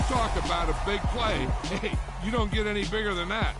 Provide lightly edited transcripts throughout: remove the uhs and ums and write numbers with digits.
talk about a big play. Hey, you don't get any bigger than that.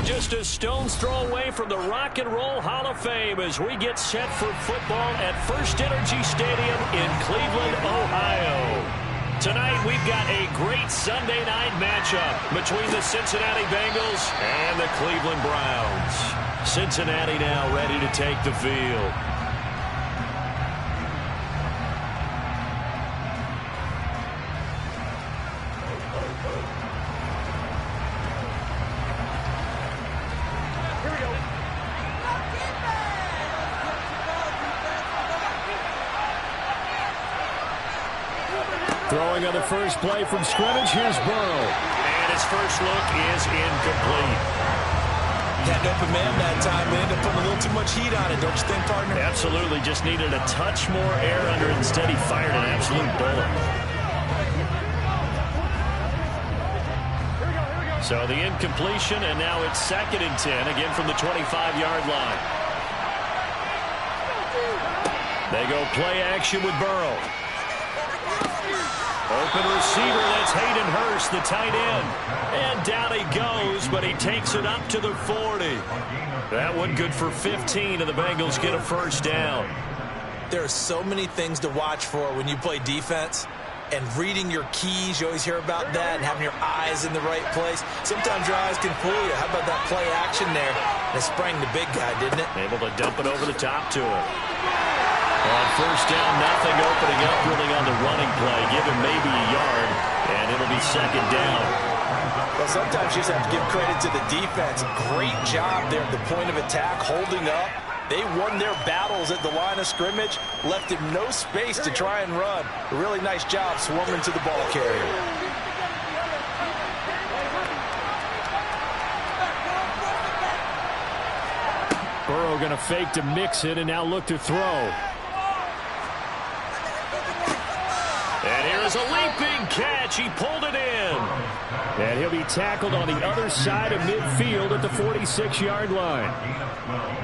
just a stone's throw away from the Rock and Roll Hall of Fame as we get set for football at First Energy Stadium in Cleveland, Ohio. Tonight, we've got a great Sunday night matchup between the Cincinnati Bengals and the Cleveland Browns. Cincinnati now ready to take the field. Throwing on the first play from scrimmage, here's Burrow. And his first look is incomplete. Had an open man that time, but ended up putting a little too much heat on it, don't you think, partner? Absolutely, just needed a touch more air under it. Instead, he fired an absolute bullet. So the incompletion, and now it's 2nd and 10, again from the 25-yard line. They go play action with Burrow. Open receiver, that's Hayden Hurst, the tight end. And down he goes, but he takes it up to the 40. That one good for 15, and the Bengals get a first down. There are so many things to watch for when you play defense. And reading your keys, you always hear about that, and having your eyes in the right place. Sometimes your eyes can fool you. How about that play action there? And it sprang the big guy, didn't it? Able to dump it over the top to him. On first down, nothing opening up really on the running play. Give him maybe a yard, and it'll be 2nd down. Well, sometimes you just have to give credit to the defense. Great job there at the point of attack, holding up. They won their battles at the line of scrimmage, left him no space to try and run. A really nice job swarming to the ball carrier. Burrow going to fake to mix it and now look to throw. And here's a leaping catch. He pulled it in. And he'll be tackled on the other side of midfield at the 46-yard line.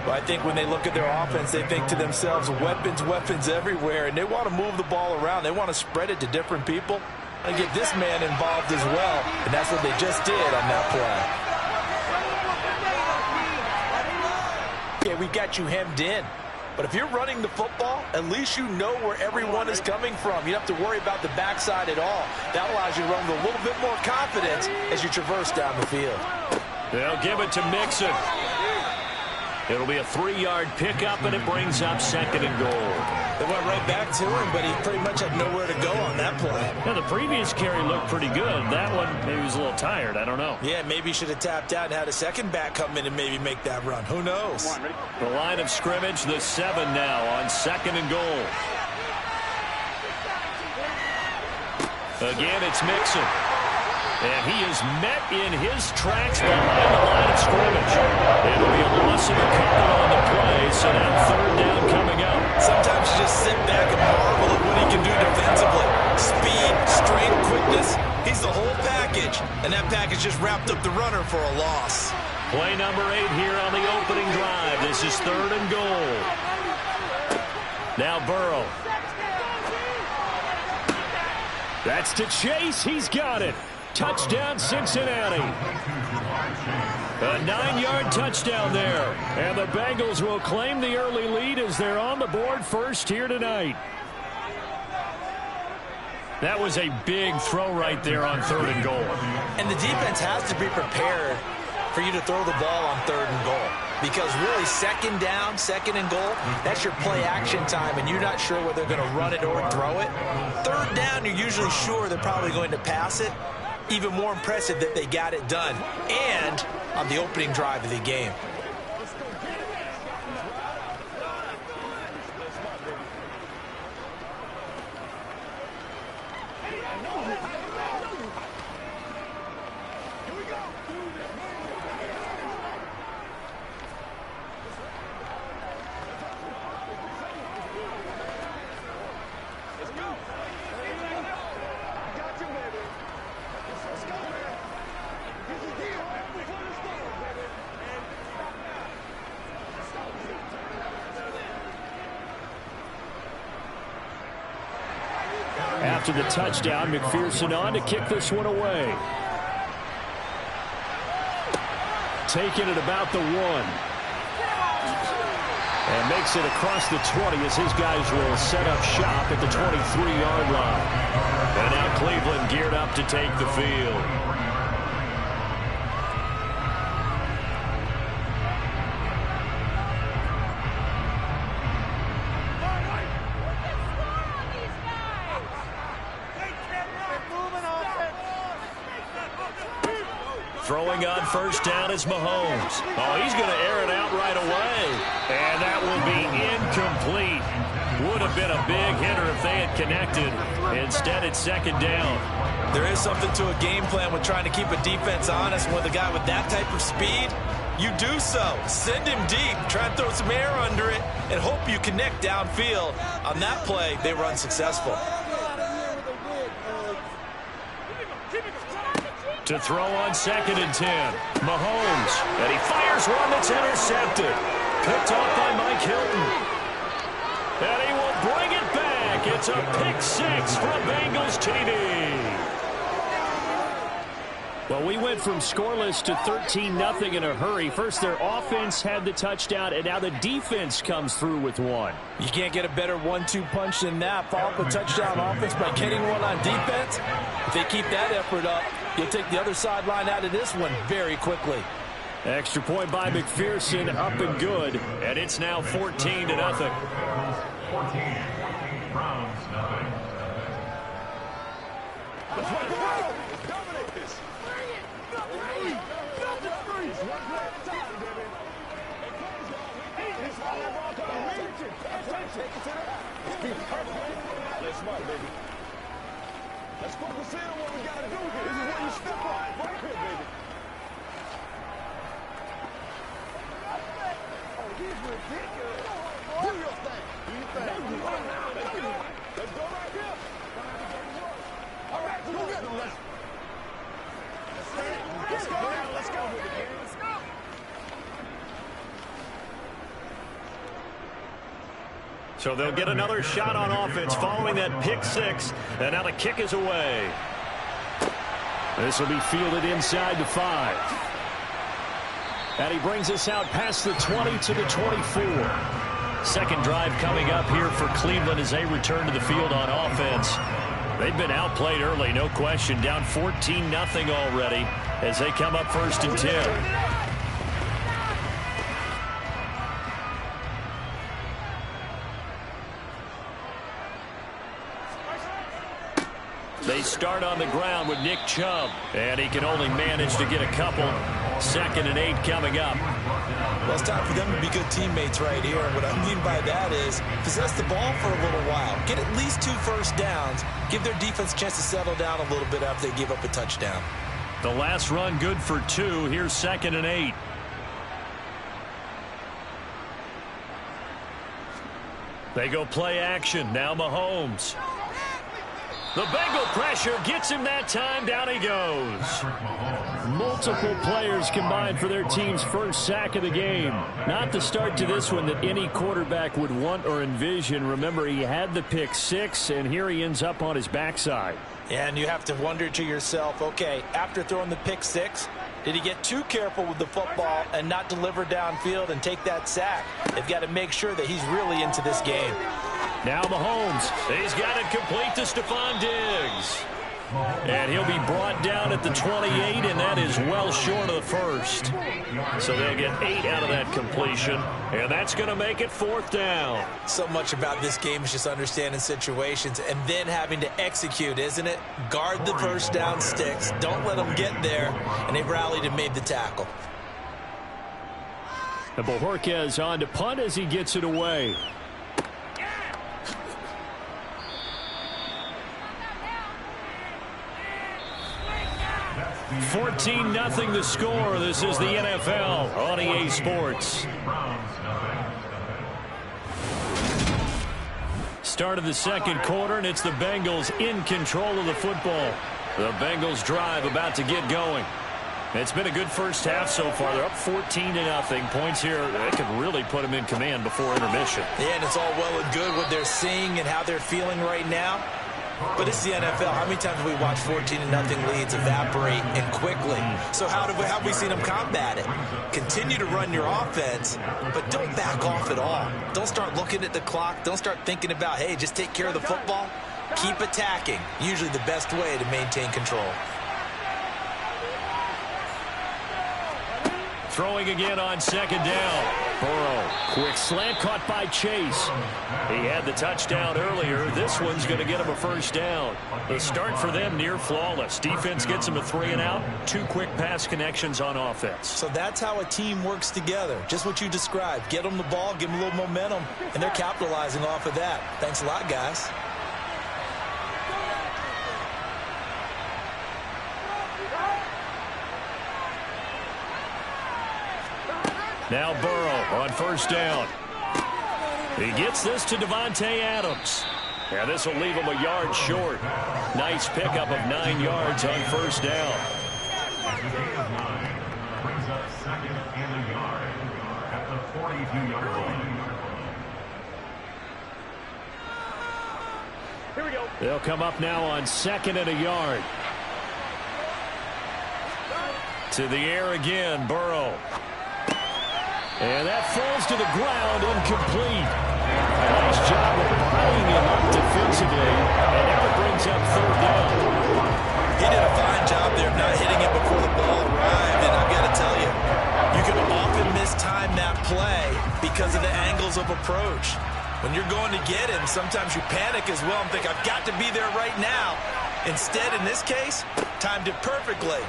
Well, I think when they look at their offense, they think to themselves, weapons, weapons everywhere, and they want to move the ball around. They want to spread it to different people and get this man involved as well, and that's what they just did on that play. Okay, we got you hemmed in. But if you're running the football, at least you know where everyone is coming from. You don't have to worry about the backside at all. That allows you to run with a little bit more confidence as you traverse down the field. They'll give it to Mixon. It'll be a 3-yard pickup, and it brings up 2nd and goal. They went right back to him, but he pretty much had nowhere to go on that play. Now, the previous carry looked pretty good. That one, maybe he was a little tired. I don't know. Yeah, maybe he should have tapped out and had a second back come in and maybe make that run. Who knows? The line of scrimmage, the 7 now on 2nd and goal. Again, it's Mixon. And he is met in his tracks behind the line of scrimmage. It'll be a loss of a couple on the play, so now 3rd down coming up. Sometimes you just sit back and marvel at what he can do defensively. Speed, strength, quickness, he's the whole package. And that package just wrapped up the runner for a loss. Play number 8 here on the opening drive. This is 3rd and goal. Now Burrow. That's to Chase. He's got it. Touchdown, Cincinnati. A 9-yard touchdown there. And the Bengals will claim the early lead as they're on the board first here tonight. That was a big throw right there on 3rd and goal. And the defense has to be prepared for you to throw the ball on 3rd and goal. Because really, 2nd down, 2nd and goal, that's your play action time, and you're not sure whether they're going to run it or throw it. 3rd down, you're usually sure they're probably going to pass it. Even more impressive that they got it done, and on the opening drive of the game. After the touchdown, McPherson on to kick this one away. taken at about the 1. And makes it across the 20 as his guys will set up shop at the 23-yard line. And now Cleveland geared up to take the field. Throwing on first down is Mahomes. Oh, he's going to air it out right away. And that will be incomplete. Would have been a big hitter if they had connected. Instead, it's second down. There is something to a game plan with trying to keep a defense honest. With a guy with that type of speed, you do so. Send him deep. Try and throw some air under it and hope you connect downfield. On that play, they were unsuccessful. To throw on 2nd and 10. Mahomes. And he fires one that's intercepted. Picked off by Mike Hilton. And he will bring it back. It's a pick 6 from Bengals TD. Well, we went from scoreless to 13-0 in a hurry. First, their offense had the touchdown, and now the defense comes through with one. You can't get a better 1-2 punch than that. Follow up a touchdown offense by getting one on defense. If they keep that effort up, you'll take the other sideline out of this one very quickly. Extra point by McPherson, up and good, and it's now 14-0. 14, Browns, nothing. Let's work the ball. Dominate this. Bring it. Nothing freeze. One play at a time, baby. It's all about the attention. Take it to the Let's smart, baby. Let's focus in on what we got to do here. This is where you step up. Right here, baby. Oh, he's ridiculous. Do your thing. Do your thing. Let's go right here. All right, let's go. Let's go. Let's go. Let's go. So they'll get another shot on offense following that pick 6. And now the kick is away. This will be fielded inside the 5. And he brings us out past the 20 to the 24. Second drive coming up here for Cleveland as they return to the field on offense. They've been outplayed early, no question. Down 14-0 already as they come up 1st and 10. They start on the ground with Nick Chubb, and he can only manage to get a couple. 2nd and 8 coming up. Well, it's time for them to be good teammates right here. And what I mean by that is possess the ball for a little while. Get at least 2 first downs. Give their defense a chance to settle down a little bit after they give up a touchdown. The last run good for 2. Here's 2nd and 8. They go play action. Now Mahomes. The Bengal pressure gets him that time. Down he goes. Multiple players combined for their team's first sack of the game. Not the start to this one that any quarterback would want or envision. Remember, he had the pick 6, and here he ends up on his backside. And you have to wonder to yourself, okay, after throwing the pick 6, did he get too careful with the football and not deliver downfield and take that sack? They've got to make sure that he's really into this game. Now Mahomes, he's got it complete to Stephon Diggs. And he'll be brought down at the 28, and that is well short of the first. So they'll get 8 out of that completion, and that's going to make it 4th down. So much about this game is just understanding situations and then having to execute, isn't it? Guard the first down sticks. Don't let them get there, and they rallied and made the tackle. And Bojorquez on to punt as he gets it away. 14-0 the score. This is the NFL on EA Sports. Start of the second quarter, and it's the Bengals in control of the football. The Bengals drive about to get going. It's been a good first half so far. They're up 14-0. Points here that could really put them in command before intermission. Yeah, and it's all well and good what they're seeing and how they're feeling right now. But it's the NFL. How many times have we watched 14-0 leads evaporate and quickly? So how have we seen them combat it? Continue to run your offense, but don't back off at all. Don't start looking at the clock. Don't start thinking about, hey, just take care of the football. Keep attacking. Usually the best way to maintain control. Throwing again on second down. Burrow, quick slant caught by Chase. He had the touchdown earlier. This one's going to get him a first down. The start for them near flawless. Defense gets him a 3 and out. 2 quick pass connections on offense. So that's how a team works together. Just what you described. Get them the ball, give them a little momentum, and they're capitalizing off of that. Thanks a lot, guys. Now Burrow on first down. He gets this to Davante Adams. And this will leave him a yard short. Nice pickup of 9 yards on first down. Brings up second and a yard at the 42-yard line. Here we go. They'll come up now on second and a yard. To the air again, Burrow. And that falls to the ground, incomplete. A nice job of tying him up defensively, and now it brings up third down. He did a fine job there of not hitting it before the ball arrived, and I've got to tell you, you can often mistime that play because of the angles of approach. When you're going to get him, sometimes you panic as well and think, I've got to be there right now. Instead, in this case, timed it perfectly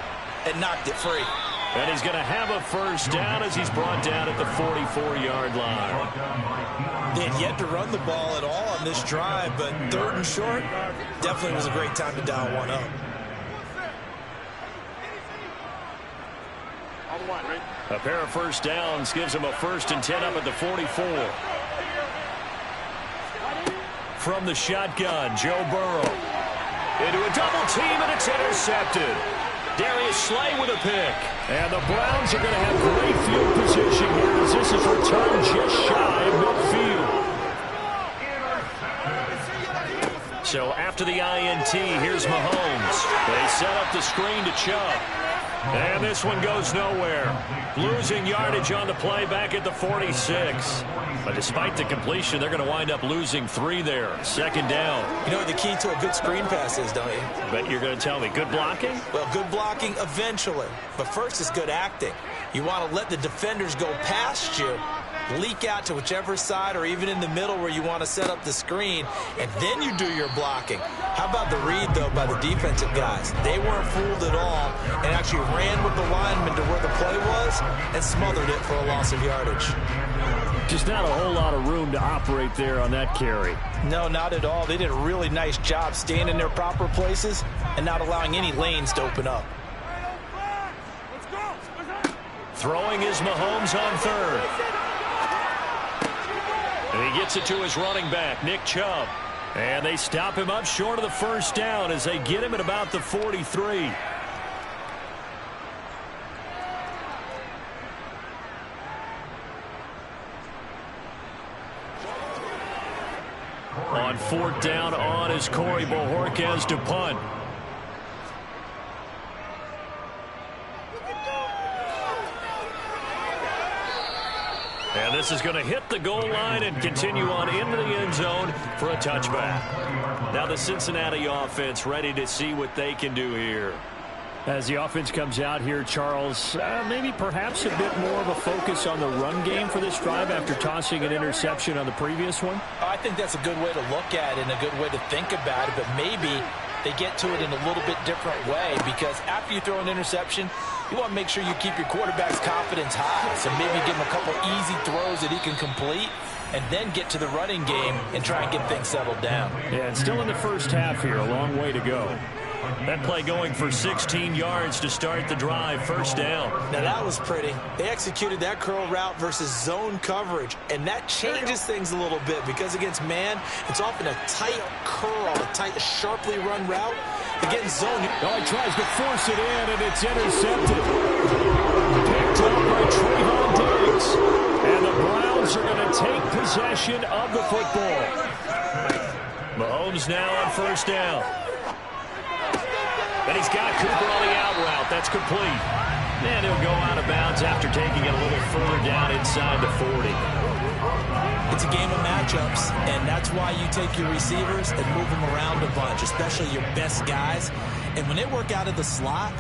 and knocked it free. And he's going to have a first down as he's brought down at the 44-yard line. They had yet to run the ball at all on this drive, but third and short definitely was a great time to dial one up. A pair of first downs gives him a 1st and 10 up at the 44. From the shotgun, Joe Burrow. Into a double team, and it's intercepted. Darius Slay with a pick. And the Browns are going to have great field position here as this is returned just shy of midfield. So after the INT, here's Mahomes. They set up the screen to Chubb. And this one goes nowhere. Losing yardage on the play back at the 46. But despite the completion, they're going to wind up losing 3 there. Second down. You know what the key to a good screen pass is, don't you? But you're going to tell me, good blocking? Well, good blocking eventually. But first is good acting. You want to let the defenders go past you, leak out to whichever side or even in the middle where you want to set up the screen, and then you do your blocking. How about the read, though, by the defensive guys? They weren't fooled at all and actually ran with the lineman to where the play was and smothered it for a loss of yardage. Just not a whole lot of room to operate there on that carry. No, not at all. They did a really nice job staying in their proper places and not allowing any lanes to open up. Throwing is Mahomes on third. And he gets it to his running back, Nick Chubb. And they stop him up short of the first down as they get him at about the 43. On fourth down on is Corey Bojorquez to punt. And this is going to hit the goal line and continue on into the end zone for a touchback. Now the Cincinnati offense ready to see what they can do here. As the offense comes out here, Charles, maybe perhaps a bit more of a focus on the run game for this drive after tossing an interception on the previous one? I think that's a good way to look at it and a good way to think about it, but maybe they get to it in a little bit different way because after you throw an interception, you want to make sure you keep your quarterback's confidence high. So maybe give him a couple easy throws that he can complete and then get to the running game and try and get things settled down. Yeah, and still in the first half here, a long way to go. That play going for 16 yards to start the drive, first down. Now that was pretty. They executed that curl route versus zone coverage, and that changes things a little bit because against man, it's often a tight curl, a tight, sharply run route. Against zone, he tries to force it in, and it's intercepted. Picked up by Trayvon Diggs. And the Browns are going to take possession of the football. Mahomes Mahomes now on first down. And he's got Cooper on the out route. That's complete. And he'll go out of bounds after taking it a little further down inside the 40. It's a game of matchups, and that's why you take your receivers and move them around a bunch, especially your best guys. And when they work out of the slot,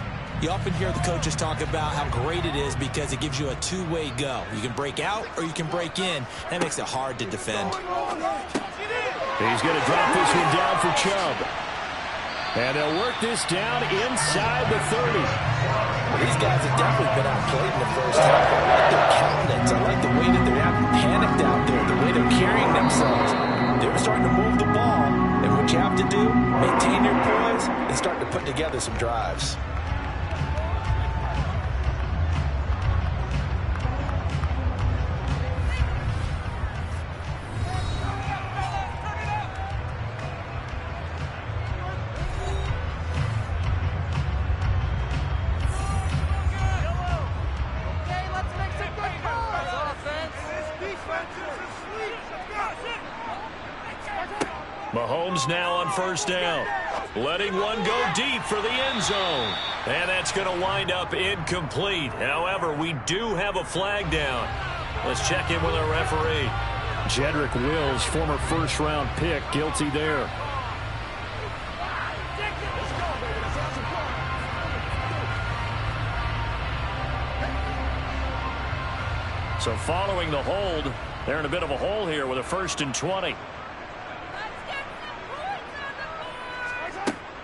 you often hear the coaches talk about how great it is because it gives you a two-way go. You can break out or you can break in. That makes it hard to defend. He's going to drop this one down for Chubb. And they'll work this down inside the 30. Well, these guys have definitely been outplayed in the first half. I like their countenance. I like the way that they're not panicked out there, the way they're carrying themselves. They're starting to move the ball. And what you have to do, maintain your poise and start to put together some drives. Mahomes now on first down. Letting one go deep for the end zone. And that's going to wind up incomplete. However, we do have a flag down. Let's check in with our referee. Jedrick Wills, former first-round pick, guilty there. So following the hold, they're in a bit of a hole here with a 1st and 20.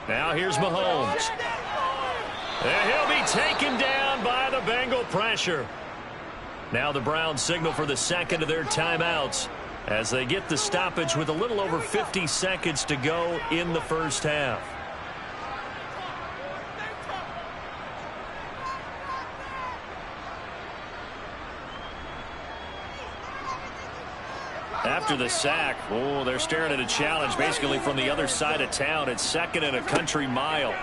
Now here's Mahomes. And he'll be taken down by the Bengal pressure. Now the Browns signal for the second of their timeouts as they get the stoppage with a little over 50 seconds to go in the first half. After the sack, they're staring at a challenge basically from the other side of town. It's 2nd and a country mile.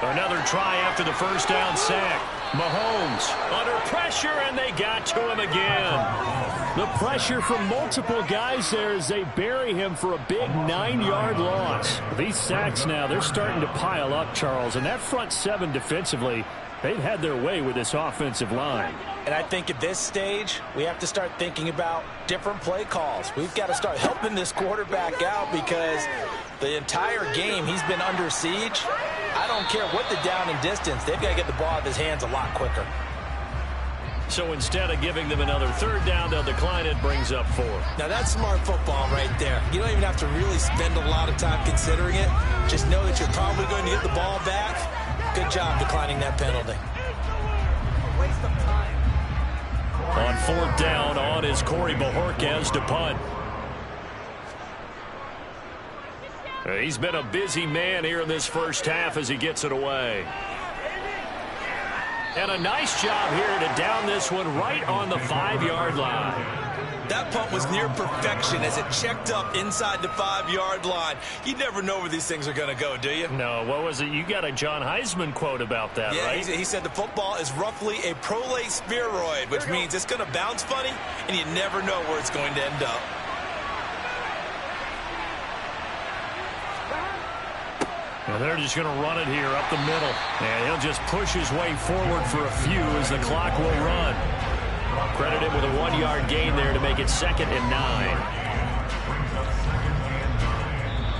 Another try after the first down sack. Mahomes under pressure, and they got to him again. The pressure from multiple guys there as they bury him for a big 9-yard loss. These sacks now, they're starting to pile up, Charles, and that front 7 defensively, they've had their way with this offensive line. And I think at this stage, we have to start thinking about different play calls. We've got to start helping this quarterback out because the entire game he's been under siege. I don't care what the down and distance. They've got to get the ball out of his hands a lot quicker. So instead of giving them another 3rd down, they'll decline it, brings up 4. Now that's smart football right there. You don't even have to really spend a lot of time considering it. Just know that you're probably going to get the ball back. Good job declining that penalty. Waste of time. On 4th down, on is Corey Bojorquez to punt. He's been a busy man here in this first half as he gets it away. And a nice job here to down this one right on the 5-yard line. That punt was near perfection as it checked up inside the 5-yard line. You never know where these things are going to go, do you? No, what was it? You got a John Heisman quote about that, yeah, right? He said the football is roughly a prolate spheroid, which means it's going to bounce funny, and you never know where it's going to end up. And they're just going to run it here up the middle. And he'll just push his way forward for a few as the clock will run. Credit him with a 1-yard gain there to make it 2nd and 9.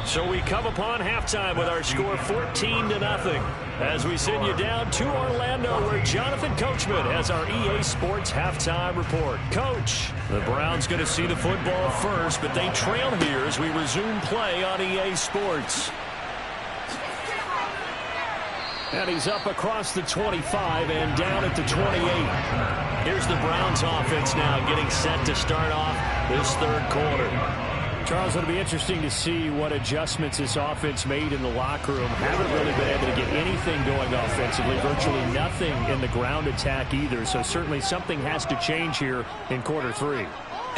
So we come upon halftime with our score 14-0 as we send you down to Orlando where Jonathan Coachman has our EA Sports halftime report. Coach, the Browns going to see the football first, but they trail here as we resume play on EA Sports. And he's up across the 25 and down at the 28. Here's the Browns offense now getting set to start off this 3rd quarter. Charles, it'll be interesting to see what adjustments this offense made in the locker room. Haven't really been able to get anything going offensively. Virtually nothing in the ground attack either. So certainly something has to change here in quarter 3.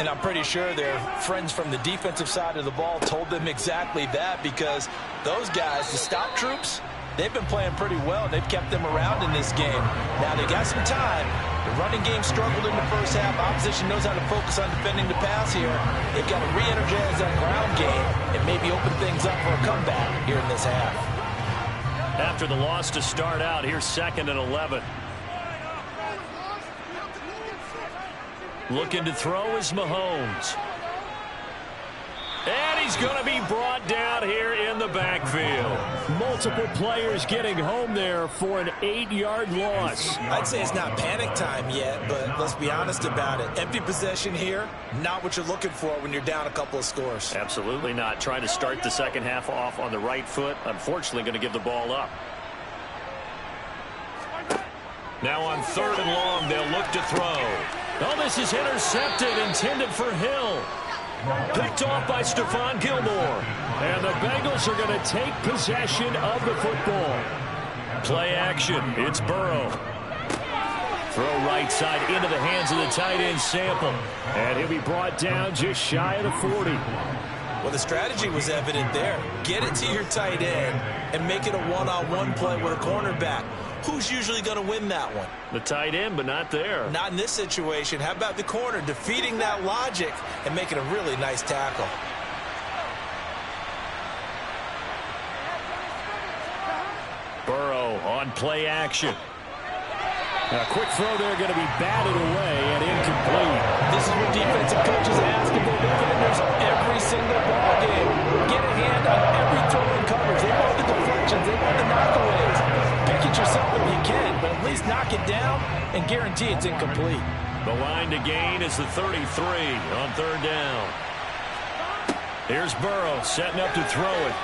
And I'm pretty sure their friends from the defensive side of the ball told them exactly that because those guys, the stop troops, they've been playing pretty well. They've kept them around in this game. Now, they got some time, The running game struggled in the first half. Opposition knows how to focus on defending the pass here. They've got to re-energize that ground game and maybe open things up for a comeback here in this half. After the loss to start out, here's 2nd and 11. Looking to throw is Mahomes. And he's going to be brought down here in the backfield. Multiple players getting home there for an 8-yard loss. I'd say it's not panic time yet, but let's be honest about it. Empty possession here, not what you're looking for when you're down a couple of scores. Absolutely not. Trying to start the second half off on the right foot. Unfortunately, going to give the ball up. Now on 3rd and long, they'll look to throw. Oh, this is intercepted, intended for Hill. Picked off by Stephon Gilmore. And the Bengals are going to take possession of the football. Play action. It's Burrow. Throw right side into the hands of the tight end Sample. And he'll be brought down just shy of the 40. Well, the strategy was evident there. Get it to your tight end and make it a one-on-one play with a cornerback. Who's usually going to win that one? The tight end, but not there. Not in this situation. How about the corner defeating that logic and making a really nice tackle? Burrow on play action. A quick throw there going to be batted away and incomplete. This is what defensive coaches ask of their defenders every single ball game. Get a hand on every throw in coverage. They want the deflections. They want the knockaways. Pick it yourself if you can, but at least knock it down and guarantee it's incomplete. The line to gain is the 33 on 3rd down. Here's Burrow setting up to throw it.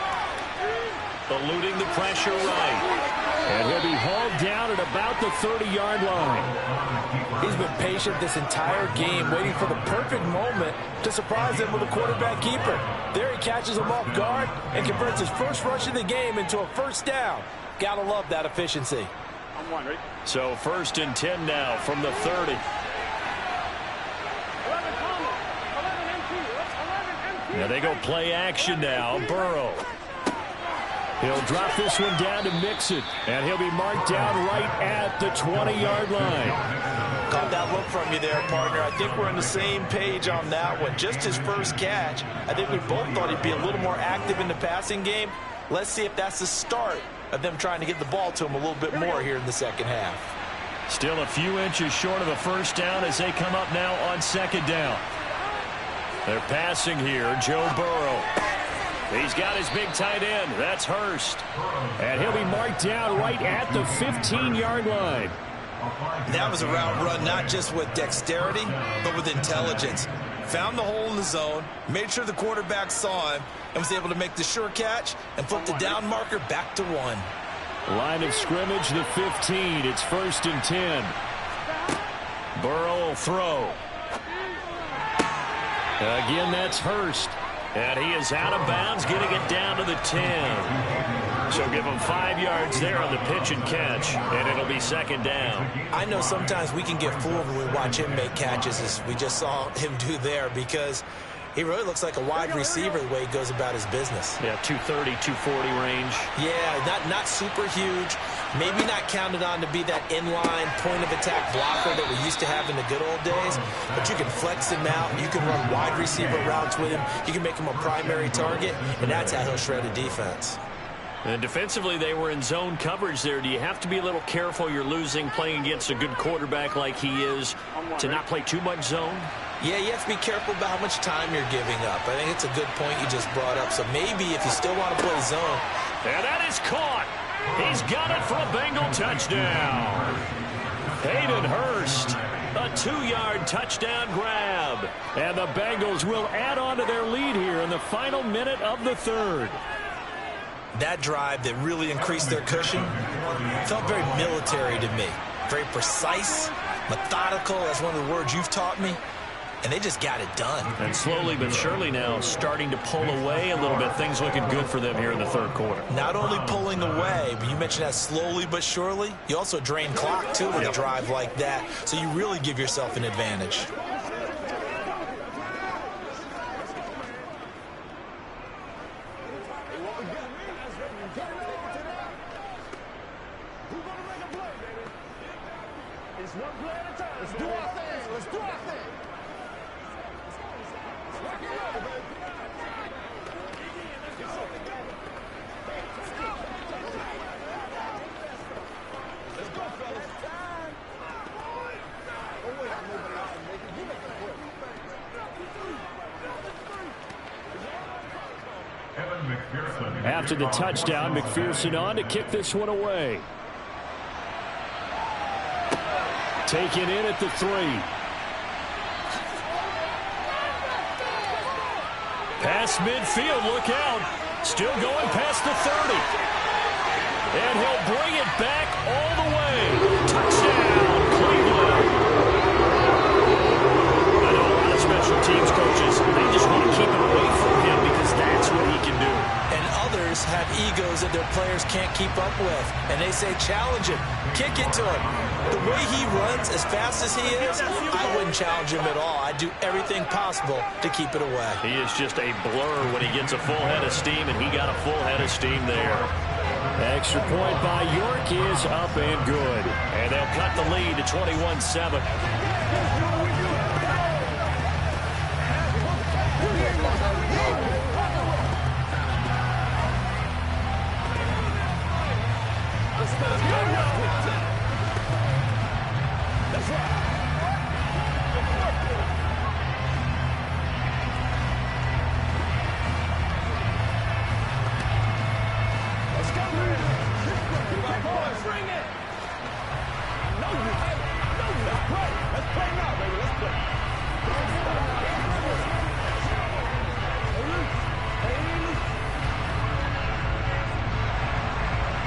Eluding the pressure right. And he'll be hauled down at about the 30-yard line. He's been patient this entire game, waiting for the perfect moment to surprise them with a quarterback keeper. There he catches him off guard and converts his first rush of the game into a first down. Gotta love that efficiency. So 1st and 10 now from the 30. Now they go play action now. Burrow. He'll drop this one down to Mixon, and he'll be marked down right at the 20-yard line. Caught that look from you there, partner. I think we're on the same page on that one. Just his first catch. I think we both thought he'd be a little more active in the passing game. Let's see if that's the start of them trying to get the ball to him a little bit more here in the second half. Still a few inches short of a first down as they come up now on 2nd down. They're passing here, Joe Burrow. He's got his big tight end. That's Hurst. And he'll be marked down right at the 15-yard line. That was a route run not just with dexterity, but with intelligence. Found the hole in the zone, made sure the quarterback saw him, and was able to make the sure catch and flip the down marker back to 1. Line of scrimmage, the 15. It's 1st and 10. Burrow will throw. Again, that's Hurst. And he is out of bounds, getting it down to the 10. So give him 5 yards there on the pitch and catch, and it'll be 2nd down. I know sometimes we can get fooled when we watch him make catches, as we just saw him do there, because he really looks like a wide receiver the way he goes about his business. Yeah, 230, 240 range. Yeah, not super huge. Maybe not counted on to be that inline point-of-attack blocker that we used to have in the good old days, but you can flex him out. You can run wide receiver routes with him. You can make him a primary target, and that's how he'll shred a defense. And defensively, they were in zone coverage there. Do you have to be a little careful you're losing playing against a good quarterback like he is to not play too much zone? Yeah, you have to be careful about how much time you're giving up. I think it's a good point you just brought up. So maybe if you still want to play zone. And that is caught. He's got it for a Bengal touchdown. Hayden Hurst, a 2-yard touchdown grab. And the Bengals will add on to their lead here in the final minute of the 3rd. That drive that really increased their cushion felt very military to me. Very precise, methodical. That's one of the words you've taught me. And they just got it done. And slowly but surely now starting to pull away a little bit. Things looking good for them here in the 3rd quarter. Not only pulling away, but you mentioned that slowly but surely. You also drain clock, too, with a drive like that. So you really give yourself an advantage. It's one play at a time. After the touchdown, McPherson on to kick this one away. Taken in at the 3. Past midfield, look out. Still going past the 30. And he'll bring it back all the way. Touchdown, Cleveland. I know a lot of special teams coaches, they just want to keep it away from him because that's what he can do. And others have egos that their players can't keep up with. And they say, challenge him. Kick it to him. The way he runs, as fast as he is, I wouldn't challenge him at all. I'd do everything possible to keep it away. He is just a blur when he gets a full head of steam, and he got a full head of steam there. Extra point by York is up and good. And they'll cut the lead to 21-7.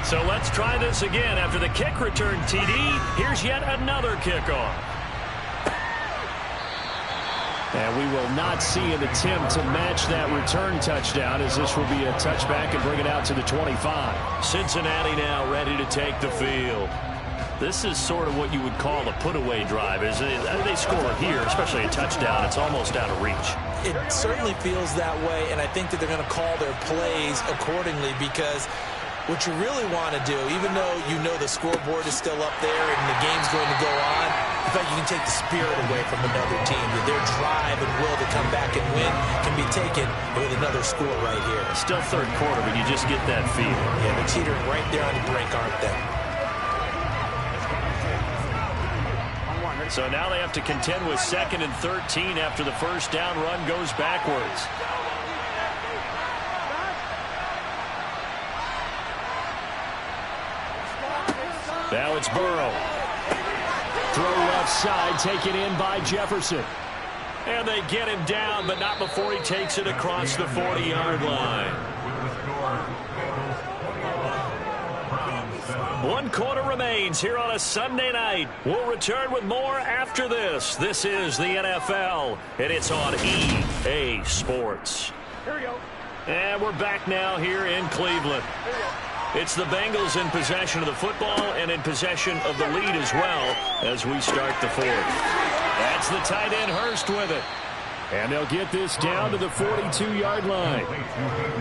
So let's try this again. After the kick return, TD, here's yet another kickoff. And we will not see an attempt to match that return touchdown, as this will be a touchback and bring it out to the 25. Cincinnati now ready to take the field. This is sort of what you would call a put-away drive, isn't it? They score here, especially a touchdown. It's almost out of reach. It certainly feels that way, and I think that they're going to call their plays accordingly, because what you really want to do, even though you know the scoreboard is still up there and the game's going to go on, in fact, you can take the spirit away from another team. Their drive and will to come back and win can be taken with another score right here. Still third quarter, but you just get that feel. Yeah, they're teetering right there on the brink, aren't they? So now they have to contend with 2nd and 13 after the first down run goes backwards. Now it's Burrow. Throw left side, taken in by Jefferson. And they get him down, but not before he takes it across the 40-yard line. 1 quarter remains here on a Sunday night. We'll return with more after this. This is the NFL, and it's on EA Sports. Here we go. And we're back now here in Cleveland. It's the Bengals in possession of the football and in possession of the lead as well as we start the 4th. That's the tight end Hurst with it. And they'll get this down to the 42-yard line.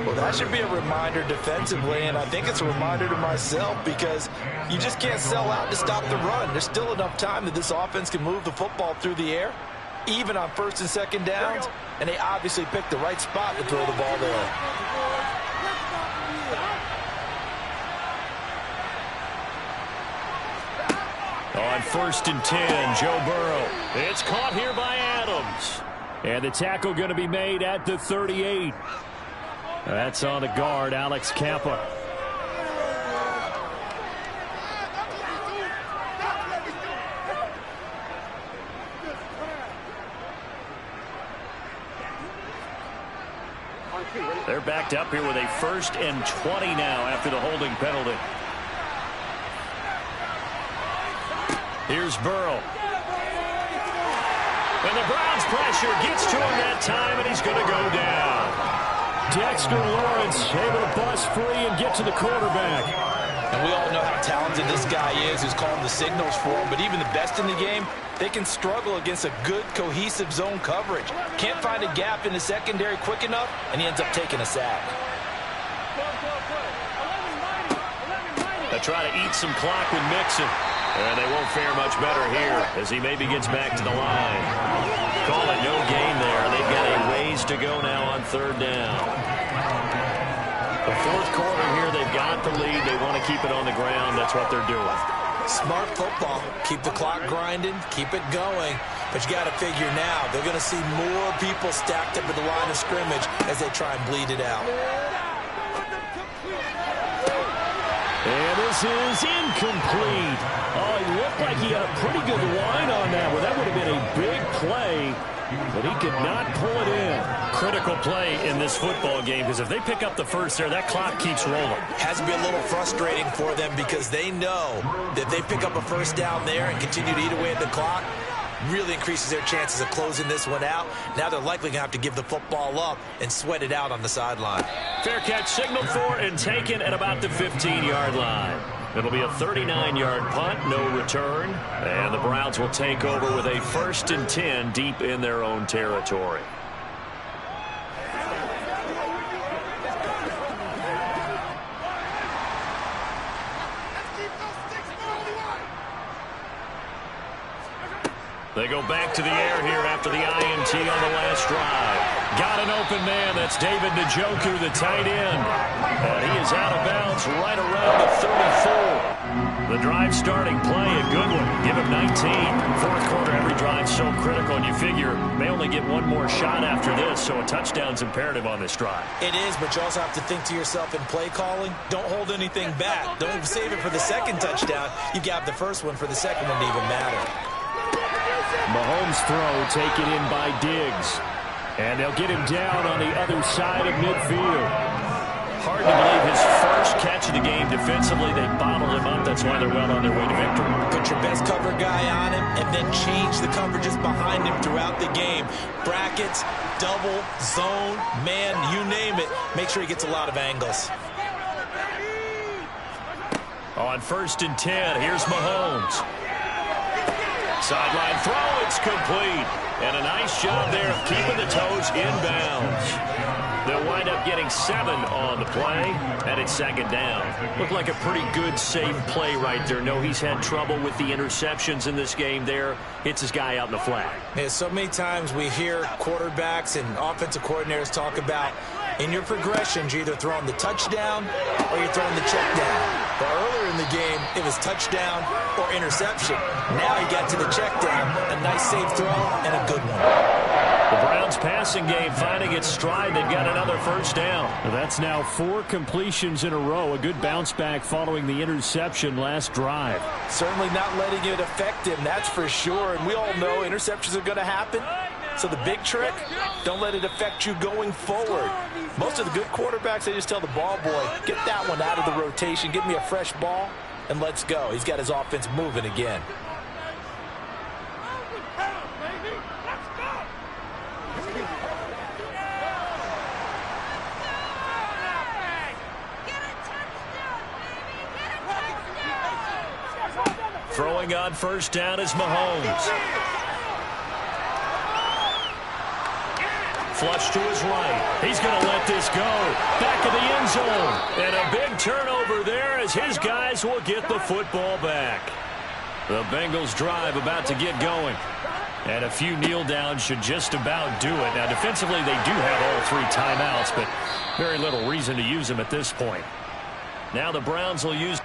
Well, that should be a reminder defensively, and I think it's a reminder to myself, because you just can't sell out to stop the run. There's still enough time that this offense can move the football through the air, even on 1st and 2nd downs, and they obviously picked the right spot to throw the ball there. On 1st and 10, Joe Burrow. It's caught here by Adams. And the tackle going to be made at the 38. That's on the guard, Alex Kappa. They're backed up here with a 1st and 20 now after the holding penalty. Here's Burrow. And the Browns pressure gets to him that time, and he's going to go down. Dexter Lawrence able to bust free and get to the quarterback. And we all know how talented this guy is, who's calling the signals for him. But even the best in the game, they can struggle against a good, cohesive zone coverage. Can't find a gap in the secondary quick enough, and he ends up taking a sack. They try to eat some clock with Mixon. And they won't fare much better here as he maybe gets back to the line. Call it no gain there. They've got a ways to go now on 3rd down. The 4th quarter here, they've got the lead. They want to keep it on the ground. That's what they're doing. Smart football. Keep the clock grinding. Keep it going. But you got to figure now, they're going to see more people stacked up at the line of scrimmage as they try and bleed it out. This is incomplete. Oh, he looked like he had a pretty good line on that one. That would have been a big play, but he could not pull it in. Critical play in this football game, because if they pick up the first there, that clock keeps rolling. Has to be a little frustrating for them because they know that they pick up a first down there and continue to eat away at the clock, really increases their chances of closing this one out. Now they're likely going to have to give the football up and sweat it out on the sideline. Fair catch signaled for and taken at about the 15-yard line. It'll be a 39-yard punt, no return. And the Browns will take over with a 1st and 10 deep in their own territory. They go back to the air here after the INT on the last drive. Got an open man. That's David Njoku, the tight end. And he is out of bounds right around the 34. The drive starting play, a good one. Give him 19. Fourth quarter, every drive so critical, and you figure may only get one more shot after this, so a touchdown's imperative on this drive. It is, but you also have to think to yourself in play calling, don't hold anything back. Don't save it for the second touchdown. You got the first one for the second one to even matter. Mahomes' throw taken in by Diggs. And they'll get him down on the other side of midfield. Hard to believe his first catch of the game defensively. They bottled him up. That's why they're well on their way to victory. Put your best cover guy on him and then change the coverages behind him throughout the game. Brackets, double, zone, man, you name it. Make sure he gets a lot of angles. On 1st and 10, here's Mahomes. Sideline throw, it's complete. And a nice job there of keeping the toes in bounds. They'll wind up getting 7 on the play, and it's 2nd down. Looked like a pretty good, safe play right there. No, he's had trouble with the interceptions in this game there. Hits his guy out in the flat. Yeah, so many times we hear quarterbacks and offensive coordinators talk about in your progressions, you're either throwing the touchdown or you're throwing the check down. But earlier in the game, it was touchdown or interception. Now he got to the check down, a nice safe throw, and a good one. The Browns passing game finding its stride. They've got another first down. That's now 4 completions in a row. A good bounce back following the interception last drive. Certainly not letting it affect him, that's for sure. And we all know interceptions are going to happen. So the big trick, don't let it affect you going forward. Most of the good quarterbacks, they just tell the ball boy, get that one out of the rotation, get me a fresh ball, and let's go. He's got his offense moving again. Throwing on first down is Mahomes. Flush to his right. He's going to let this go. Back of the end zone. And a big turnover there as his guys will get the football back. The Bengals drive about to get going. And a few kneel downs should just about do it. Now, defensively, they do have all 3 timeouts, but very little reason to use them at this point. Now the Browns will use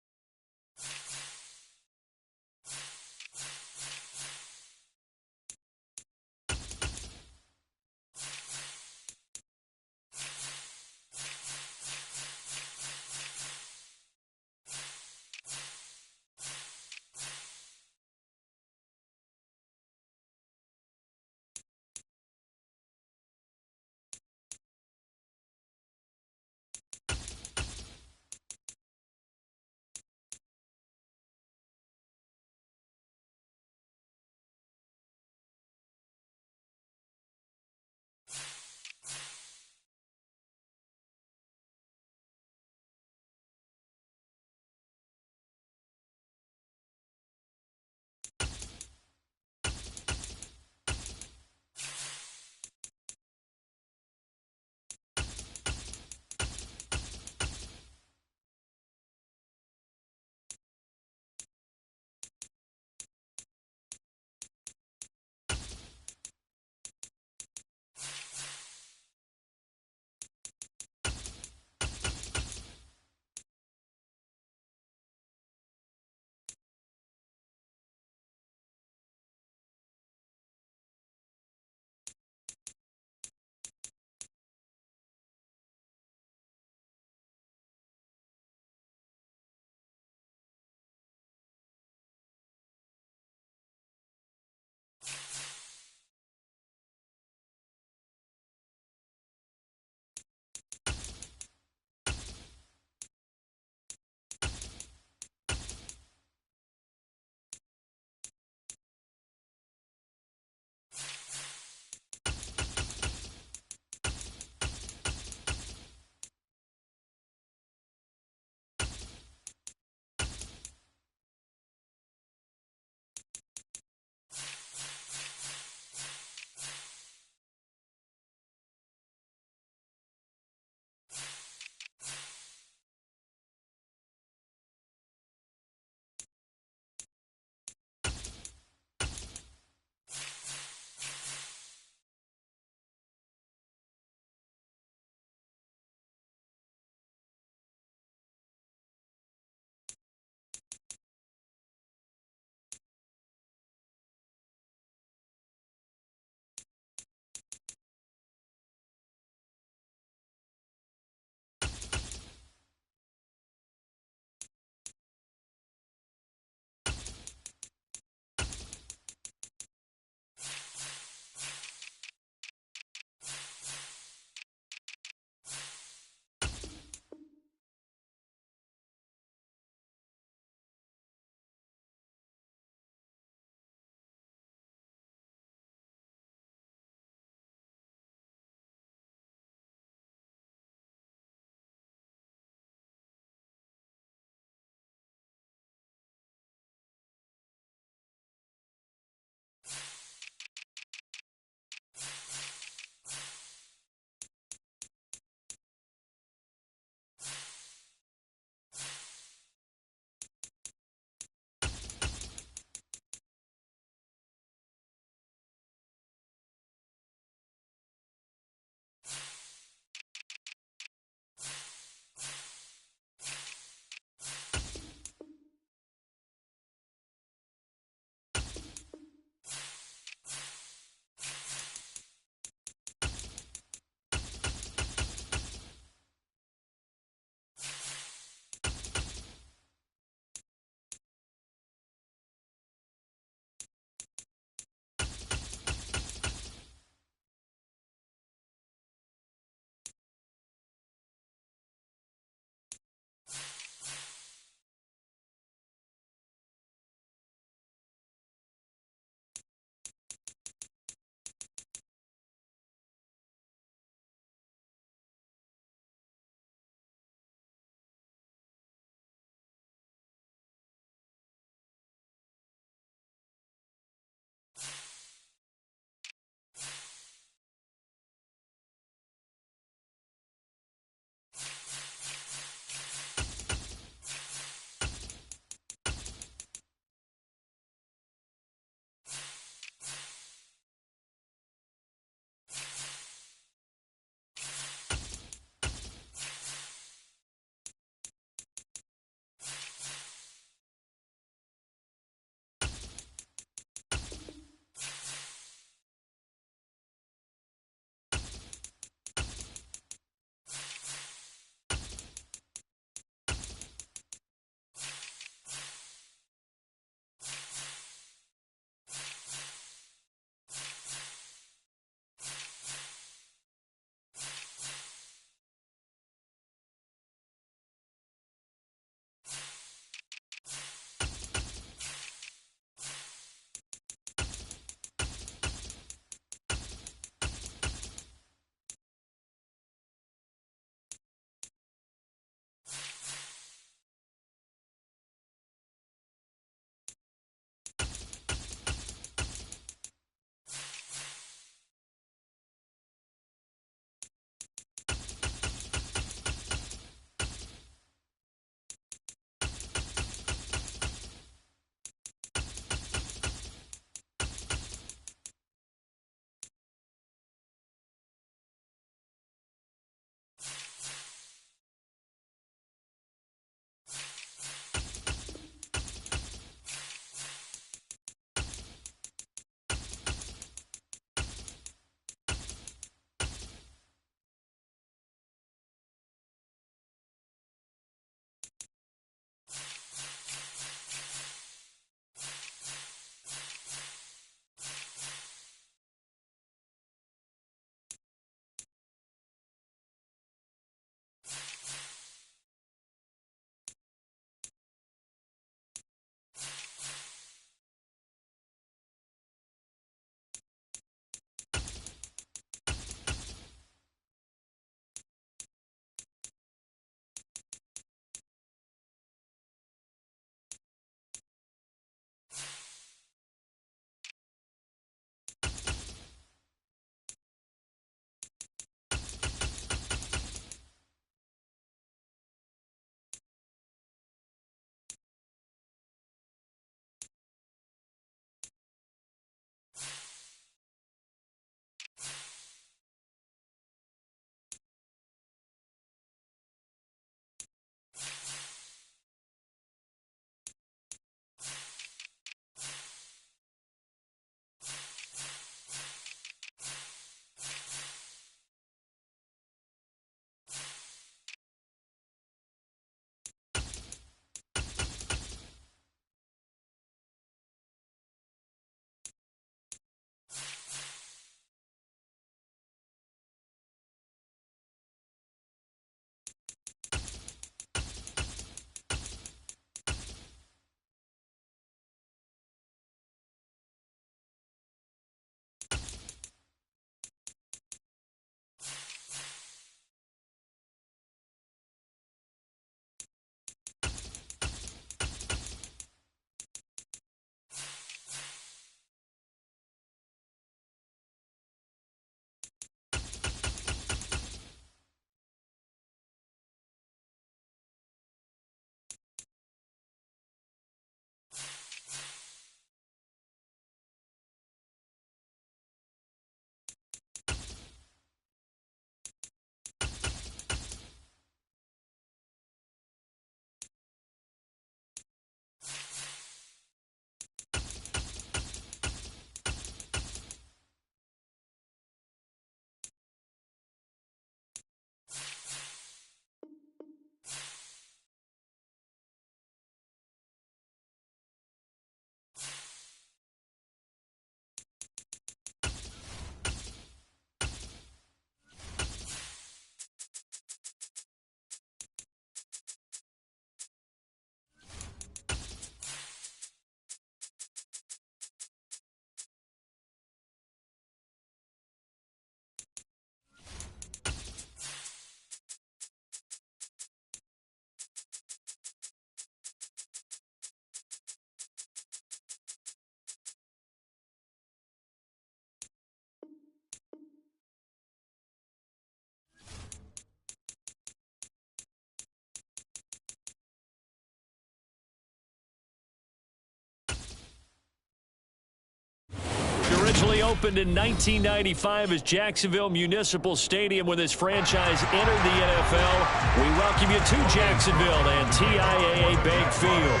opened in 1995 as Jacksonville Municipal Stadium when this franchise entered the NFL. We welcome you to Jacksonville and TIAA Bank Field.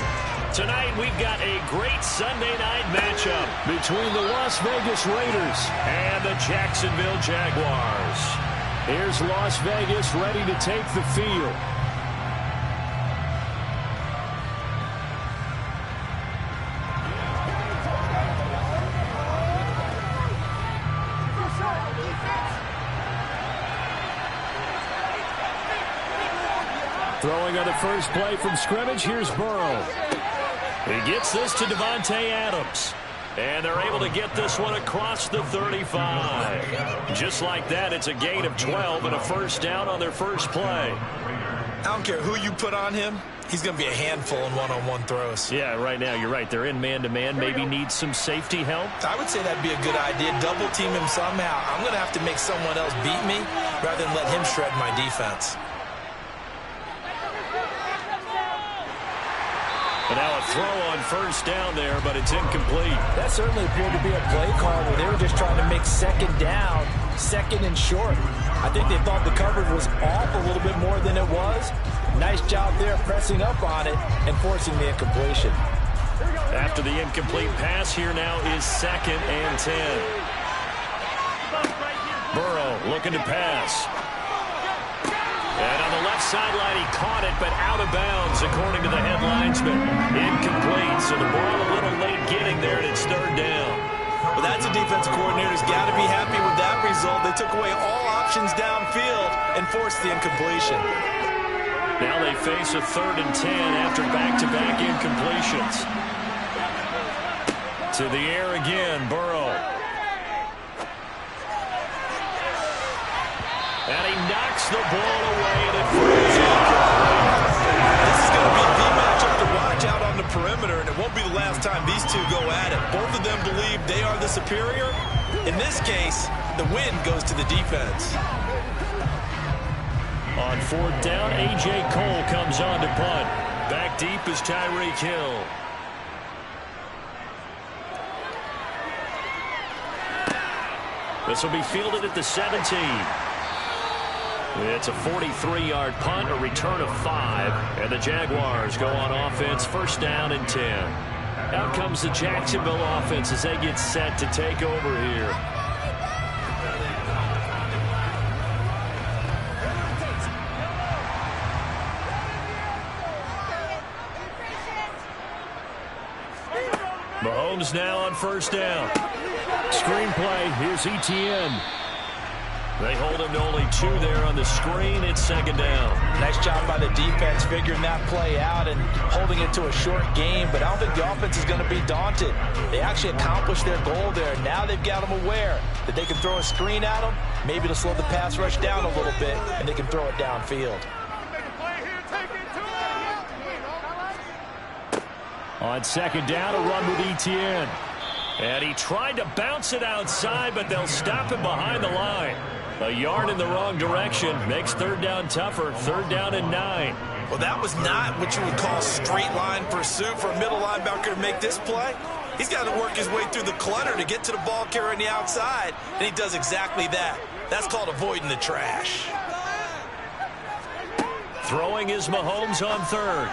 Tonight, we've got a great Sunday night matchup between the Las Vegas Raiders and the Jacksonville Jaguars. Here's Las Vegas ready to take the field. Throwing on the first play from scrimmage, here's Burrow. He gets this to Davante Adams. And they're able to get this one across the 35. Just like that, it's a gain of 12 and a first down on their first play. I don't care who you put on him. He's going to be a handful in one-on-one throws. Yeah, right now, you're right. They're in man-to-man. Maybe need some safety help. I would say that'd be a good idea. Double team him somehow. I'm going to have to make someone else beat me rather than let him shred my defense. And now a throw on first down there, but it's incomplete. That certainly appeared to be a play call where they were just trying to make second down, second and short. I think they thought the coverage was off a little bit more than it was. Nice job there pressing up on it and forcing the incompletion. After the incomplete pass, here now is 2nd and 10. Burrow looking to pass. And on the left sideline, he caught it, but out of bounds, according to the head linesman. Incomplete, so the ball a little late getting there, and it's 3rd down. Well, that's a defense coordinator's got to be happy with that result. They took away all options downfield and forced the incompletion. Now they face a 3rd and 10 after back-to-back incompletions. To the air again, Burrow. And he knocks the ball away, and it falls incomplete. This is going to be the matchup to watch out on the perimeter, and it won't be the last time these two go at it. Both of them believe they are the superior. In this case, the win goes to the defense. On 4th down, A.J. Cole comes on to punt. Back deep is Tyreek Hill. This will be fielded at the 17. It's a 43-yard punt, a return of 5, and the Jaguars go on offense, 1st down and 10. Out comes the Jacksonville offense as they get set to take over here. Mahomes now on 1st down. Screenplay, here's Etienne. They hold him to only 2 there on the screen. It's 2nd down. Nice job by the defense figuring that play out and holding it to a short game, but I don't think the offense is going to be daunted. They actually accomplished their goal there. Now they've got them aware that they can throw a screen at them. Maybe to slow the pass rush down a little bit, and they can throw it downfield. On 2nd down, a run with Etienne. And he tried to bounce it outside, but they'll stop him behind the line. A yard in the wrong direction makes 3rd down tougher. 3rd down and 9. Well, that was not what you would call straight line pursuit for a middle linebacker to make this play. He's got to work his way through the clutter to get to the ball carrier on the outside, and he does exactly that. That's called avoiding the trash. Throwing is Mahomes on 3rd.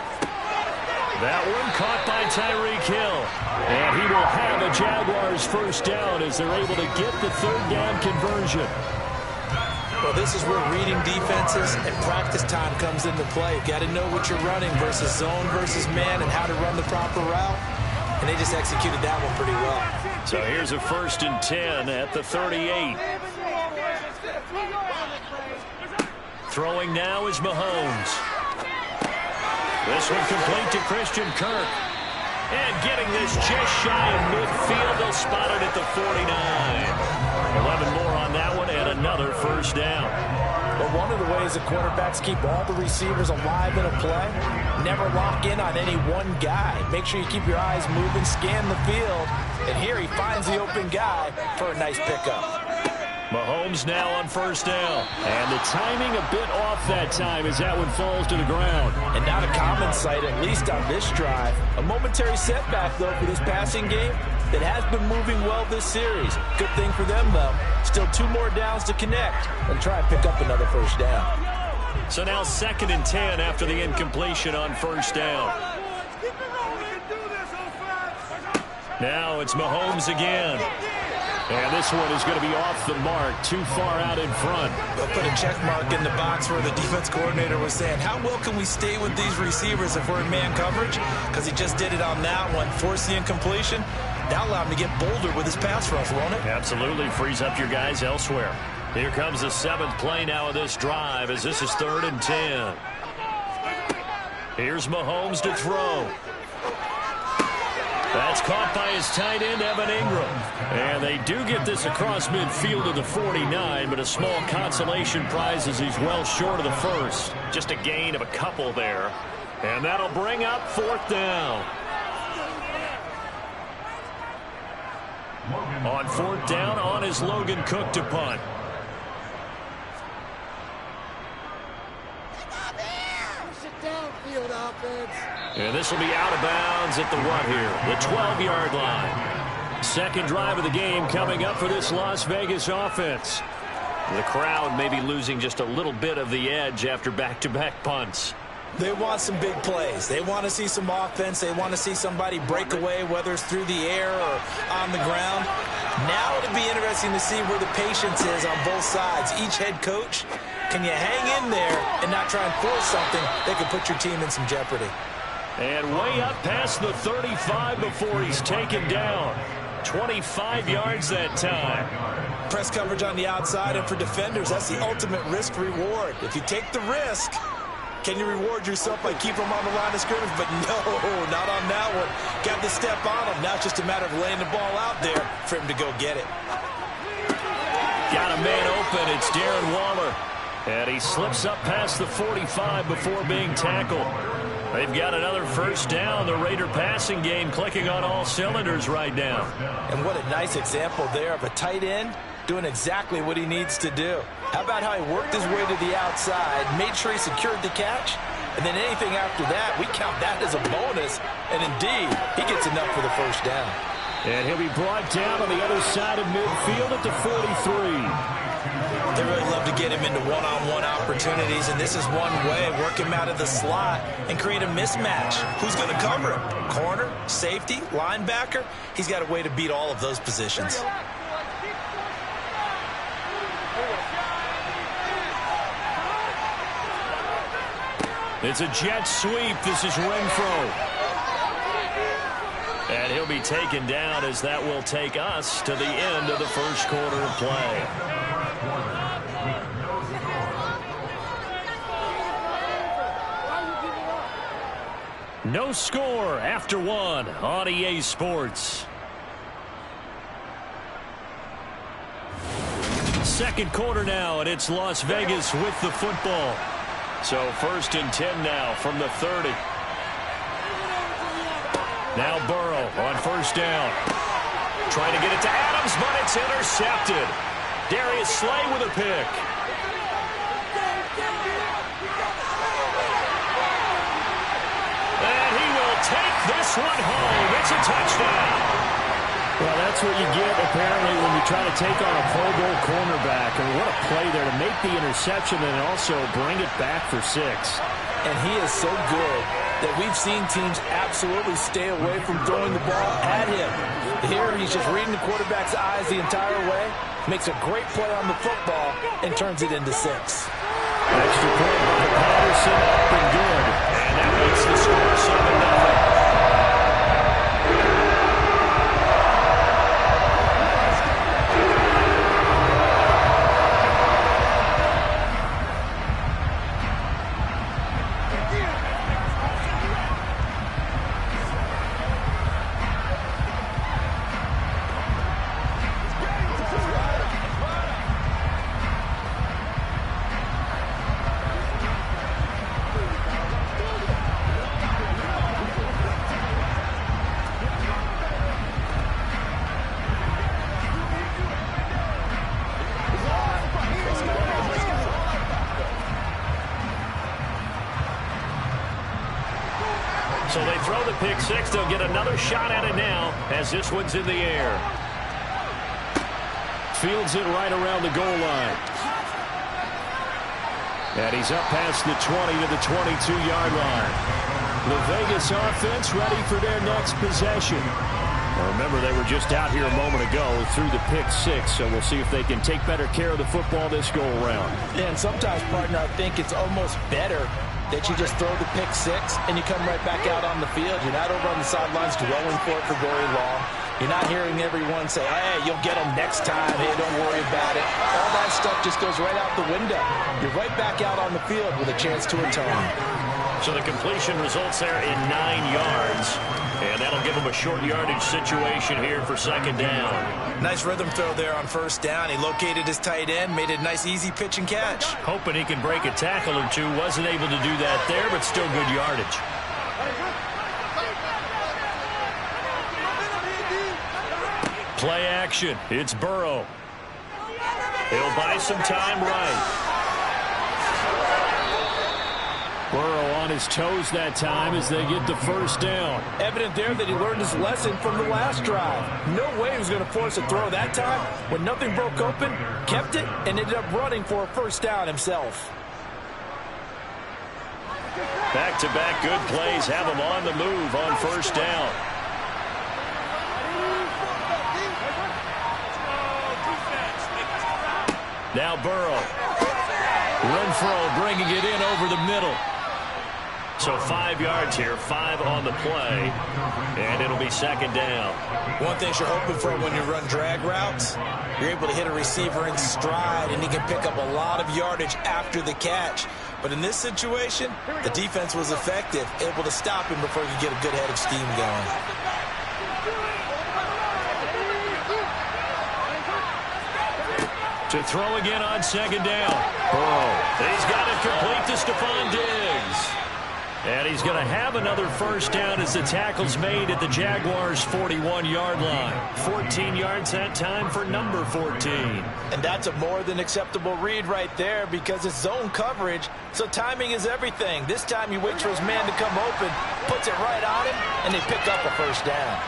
That one caught by Tyreek Hill. And he will have a Jaguars 1st down as they're able to get the 3rd down conversion. Well, this is where reading defenses and practice time comes into play. You've got to know what you're running versus zone versus man and how to run the proper route. And they just executed that one pretty well. So here's a 1st and 10 at the 38. Throwing now is Mahomes. This one complete to Christian Kirk. And getting this just shy of midfield, they'll spot it at the 49. 11 more on that one and another 1st down. But one of the ways the quarterbacks keep all the receivers alive in a play, never lock in on any one guy. Make sure you keep your eyes moving, scan the field. And here he finds the open guy for a nice pickup. Mahomes now on 1st down. And the timing a bit off that time as that one falls to the ground. And not a common sight, at least on this drive. A momentary setback, though, for this passing game. that has been moving well this series. Good thing for them, though. Still 2 more downs to connect and try and pick up another first down. So now 2nd and 10 after the incompletion on first down. Now it's Mahomes again. And this one is going to be off the mark, too far out in front. They'll put a check mark in the box where the defense coordinator was saying, how well can we stay with these receivers if we're in man coverage? Because he just did it on that one, forced the incompletion. That allowed him to get bolder with his pass rush, won't it? Absolutely, frees up your guys elsewhere. Here comes the 7th play now of this drive as this is 3rd and 10. Here's Mahomes to throw. That's caught by his tight end, Evan Ingram. And they do get this across midfield to the 49, but a small consolation prize as he's well short of the first. Just a gain of a couple there. And that'll bring up 4th down. On 4th down, on is Logan Cook to punt. And this will be out of bounds at the what here? The 12-yard line. 2nd drive of the game coming up for this Las Vegas offense. The crowd may be losing just a little bit of the edge after back-to-back punts. They want some big plays. They want to see some offense. They want to see somebody break away, whether it's through the air or on the ground. Now it'll be interesting to see where the patience is on both sides. Each head coach, can you hang in there and not try and force something that could put your team in some jeopardy? And way up past the 35 before he's taken down. 25 yards that time. Press coverage on the outside, and for defenders, that's the ultimate risk-reward. If you take the risk, can you reward yourself by keeping them on the line of scrimmage? But no, not on that one. Got the step on him. Now it's just a matter of laying the ball out there for him to go get it. Got a man open. It's Darren Waller. And he slips up past the 45 before being tackled. They've got another first down. The Raider passing game clicking on all cylinders right now. And what a nice example there of a tight end doing exactly what he needs to do. How about how he worked his way to the outside, made sure he secured the catch, and then anything after that, we count that as a bonus. And indeed, he gets enough for the first down. And he'll be brought down on the other side of midfield at the 43. They really love to get him into one-on-one opportunities, and this is one way, work him out of the slot and create a mismatch. Who's going to cover him? Corner, safety, linebacker? He's got a way to beat all of those positions. It's a jet sweep. This is Renfro. And he'll be taken down as that will take us to the end of the first quarter of play. No score after one on EA Sports. Second quarter now, and it's Las Vegas with the football. So 1st and 10 now from the 30. Now Burrow on first down. Trying to get it to Adams, but it's intercepted. Darius Slay with a pick. And he will take this one home. It's a touchdown. Well, that's what you get, apparently, when you try to take on a Pro Bowl cornerback. And what a play there to make the interception and also bring it back for 6. And he is so good that we've seen teams absolutely stay away from throwing the ball at him. Here, he's just reading the quarterback's eyes the entire way, makes a great play on the football, and turns it into 6. Extra point by Patterson, up and good. And that makes the score 7-0. pick six. They'll get another shot at it now as this one's in the air. Fields it right around the goal line. And he's up past the 20 to the 22-yard line. The Vegas offense ready for their next possession. Remember, they were just out here a moment ago through the pick six, so we'll see if they can take better care of the football this go-around. Yeah, and sometimes, partner, I think it's almost better that you just throw the pick six and you come right back out on the field. You're not over on the sidelines dwelling for it for very long. You're not hearing everyone say, hey, you'll get them next time. Hey, don't worry about it. All that stuff just goes right out the window. You're right back out on the field with a chance to atone. So the completion results there in 9 yards. And that'll give him a short yardage situation here for second down. Nice rhythm throw there on first down. He located his tight end, made a nice easy pitch and catch. Hoping he can break a tackle or two. Wasn't able to do that there, but still good yardage. Play action. It's Burrow. He'll buy some time right. Burrow on his toes that time as they get the first down. Evident there that he learned his lesson from the last drive. No way he was going to force a throw that time. When nothing broke open, kept it, and ended up running for a first down himself. Back-to-back good plays have him on the move on first down. Now Burrow. Renfro bringing it in over the middle. So 5 yards here, 5 on the play, and it'll be second down. One thing you're hoping for when you run drag routes, you're able to hit a receiver in stride, and he can pick up a lot of yardage after the catch. But in this situation, the defense was effective, able to stop him before he could get a good head of steam going. To throw again on second down. Burrow. He's got it complete to Stephon Diggs. And he's going to have another first down as the tackle's made at the Jaguars' 41-yard line. 14 yards that time for number 14. And that's a more than acceptable read right there because it's zone coverage, so timing is everything. This time he waits for his man to come open, puts it right on him, and they pick up a first down.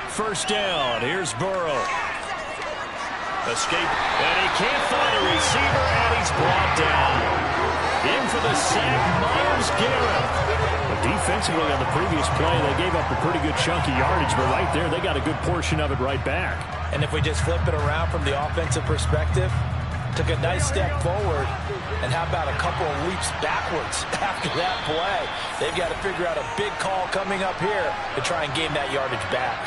First down. Here's Burrow. Escape, and he can't find a receiver, and he's brought down. In for the sack, Myles Garrett. Defensively on the previous play, they gave up a pretty good chunky yardage, but right there, they got a good portion of it right back. And if we just flip it around from the offensive perspective, took a nice step forward, and how about a couple of leaps backwards after that play? They've got to figure out a big call coming up here to try and gain that yardage back.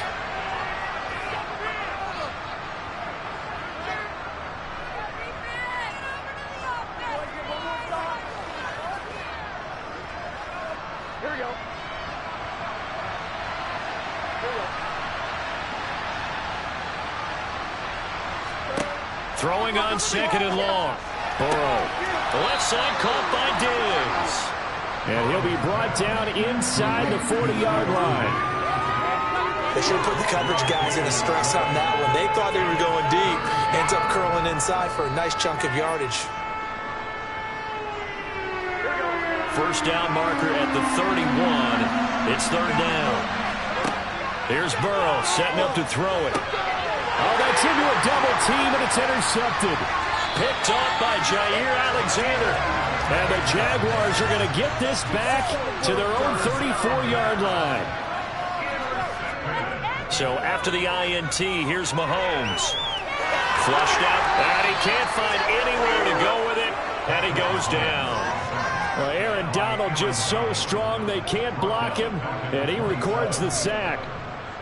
Throwing on second and long. Burrow. The left side caught by Diggs. And he'll be brought down inside the 40-yard line. They should have put the coverage guys in a stress on that one. They thought they were going deep. Ends up curling inside for a nice chunk of yardage. First down marker at the 31. It's third down. Here's Burrow setting up to throw it. Oh, that's into a double team, and it's intercepted. Picked off by Jair Alexander. And the Jaguars are going to get this back to their own 34-yard line. So after the INT, here's Mahomes. Flushed out, and he can't find anywhere to go with it, and he goes down. Well, Aaron Donald just so strong they can't block him, and he records the sack.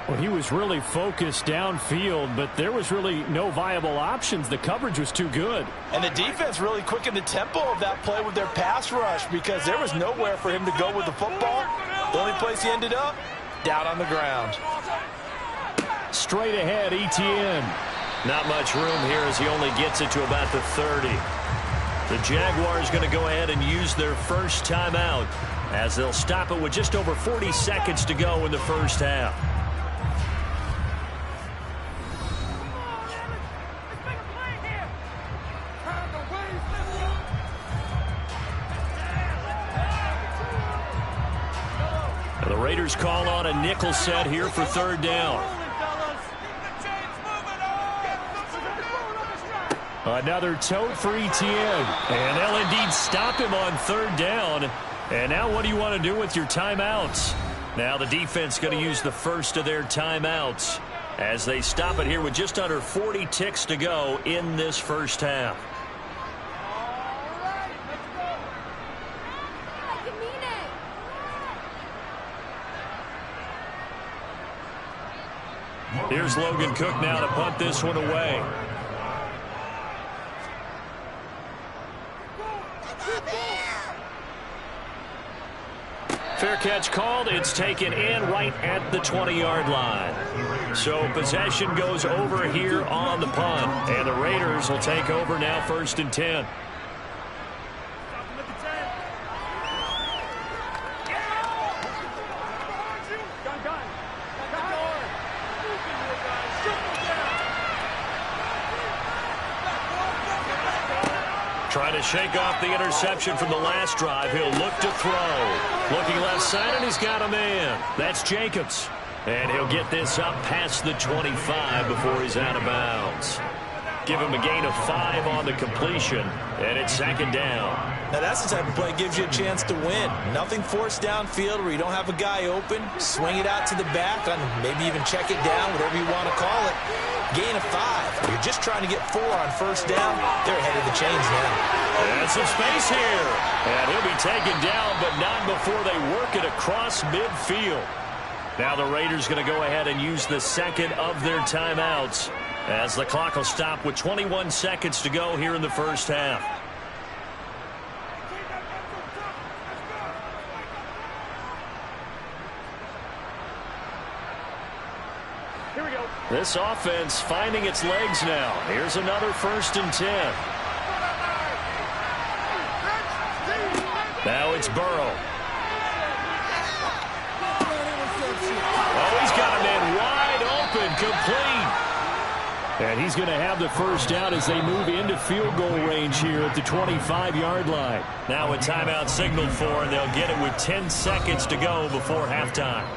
Well, he was really focused downfield, but there was really no viable options. The coverage was too good. And the defense really quickened the tempo of that play with their pass rush because there was nowhere for him to go with the football. The only place he ended up, down on the ground. Straight ahead, Etienne. Not much room here as he only gets it to about the 30. The Jaguars going to go ahead and use their first timeout as they'll stop it with just over 40 seconds to go in the first half. Raiders call on a nickel set here for third down. Another tote for Etienne. And they'll indeed stop him on third down. And now what do you want to do with your timeouts? Now the defense going to use the first of their timeouts as they stop it here with just under 40 ticks to go in this first half. Here's Logan Cook now to punt this one away. Fair catch called. It's taken in right at the 20-yard line. So possession goes over here on the punt. And the Raiders will take over now, 1st and 10. Trying to shake off the interception from the last drive. He'll look to throw. Looking left side, and he's got a man. That's Jacobs. And he'll get this up past the 25 before he's out of bounds. Give him a gain of 5 on the completion, and it's 2nd down. Now that's the type of play that gives you a chance to win. Nothing forced downfield where you don't have a guy open. Swing it out to the back, and maybe even check it down, whatever you want to call it. Gain of 5. You're just trying to get 4 on 1st down. They're ahead of the chains now. And some space here. And he'll be taken down, but not before they work it across midfield. Now the Raiders going to go ahead and use the second of their timeouts as the clock will stop with 21 seconds to go here in the first half. Here we go. This offense finding its legs now. Here's another 1st and 10. Now it's Burrow. Oh, he's got a man wide open, complete. And he's going to have the first down as they move into field goal range here at the 25-yard line. Now a timeout signaled for, and they'll get it with 10 seconds to go before halftime.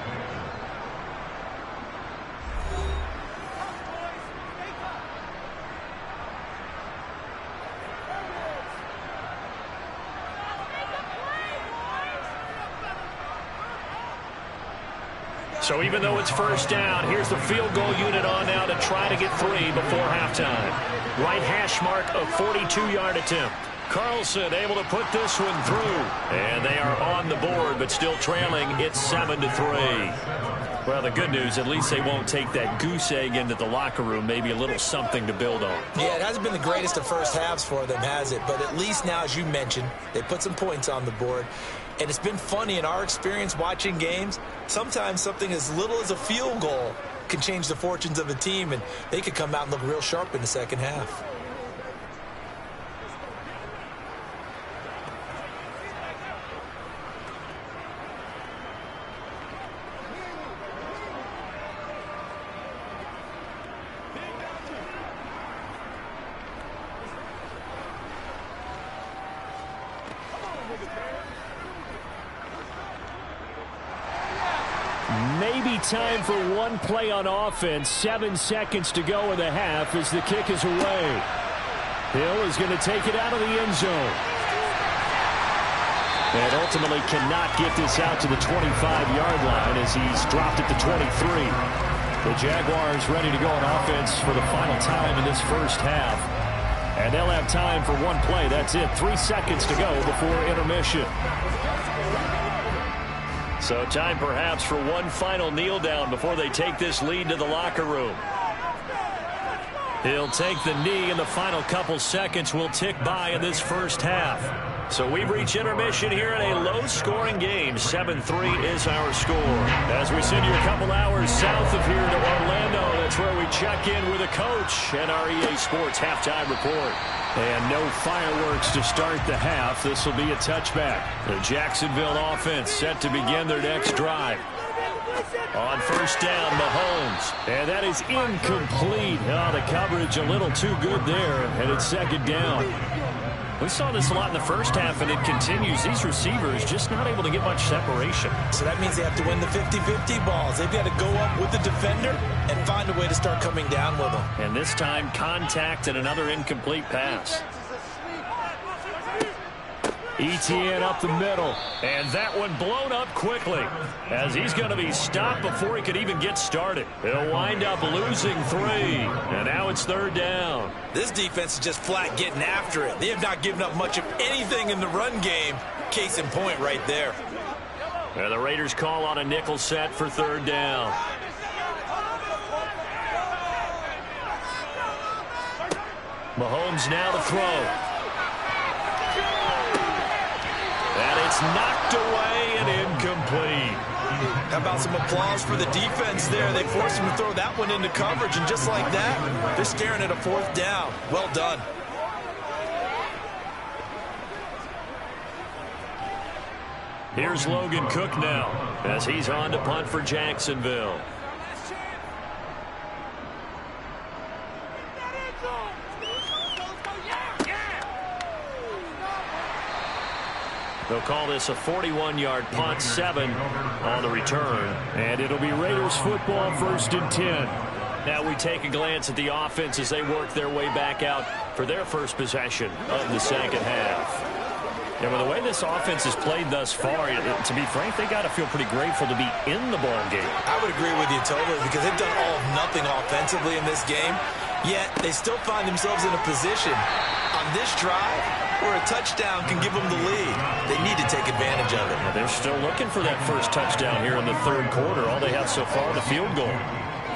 So even though it's first down, here's the field goal unit on now to try to get 3 before halftime. Right hash mark of 42-yard attempt. Carlson able to put this one through. And they are on the board, but still trailing. It's 7-3. Well, the good news, at least they won't take that goose egg into the locker room. Maybe a little something to build on. Yeah, it hasn't been the greatest of first halves for them, has it? But at least now, as you mentioned, they put some points on the board. And it's been funny in our experience watching games. Sometimes something as little as a field goal can change the fortunes of a team, and they could come out and look real sharp in the second half. Maybe time for one play on offense. 7 seconds to go in the half as the kick is away. Hill is going to take it out of the end zone. And ultimately cannot get this out to the 25-yard line as he's dropped at the 23. The Jaguars ready to go on offense for the final time in this first half. And they'll have time for one play. That's it. 3 seconds to go before intermission. So time perhaps for one final kneel down before they take this lead to the locker room. He'll take the knee, and the final couple seconds will tick by in this first half. So we've reached intermission here in a low-scoring game. 7-3 is our score. As we send you a couple hours south of here to Orlando, that's where we check in with a coach and our EA Sports halftime report. And no fireworks to start the half. This will be a touchback. The Jacksonville offense set to begin their next drive. On first down, Mahomes. And that is incomplete. Oh, the coverage a little too good there, and it's second down. We saw this a lot in the first half, and it continues. These receivers just not able to get much separation. So that means they have to win the 50-50 balls. They've got to go up with the defender and find a way to start coming down with them. And this time, contact and another incomplete pass. ETN up the middle, and that one blown up quickly as he's going to be stopped before he could even get started. He'll wind up losing 3, and now it's 3rd down. This defense is just flat getting after it. They have not given up much of anything in the run game. Case in point right there. And the Raiders call on a nickel set for 3rd down. Mahomes now to throw. And it's knocked away and incomplete. How about some applause for the defense there? They forced him to throw that one into coverage, and just like that, they're staring at a 4th down. Well done. Here's Logan Cook now as he's on to punt for Jacksonville. They'll call this a 41-yard punt, 7 on the return. And it'll be Raiders football, 1st and 10. Now we take a glance at the offense as they work their way back out for their first possession of the second half. And with the way this offense has played thus far, to be frank, they got to feel pretty grateful to be in the ball game. I would agree with you totally, because they've done all of nothing offensively in this game, yet they still find themselves in a position on this drive where a touchdown can give them the lead. They need to take advantage of it. They're still looking for that first touchdown here in the 3rd quarter. All they have so far, the field goal.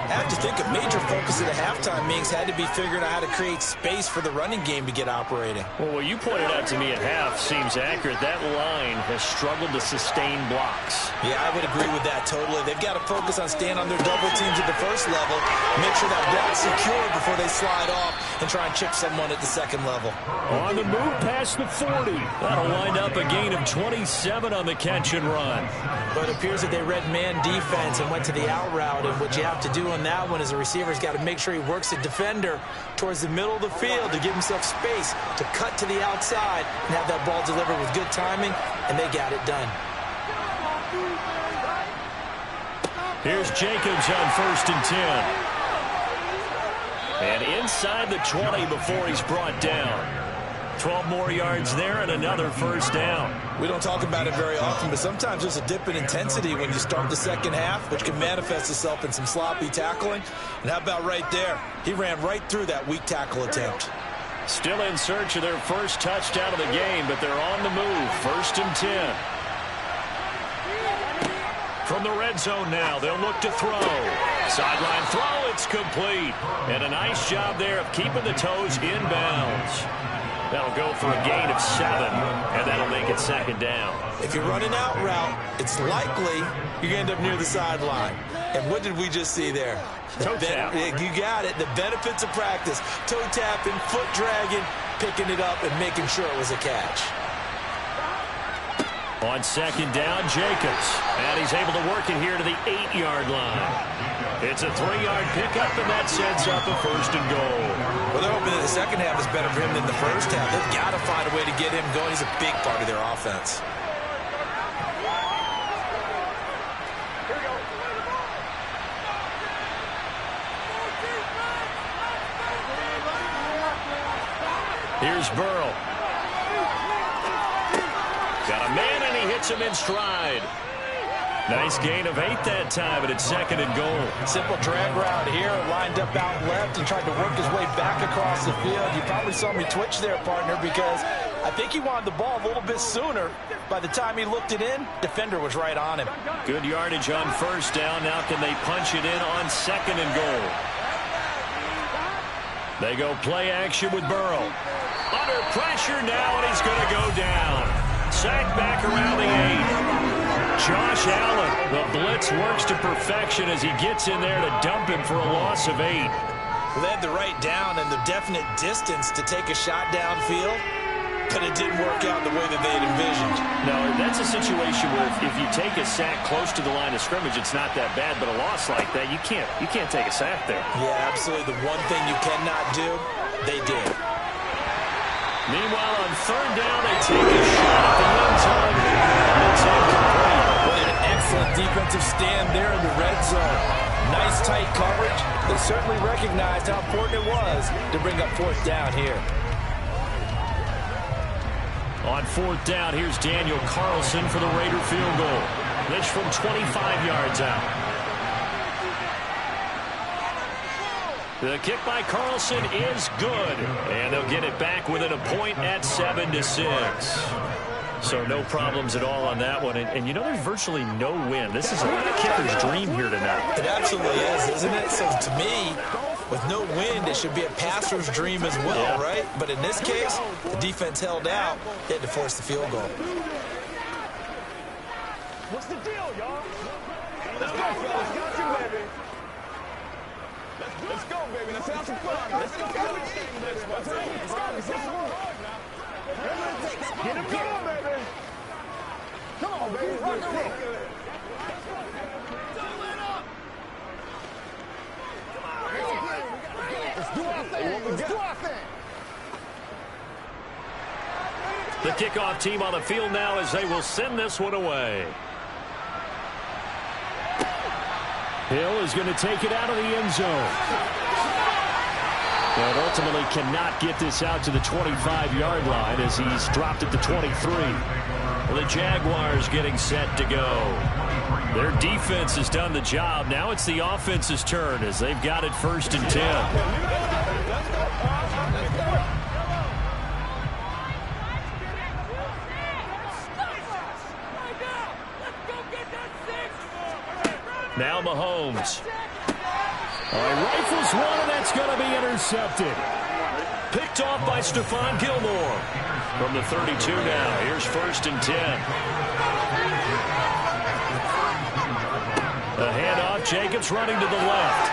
I have to think a major focus of the halftime meetings had to be figuring out how to create space for the running game to get operating. Well, what you pointed out to me at half seems accurate. That line has struggled to sustain blocks. Yeah, I would agree with that totally. They've got to focus on staying on their double teams at the first level, make sure that block's secure before they slide off and try and chip someone at the second level. On the move past the 40. That'll wind up a gain of 27 on the catch and run. But it appears that they read man defense and went to the out route, and what you have to do on that one is the receiver's got to make sure he works the defender towards the middle of the field to give himself space to cut to the outside and have that ball delivered with good timing, and they got it done. Here's Jacobs on 1st and 10. And inside the 20 before he's brought down. 12 more yards there and another 1st down. We don't talk about it very often, but sometimes there's a dip in intensity when you start the second half, which can manifest itself in some sloppy tackling. And how about right there? He ran right through that weak tackle attempt. Still in search of their first touchdown of the game, but they're on the move. 1st and 10. From the red zone now, they'll look to throw. Sideline throw, it's complete. And a nice job there of keeping the toes inbounds. That'll go for a gain of 7, and that'll make it 2nd down. If you're running out route, it's likely you're going to end up near the sideline. And what did we just see there? Toe tap. You got it. The benefits of practice. Toe tapping, foot dragging, picking it up, and making sure it was a catch. On 2nd down, Jacobs. And he's able to work it here to the 8-yard line. It's a 3-yard pickup, and that sets up a 1st and goal. Well, they're hoping that the second half is better for him than the first half. They've got to find a way to get him going. He's a big part of their offense. Here's Burrow. Got a man, and he hits him in stride. Nice gain of 8 that time, but it's 2nd and goal. Simple drag route here, lined up out left and tried to work his way back across the field. You probably saw me twitch there, partner, because I think he wanted the ball a little bit sooner. By the time he looked it in, defender was right on him. Good yardage on 1st down. Now can they punch it in on 2nd and goal? They go play action with Burrow. Under pressure now, and he's going to go down. Sacked back around the 8. Josh Allen, the blitz works to perfection as he gets in there to dump him for a loss of 8. Well, they had the right down and the definite distance to take a shot downfield, but it didn't work out the way that they had envisioned. No, that's a situation where if you take a sack close to the line of scrimmage, it's not that bad, but a loss like that, you can't take a sack there. Yeah, absolutely. The one thing you cannot do, they did. Meanwhile, on third down, they take a shot at the end zone. And it's incomplete. What an excellent defensive stand there in the red zone. Nice tight coverage. They certainly recognized how important it was to bring up fourth down here. On fourth down, here's Daniel Carlson for the Raider field goal. This from 25 yards out. The kick by Carlson is good. And they'll get it back within a point at 7-6. So no problems at all on that one. And you know, there's virtually no wind. This is a kicker's dream here tonight. It absolutely is, isn't it? So to me, with no wind, it should be a passer's dream as well, right? But in this case, the defense held out. They had to force the field goal. What's the deal, y'all? Let's go, fellas. Got you, baby. Let's go, baby. Let's have some fun. Let's go, baby. Get him going, baby. Come on, baby. Rock and roll. Let's do our thing. Let's do our thing. The kickoff team on the field now as they will send this one away. Hill is going to take it out of the end zone. But ultimately cannot get this out to the 25-yard line as he's dropped at the 23. The Jaguars getting set to go. Their defense has done the job. Now it's the offense's turn as they've got it 1st and 10. Now Mahomes. Rifles one, and that's going to be intercepted. Picked off by Stephon Gilmore. From the 32 now. Here's 1st and 10. The handoff. Jacobs running to the left.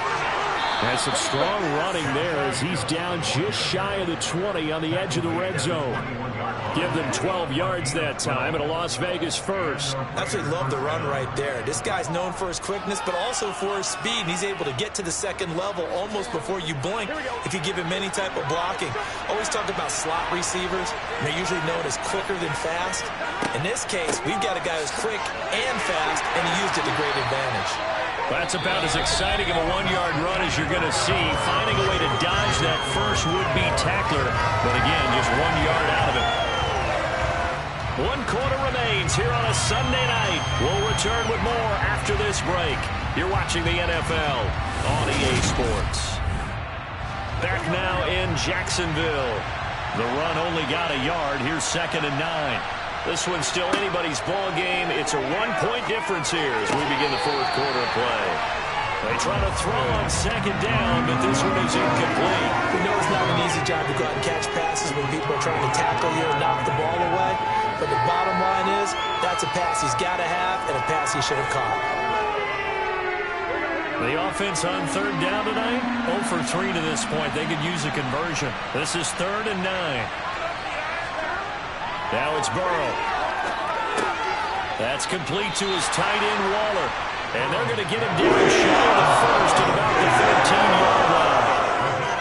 Has some strong running there as he's down just shy of the 20 on the edge of the red zone. Give them 12 yards that time and a Las Vegas first. Absolutely love the run right there. This guy's known for his quickness, but also for his speed. And he's able to get to the second level almost before you blink if you give him any type of blocking. Always talk about slot receivers. And they're usually known as quicker than fast. In this case, we've got a guy who's quick and fast, and he used it to great advantage. That's about as exciting of a 1-yard run as you're going to see. Finding a way to dodge that first would-be tackler. But again, just 1 yard out of it. 1 quarter remains here on a Sunday night. We'll return with more after this break. You're watching the NFL on EA Sports. Back now in Jacksonville. The run only got a yard. Here's 2nd and 9. This one's still anybody's ball game. It's a 1-point difference here as we begin the 4th quarter of play. They try to throw on 2nd down, but this one is incomplete. We know it's not an easy job to go out and catch passes when people are trying to tackle you and knock the ball away. But the bottom line is, that's a pass he's got to have and a pass he should have caught. The offense on 3rd down tonight, 0 for 3 to this point. They could use a conversion. This is 3rd and 9. Now it's Burrow. That's complete to his tight end, Waller. And they're going to get him down shy of the first at about the 13-yard line.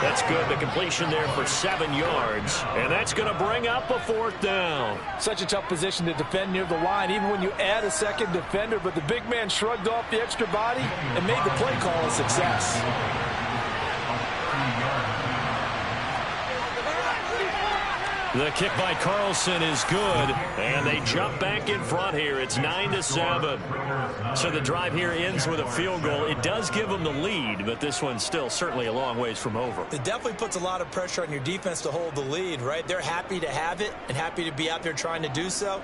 That's good. The completion there for 7 yards. And that's going to bring up a 4th down. Such a tough position to defend near the line, even when you add a second defender. But the big man shrugged off the extra body and made the play call a success. The kick by Carlson is good, and they jump back in front here. It's 9-7. So the drive here ends with a field goal. It does give them the lead, but this one's still certainly a long ways from over. It definitely puts a lot of pressure on your defense to hold the lead, right? They're happy to have it and happy to be out there trying to do so.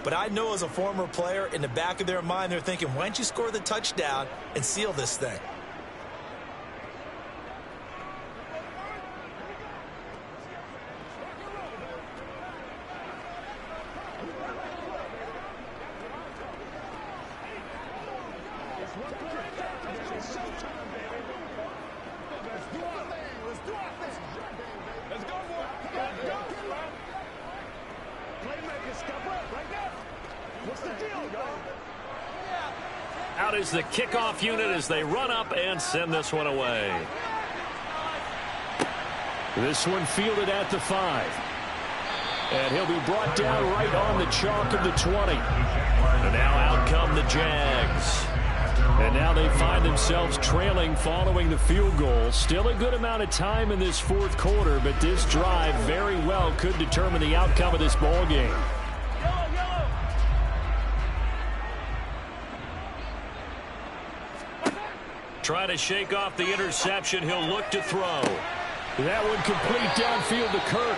But I know as a former player, in the back of their mind, they're thinking, why don't you score the touchdown and seal this thing? Out is the kickoff unit as they run up and send this one away. This one fielded at the 5. And he'll be brought down right on the chalk of the 20. And now out come the Jags. And now they find themselves trailing following the field goal. Still a good amount of time in this fourth quarter, but this drive very well could determine the outcome of this ball game. Try to shake off the interception. He'll look to throw. That one complete downfield to Kirk.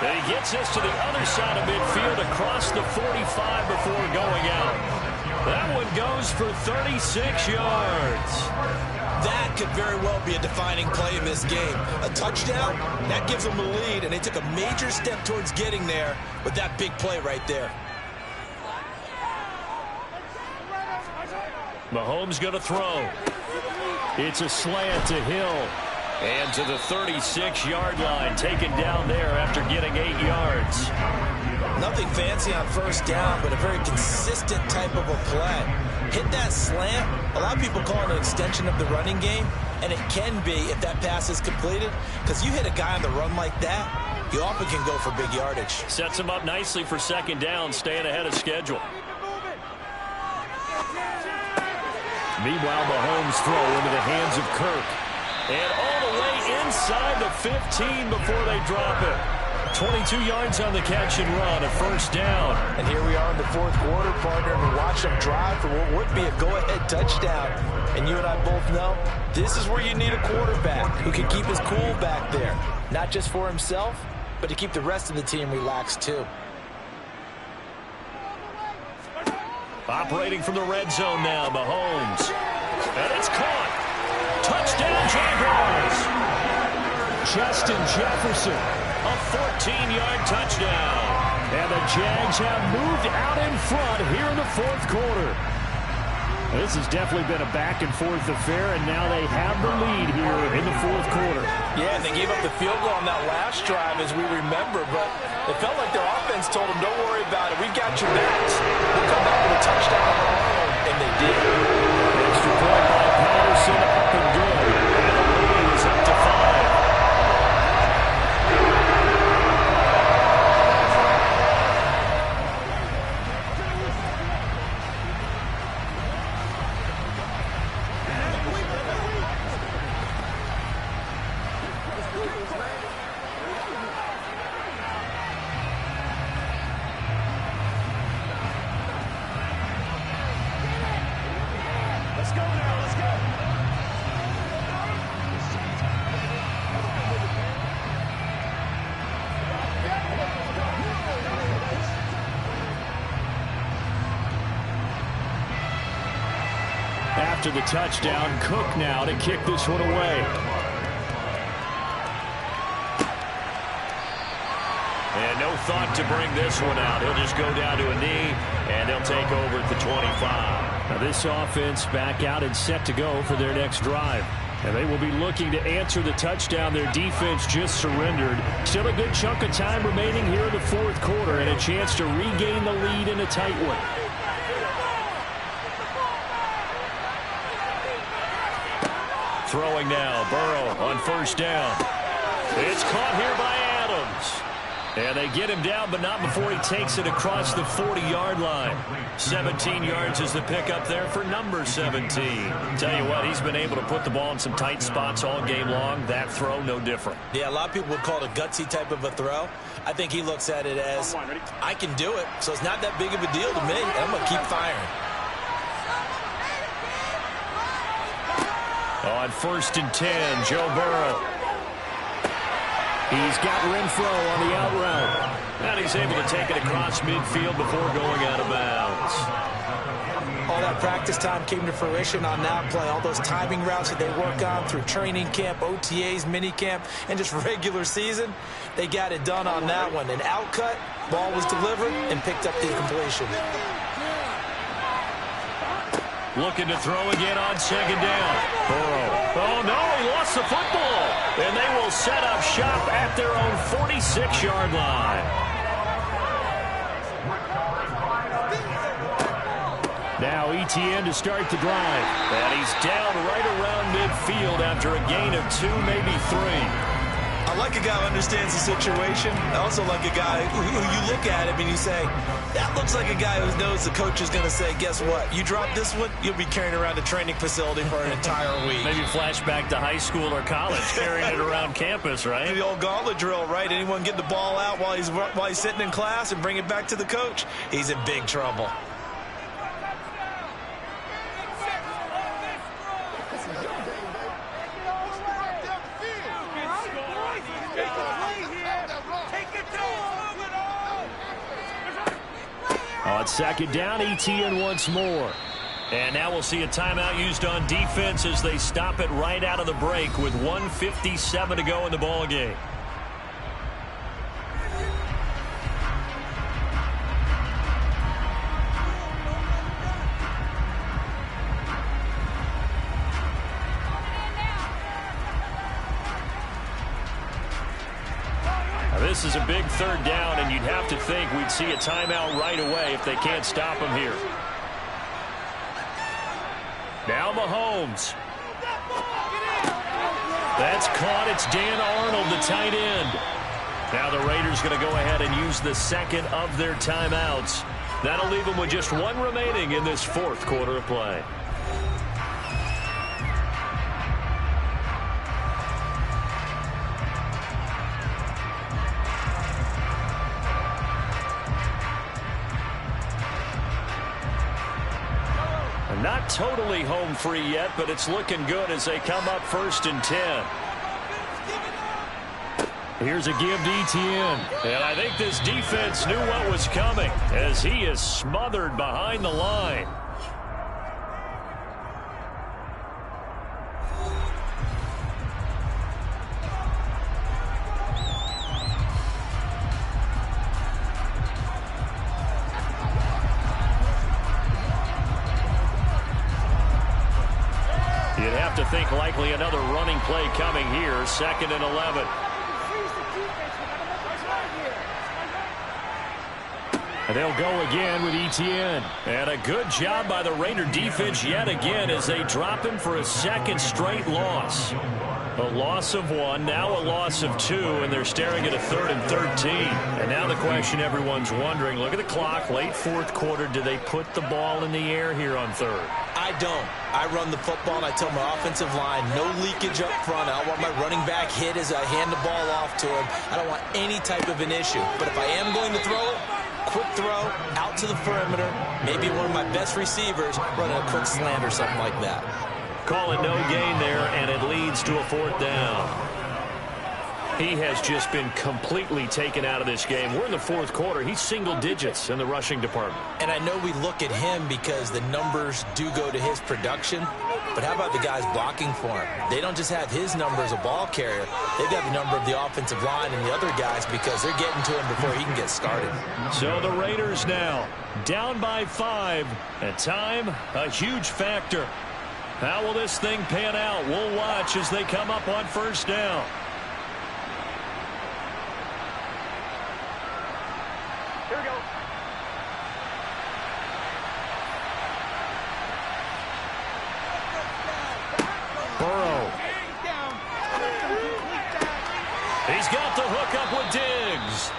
And he gets this to the other side of midfield across the 45 before going out. That one goes for 36 yards. That could very well be a defining play in this game. A touchdown, that gives them a lead, and they took a major step towards getting there with that big play right there. Mahomes going to throw. It's a slant to Hill. And to the 36-yard line, taken down there after getting 8 yards. Nothing fancy on first down, but a very consistent type of a play. Hit that slant. A lot of people call it an extension of the running game, and it can be if that pass is completed, because you hit a guy on the run like that, you often can go for big yardage. Sets him up nicely for second down, staying ahead of schedule. Meanwhile, Mahomes throw into the hands of Kirk. And all the way inside the 15 before they drop it. 22 yards on the catch and run, a first down. And here we are in the fourth quarter, partner, and we watch them drive for what would be a go-ahead touchdown. And you and I both know this is where you need a quarterback who can keep his cool back there. Not just for himself, but to keep the rest of the team relaxed too. Operating from the red zone now, Mahomes. And it's caught. Touchdown, Jaguars. Justin Jefferson. A 14-yard touchdown. And the Jags have moved out in front here in the fourth quarter. This has definitely been a back-and-forth affair, and now they have the lead here in the fourth quarter. Yeah, and they gave up the field goal on that last drive, as we remember, but it felt like their offense told them, don't worry about it, we've got your backs. We'll come back with a touchdown of our own, and they did. Extra point by Patterson, up and good. And the lead is up to 5. After the touchdown, Cook now to kick this one away. And no thought to bring this one out. He'll just go down to a knee, and they'll take over at the 25. Now this offense back out and set to go for their next drive. And they will be looking to answer the touchdown their defense just surrendered. Still a good chunk of time remaining here in the fourth quarter and a chance to regain the lead in a tight one. Throwing now, Burrow on first down. It's caught here by Adams. And they get him down, but not before he takes it across the 40-yard line. 17 yards is the pickup there for number 17. Tell you what, he's been able to put the ball in some tight spots all game long. That throw, no different. Yeah, a lot of people would call it a gutsy type of a throw. I think he looks at it as, I can do it, so it's not that big of a deal to me, and I'm going to keep firing. On first and 10, Joe Burrow. He's got Renfro on the out route. And he's able to take it across midfield before going out of bounds. All that practice time came to fruition on that play. All those timing routes that they work on through training camp, OTAs, minicamp, and just regular season, they got it done on that one. An outcut, ball was delivered, and picked up the completion. Looking to throw again on second down. Burrow. Oh, no, he lost the football. And they will set up shop at their own 46-yard line. Now ETN to start the drive. And he's down right around midfield after a gain of 2, maybe 3. A like a guy who understands the situation. I also like a guy who you look at him and you say, that looks like a guy who knows the coach is going to say, guess what? You drop this one, you'll be carrying around the training facility for an entire week. Maybe flashback to high school or college, carrying it around campus, right? The old gauntlet drill, right? Anyone get the ball out while he's sitting in class and bring it back to the coach? He's in big trouble. On second down, Etienne once more. And now we'll see a timeout used on defense as they stop it right out of the break with 1:57 to go in the ball game. This is a big third down, and you'd have to think we'd see a timeout right away if they can't stop him here. Now Mahomes. That's caught. It's Dan Arnold, the tight end. Now the Raiders going to go ahead and use the second of their timeouts. That'll leave them with just one remaining in this fourth quarter of play. Not totally home free yet, but it's looking good as they come up 1st and 10. Here's a give to Etienne. And I think this defense knew what was coming as he is smothered behind the line. You'd have to think likely another running play coming here, 2nd and 11. And they'll go again with Etienne. And a good job by the Raider defense yet again as they drop him for a second straight loss. A loss of 1, now a loss of 2, and they're staring at a 3rd and 13. And now the question everyone's wondering, look at the clock, late fourth quarter, do they put the ball in the air here on 3rd? I don't. I run the football and I tell my offensive line, no leakage up front. I don't want my running back hit as I hand the ball off to him. I don't want any type of an issue. But if I am going to throw it, quick throw, out to the perimeter, maybe one of my best receivers running a quick slant or something like that. Call it no gain there, and it leads to a 4th down. He has just been completely taken out of this game. We're in the fourth quarter. He's single digits in the rushing department. And I know we look at him because the numbers do go to his production. But how about the guys blocking for him? They don't just have his number as a ball carrier. They've got the number of the offensive line and the other guys because they're getting to him before he can get started. So the Raiders now down by 5. And time, a huge factor. How will this thing pan out? We'll watch as they come up on 1st down. Here we go. Burrow. He's got the hook up with Diggs.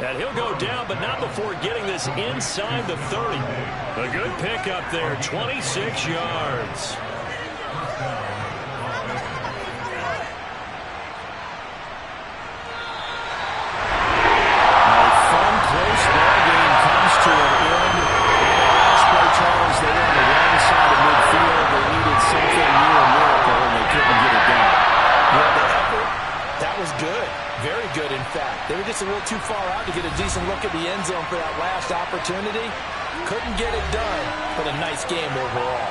And he'll go down, but not before getting this inside the 30. A good pickup there, 26 yards. A fun, close ball game comes to an end. Last play, Charles, they were on the wrong side of midfield. They needed something near a miracle, and they couldn't get it done. Well, the effort, that was good. Very good, in fact. They were just a little too far out to get a decent look at the end zone for that last opportunity. Couldn't get it done, but a nice game overall.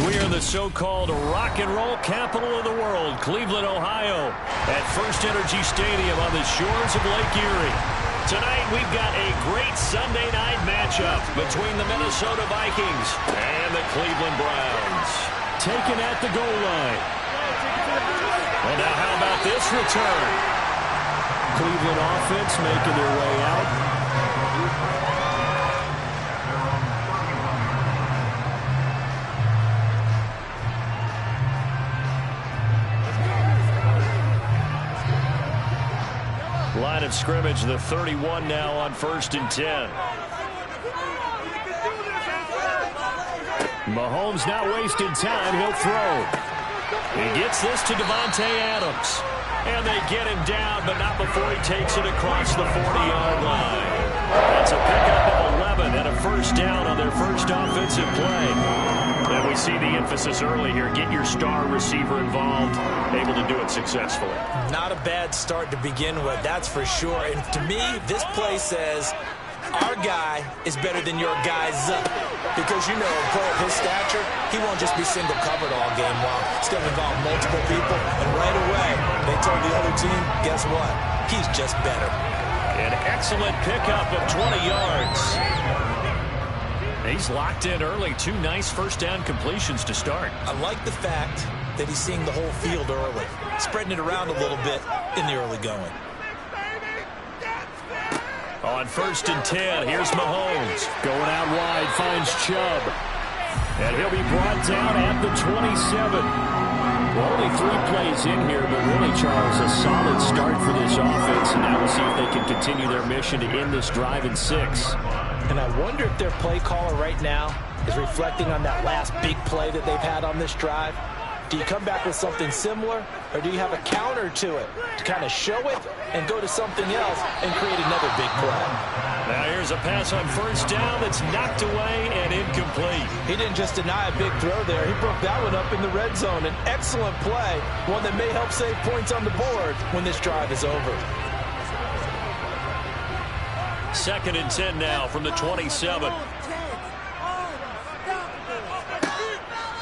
We are in the so-called rock and roll capital of the world, Cleveland, Ohio, at First Energy Stadium on the shores of Lake Erie. Tonight, we've got a great Sunday night matchup between the Minnesota Vikings and the Cleveland Browns. Taken at the goal line. Well, now how about this return? Cleveland offense making their way out. Line of scrimmage, the 31 now on 1st and 10. Mahomes not wasting time. He'll throw. He gets this to Davante Adams. And they get him down, but not before he takes it across the 40-yard line. That's a pickup of 11 and a first down on their first offensive play. And we see the emphasis early here. Get your star receiver involved, able to do it successfully. Not a bad start to begin with, that's for sure. And to me, this play says our guy is better than your guy's. Because, you know, a player of his stature, he won't just be single covered all game long. It's going to involve multiple people. And right away, they told the other team, guess what? He's just better. An excellent pickup of 20 yards. He's locked in early. 2 nice first down completions to start. I like the fact that he's seeing the whole field early, spreading it around a little bit in the early going. On 1st and 10, here's Mahomes. Going out wide, finds Chubb. And he'll be brought down at the 27. Well, only 3 plays in here, but really, Charles, a solid start for this offense. And now we'll see if they can continue their mission to end this drive in 6. And I wonder if their play caller right now is reflecting on that last big play that they've had on this drive. Do you come back with something similar, or do you have a counter to it to kind of show it and go to something else and create another big play? Now here's a pass on 1st down that's knocked away and incomplete. He didn't just deny a big throw there. He broke that one up in the red zone. An excellent play, one that may help save points on the board when this drive is over. 2nd and 10 now from the 27.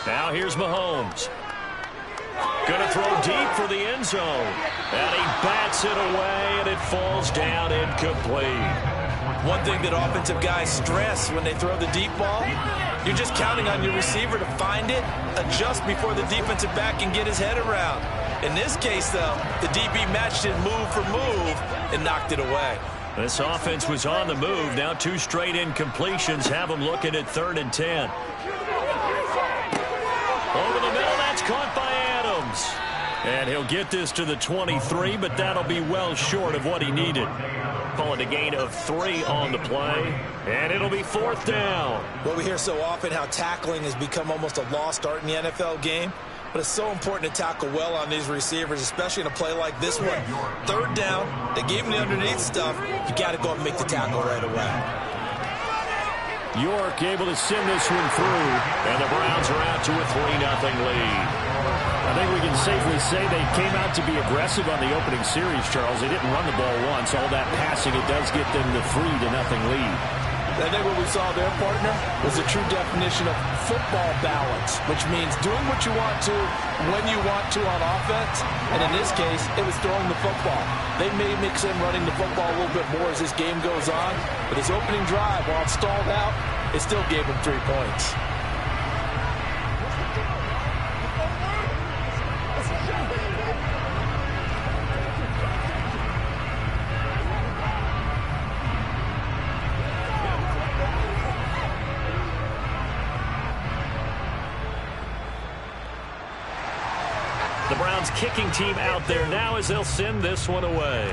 Now here's Mahomes. Gonna throw deep for the end zone. And he bats it away, and it falls down incomplete. One thing that offensive guys stress when they throw the deep ball, you're just counting on your receiver to find it, adjust before the defensive back can get his head around. In this case, though, the DB matched it move for move and knocked it away. This offense was on the move. Now 2 straight incompletions have them looking at 3rd and 10. Over the middle, that's caught by Adams. And he'll get this to the 23, but that'll be well short of what he needed. Calling a gain of 3 on the play, and it'll be 4th down. Well, we hear so often how tackling has become almost a lost art in the NFL game, but it's so important to tackle well on these receivers, especially in a play like this one. 3rd down, they gave him the underneath stuff. You got to go and make the tackle right away. York able to send this one through, and the Browns are out to a 3-0 lead. I think we can safely say they came out to be aggressive on the opening series, Charles. They didn't run the ball once. All that passing, it does get them the 3-0 lead. I think what we saw there, partner, was a true definition of football balance, which means doing what you want to, when you want to on offense. And in this case, it was throwing the football. They may mix in running the football a little bit more as this game goes on. But his opening drive, while it stalled out, it still gave him 3 points. The Browns kicking team out there now as they'll send this one away.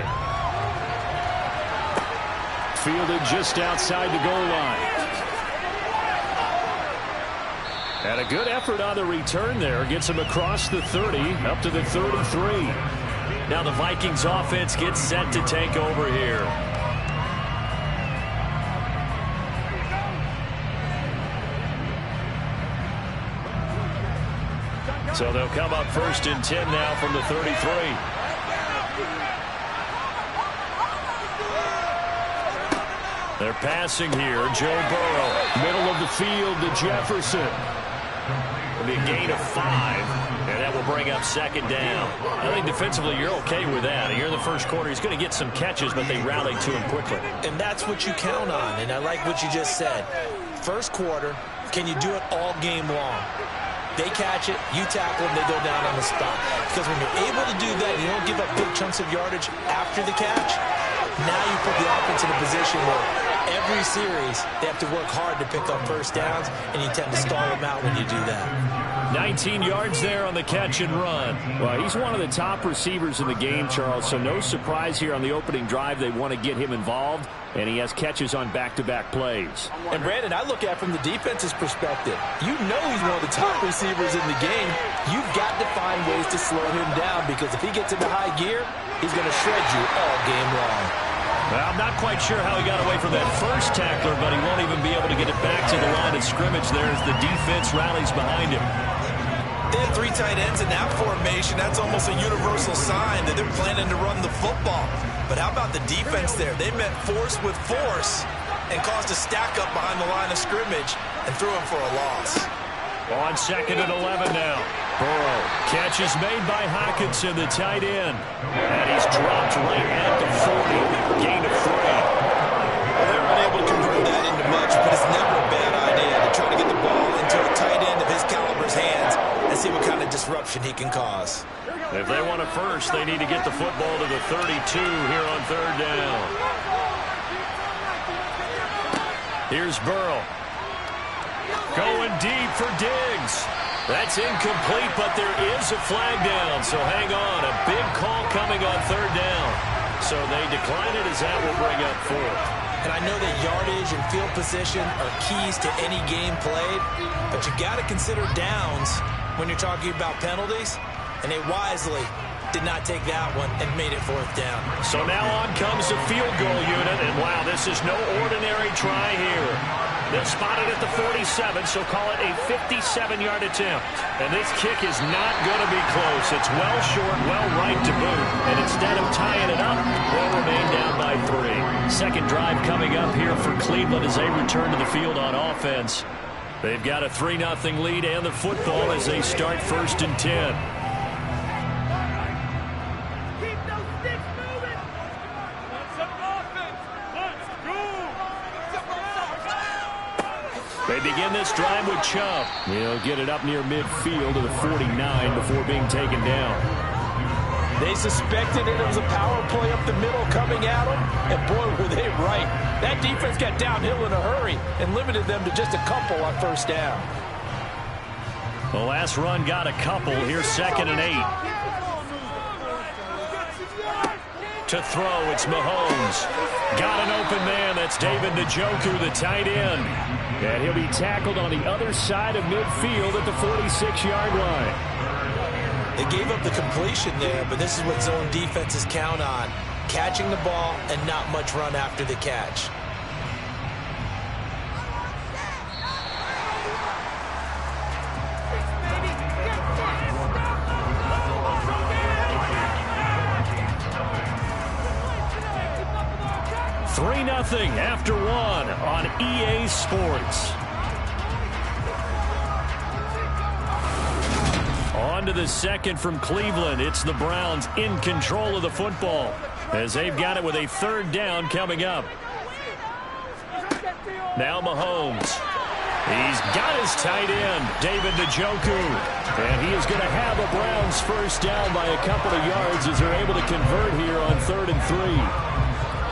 Fielded just outside the goal line. And a good effort on the return there. Gets him across the 30, up to the 33. Now the Vikings offense gets set to take over here. So they'll come up 1st and 10 now from the 33. They're passing here. Joe Burrow, middle of the field to Jefferson. It'll be a gain of 5, and that will bring up second down. I think defensively you're okay with that. Here in the first quarter, he's going to get some catches, but they rallied to him quickly. And that's what you count on, and I like what you just said. First quarter, can you do it all game long? They catch it, you tackle them, they go down on the spot. Because when you're able to do that, you don't give up big chunks of yardage after the catch, now you put the offense in a position where every series they have to work hard to pick up first downs, and you tend to stall them out when you do that. 19 yards there on the catch and run. Well, he's one of the top receivers in the game, Charles, so no surprise here on the opening drive. They want to get him involved, and he has catches on back-to-back plays. And, Brandon, I look at it from the defense's perspective. You know he's one of the top receivers in the game. You've got to find ways to slow him down, because if he gets into high gear, he's going to shred you all game long. Well, I'm not quite sure how he got away from that first tackler, but he won't even be able to get it back to the line of scrimmage there as the defense rallies behind him. They have 3 tight ends in that formation. That's almost a universal sign that they're planning to run the football. But how about the defense there? They met force with force and caused a stack up behind the line of scrimmage and threw him for a loss. On 2nd and 11 now. Burrow. Catch is made by Hockenson, the tight end. And he's dropped right at the 40. Gain of 3. Well, they weren't able to convert that into much, but it's never a bad idea to try to get the ball into a tight end of his caliber's hands and see what kind of disruption he can cause. If they want a first, they need to get the football to the 32 here on 3rd down. Here's Burrow. Going deep for Diggs. That's incomplete, but there is a flag down, so hang on. A big call coming on 3rd down. So they decline it as that will bring up 4th. And I know that yardage and field position are keys to any game played, but you got to consider downs when you're talking about penalties, and they wisely did not take that one and made it 4th down. So now on comes the field goal unit, and wow, this is no ordinary try here. They'll spot it at the 47, so call it a 57-yard attempt. And this kick is not going to be close. It's well short, well right to boot. And instead of tying it up, they'll remain down by 3. Second drive coming up here for Cleveland as they return to the field on offense. They've got a 3-0 lead and the football as they start 1st and 10. They begin this drive with Chubb. He'll get it up near midfield to the 49 before being taken down. They suspected it was a power play up the middle coming at them, and boy, were they right. That defense got downhill in a hurry and limited them to just a couple on 1st down. The last run got a couple. Here's 2nd and 8. To throw, it's Mahomes. Got an open man. That's David Njoku, the tight end. And he'll be tackled on the other side of midfield at the 46-yard line. They gave up the completion there, but this is what zone defenses count on. Catching the ball and not much run after the catch. Nothing after 1 on EA Sports. On to the 2nd from Cleveland. It's the Browns in control of the football as they've got it with a 3rd down coming up. Now Mahomes. He's got his tight end, David Njoku. And he is going to have a Browns 1st down by a couple of yards as they're able to convert here on 3rd and 3.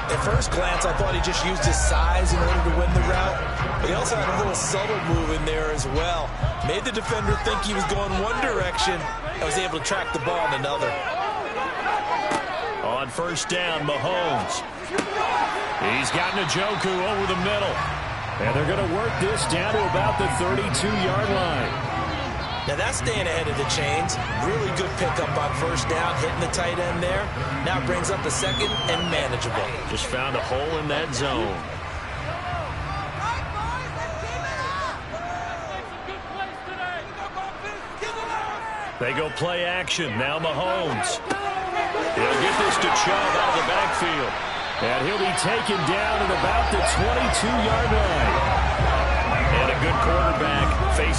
At first glance, I thought he just used his size in order to win the route. But he also had a little subtle move in there as well. Made the defender think he was going one direction and was able to track the ball in another. On 1st down, Mahomes. He's got Njoku over the middle. And they're going to work this down to about the 32-yard line. Now that's staying ahead of the chains. Really good pickup on 1st down, hitting the tight end there. Now brings up the 2nd and manageable. Just found a hole in that zone. They go play action. Now Mahomes. He'll get this to Chubb out of the backfield. And he'll be taken down at about the 22-yard line. And a good quarterback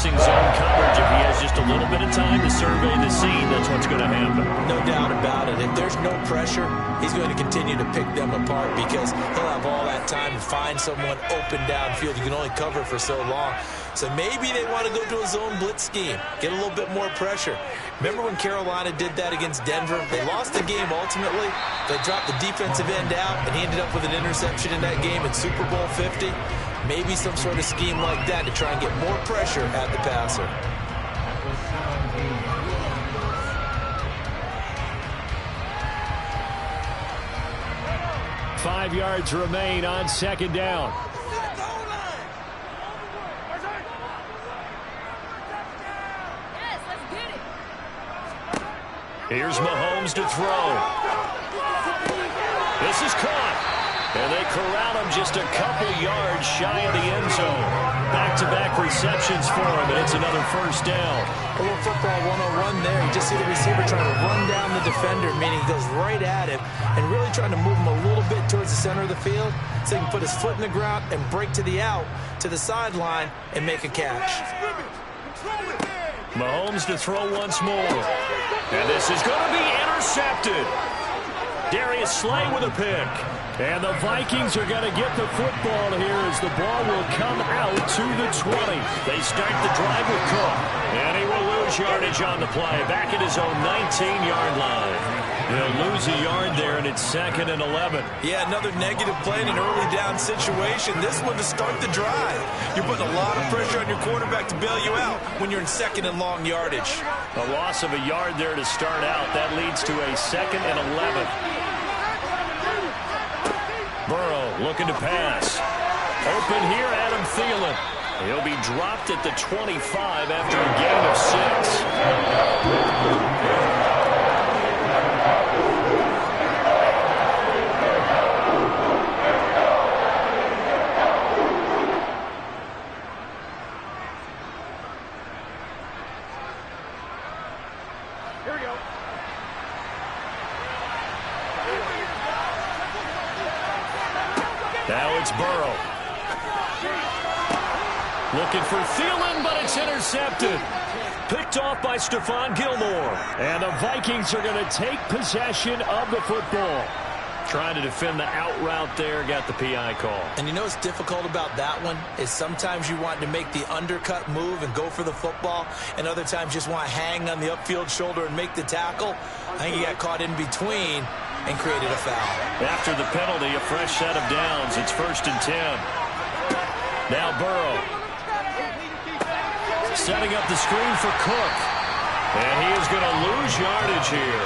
pressing zone coverage. If he has just a little bit of time to survey the scene, that's what's going to happen. No doubt about it. If there's no pressure, he's going to continue to pick them apart because he'll have all that time to find someone open downfield. You can only cover for so long. So maybe they want to go to a zone blitz scheme, get a little bit more pressure. Remember when Carolina did that against Denver? They lost the game ultimately. They dropped the defensive end out, and he ended up with an interception in that game in Super Bowl 50. Maybe some sort of scheme like that to try and get more pressure at the passer. Five yards remain on second down. Here's Mahomes to throw. This is caught. And they corral him just a couple yards shy of the end zone. Back-to-back receptions for him, and it's another first down. A little football 101 there. You just see the receiver trying to run down the defender, meaning he goes right at him and really trying to move him a little bit towards the center of the field so he can put his foot in the ground and break to the out, to the sideline, and make a catch. Mahomes to throw once more. And this is going to be intercepted. Darius Slay with a pick. And the Vikings are going to get the football here as the ball will come out to the 20. They start the drive with Cook. And he will lose yardage on the play. Back at his own 19-yard line. He'll lose a yard there, and it's 2nd and 11. Yeah, another negative play in an early down situation. This one to start the drive. You're putting a lot of pressure on your quarterback to bail you out when you're in 2nd and long yardage. A loss of a yard there to start out. That leads to a 2nd and 11. Burrow looking to pass. Open here, Adam Thielen. He'll be dropped at the 25 after a gain of 6. Now it's Burrow. Looking for Thielen, but it's intercepted. Picked off by Stephon Gilmore. And the Vikings are going to take possession of the football. Trying to defend the out route there, got the PI call. And you know what's difficult about that one is sometimes you want to make the undercut move and go for the football, and other times just want to hang on the upfield shoulder and make the tackle. I think he got caught in between and created a foul. After the penalty, a fresh set of downs. It's 1st and 10. Now Burrow. Setting up the screen for Cook. And he is going to lose yardage here.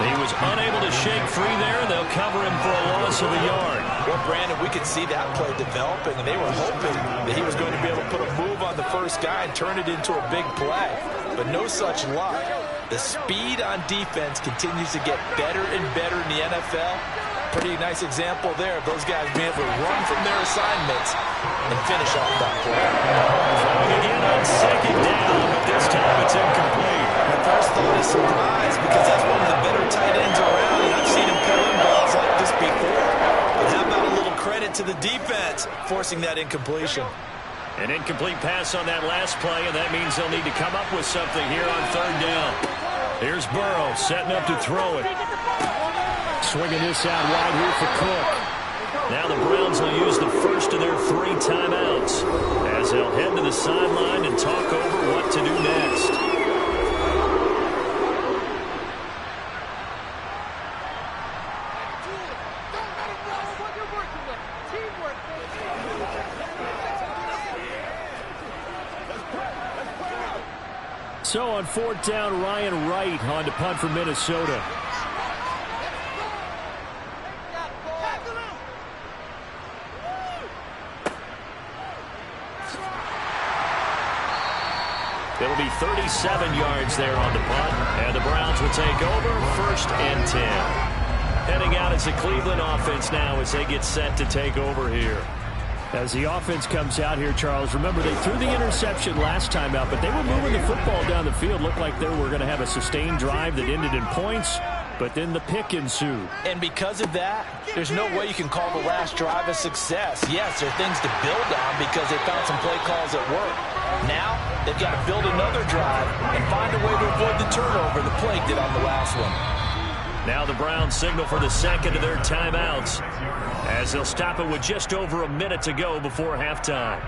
He was unable to shake free there, and they'll cover him for a loss of a yard. Well, Brandon, we could see that play developing, and they were hoping that he was going to be able to put a move on the first guy and turn it into a big play. But no such luck. The speed on defense continues to get better and better in the NFL. Pretty nice example there of those guys being able to run from their assignments and finish off that play. Throwing again on 2nd down, but this time it's incomplete. My first thought is surprise because that's one of the better tight ends around, and I've seen him pull in balls like this before. But how about a little credit to the defense forcing that incompletion? An incomplete pass on that last play, and that means they'll need to come up with something here on 3rd down. Here's Burrow setting up to throw it. Swinging this out wide here for Cook. Now the Browns will use the first of their 3 timeouts as they'll head to the sideline and talk over what to do next. So on 4th down, Ryan Wright on to punt for Minnesota. It'll be 37 yards there on the punt, and the Browns will take over 1st and 10. Heading out as the Cleveland offense now as they get set to take over here. As the offense comes out here, Charles, remember they threw the interception last time out, but they were moving the football down the field. Looked like they were going to have a sustained drive that ended in points, but then the pick ensued. And because of that, there's no way you can call the last drive a success. Yes, there are things to build on because they found some play calls that work. Now, they've got to build another drive and find a way to avoid the turnover the Plague did on the last one. Now the Browns signal for the second of their timeouts as they'll stop it with just over a minute to go before halftime.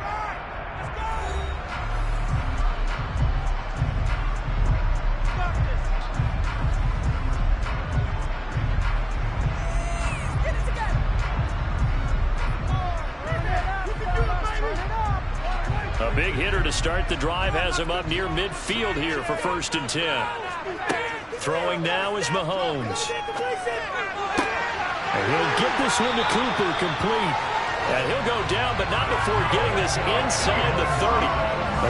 A big hitter to start the drive has him up near midfield here for 1st and 10. Throwing now is Mahomes. And he'll get this one to Cooper, complete. And he'll go down, but not before getting this inside the 30.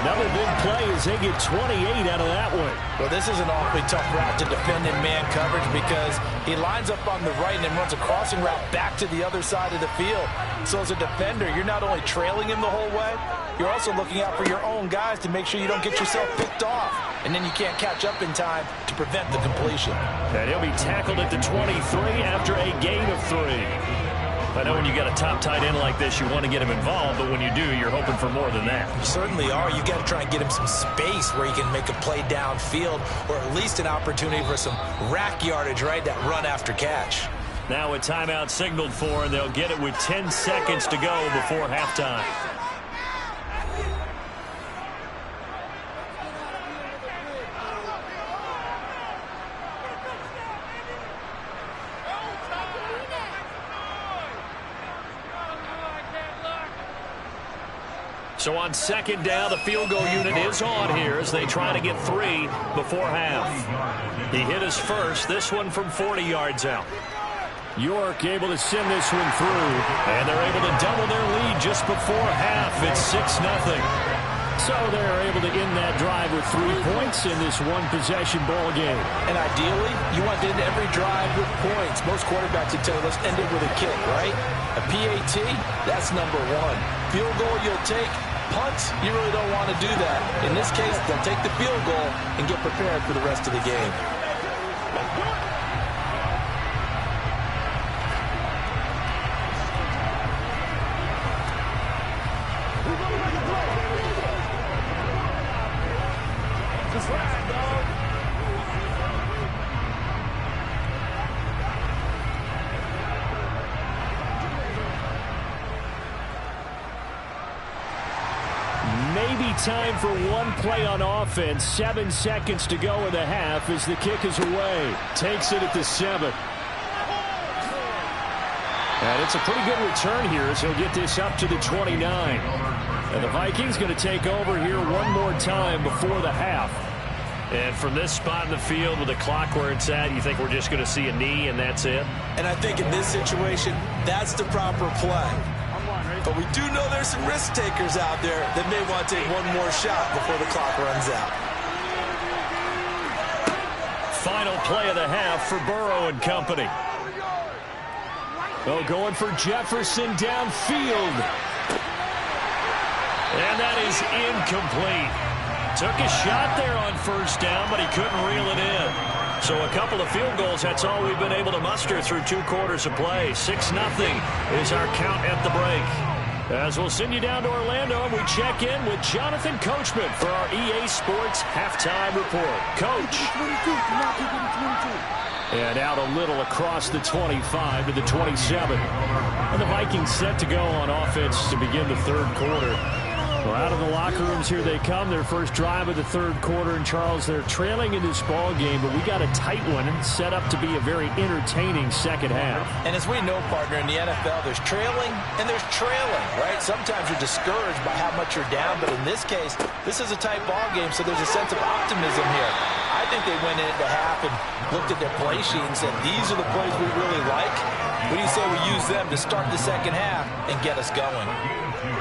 Another big play as they get 28 out of that one. Well, this is an awfully tough route to defend in man coverage because he lines up on the right and then runs a crossing route back to the other side of the field. So as a defender, you're not only trailing him the whole way, you're also looking out for your own guys to make sure you don't get yourself picked off. And then you can't catch up in time to prevent the completion. And he'll be tackled at the 23 after a gain of 3. I know when you got a top tight end like this, you want to get him involved, but when you do, you're hoping for more than that. You certainly are. You got to try and get him some space where he can make a play downfield or at least an opportunity for some rack yardage, right? That run after catch. Now a timeout signaled for, and they'll get it with 10 seconds to go before halftime. So on 2nd down, the field goal unit is on here as they try to get 3 before half. He hit his first, this one from 40 yards out. York able to send this one through. And they're able to double their lead just before half. It's 6-0. So they're able to end that drive with 3 points in this one-possession ball game. And ideally, you want to end every drive with points. Most quarterbacks would tell you, let's end it with a kick, right? A PAT, that's number 1. Field goal you'll take. Punts, you really don't want to do that. In this case, they'll take the field goal and get prepared for the rest of the game. Maybe time for one play on offense. 7 seconds to go in the half as the kick is away. Takes it at the 7. And it's a pretty good return here as he'll get this up to the 29. And the Vikings going to take over here one more time before the half. And from this spot in the field with the clock where it's at, you think we're just going to see a knee and that's it? And I think in this situation, that's the proper play. But we do know there's some risk takers out there that may want to take one more shot before the clock runs out. Final play of the half for Burrow and company. Oh, going for Jefferson downfield. And that is incomplete. Took a shot there on 1st down, but he couldn't reel it in. So a couple of field goals, that's all we've been able to muster through 2 quarters of play. 6-0 is our count at the break. As we'll send you down to Orlando, and we check in with Jonathan Coachman for our EA Sports Halftime Report. Coach. And out a little across the 25 to the 27. And the Vikings set to go on offense to begin the 3rd quarter. Well, out of the locker rooms here they come. Their first drive of the 3rd quarter. And, Charles, they're trailing in this ball game, but we got a tight one and set up to be a very entertaining second half. And as we know, partner, in the NFL, there's trailing and there's trailing, right? Sometimes you're discouraged by how much you're down, but in this case, this is a tight ball game, so there's a sense of optimism here. I think they went into half and looked at their play sheet and said, these are the plays we really like. What do you say we use them to start the second half and get us going?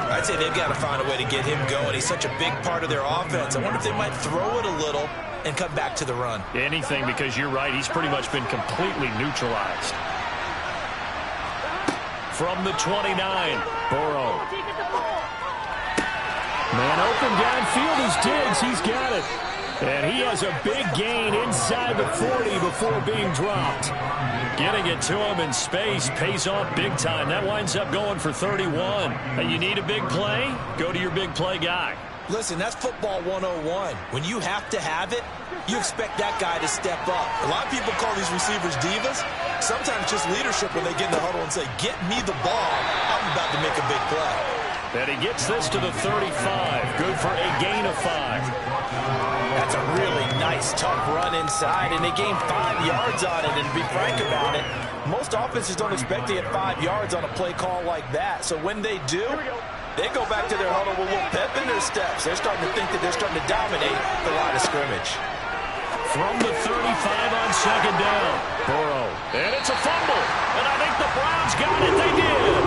I'd say they've got to find a way to get him going. He's such a big part of their offense. I wonder if they might throw it a little and come back to the run. Anything, because you're right. He's pretty much been completely neutralized. From the 29, Burrow. Man open downfield is Diggs. He's got it. And he has a big gain inside the 40 before being dropped. Getting it to him in space pays off big time. That winds up going for 31. And you need a big play? Go to your big play guy. Listen, that's football 101. When you have to have it, you expect that guy to step up. A lot of people call these receivers divas. Sometimes just leadership when they get in the huddle and say, get me the ball. I'm about to make a big play. And he gets this to the 35. Good for a gain of 5. That's a really nice, tough run inside, and they gained 5 yards on it. And to be frank about it, most offenses don't expect to get 5 yards on a play call like that. So when they do, they go back to their huddle with a little pep in their steps. They're starting to think that they're starting to dominate the line of scrimmage. From the 35 on second down, Burrow. And it's a fumble. And I think the Browns got it. They did.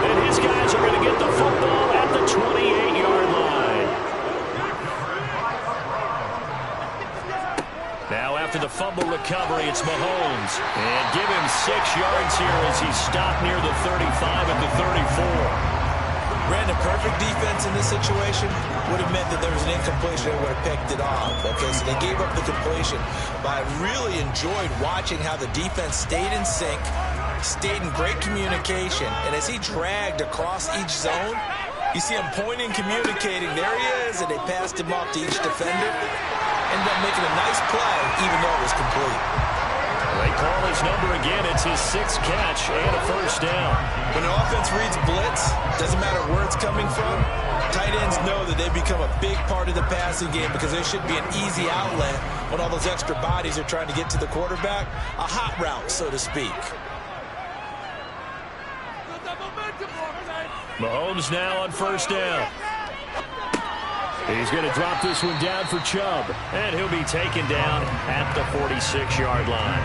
And his guys are going to get the football at the 28-yard line. Now after the fumble recovery, it's Mahomes. And give him 6 yards here as he's stopped near the 35 at the 34. Brandon, perfect defense in this situation would have meant that there was an incompletion and would have picked it off. Okay, so they gave up the completion. But I really enjoyed watching how the defense stayed in sync, stayed in great communication. And as he dragged across each zone, you see him pointing, communicating. There he is, and they passed him off to each defender. Ended up making a nice play, even though it was complete. They call his number again. It's his 6th catch and a first down. When the offense reads blitz, doesn't matter where it's coming from, tight ends know that they become a big part of the passing game because there should be an easy outlet when all those extra bodies are trying to get to the quarterback. A hot route, so to speak. Mahomes now on first down. He's going to drop this one down for Chubb, and he'll be taken down at the 46-yard line.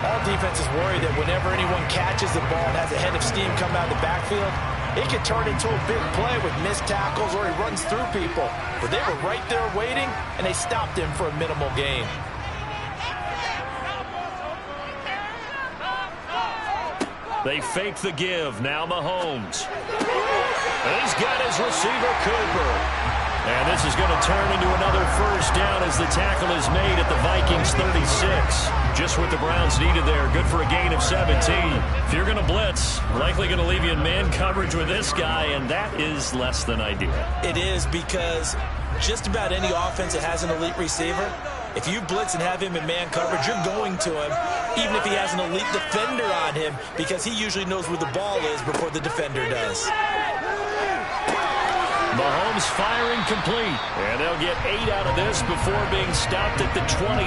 All defenses worry that whenever anyone catches the ball and has a head of steam come out of the backfield, it can turn into a big play with missed tackles or he runs through people. But they were right there waiting, and they stopped him for a minimal gain. They fake the give. Now Mahomes. And he's got his receiver, Cooper. And this is going to turn into another first down as the tackle is made at the Vikings 36. Just what the Browns needed there. Good for a gain of 17. If you're going to blitz, likely going to leave you in man coverage with this guy, and that is less than ideal. It is because just about any offense that has an elite receiver, if you blitz and have him in man coverage, you're going to him, even if he has an elite defender on him, because he usually knows where the ball is before the defender does. Mahomes firing complete, and they'll get 8 out of this before being stopped at the 28.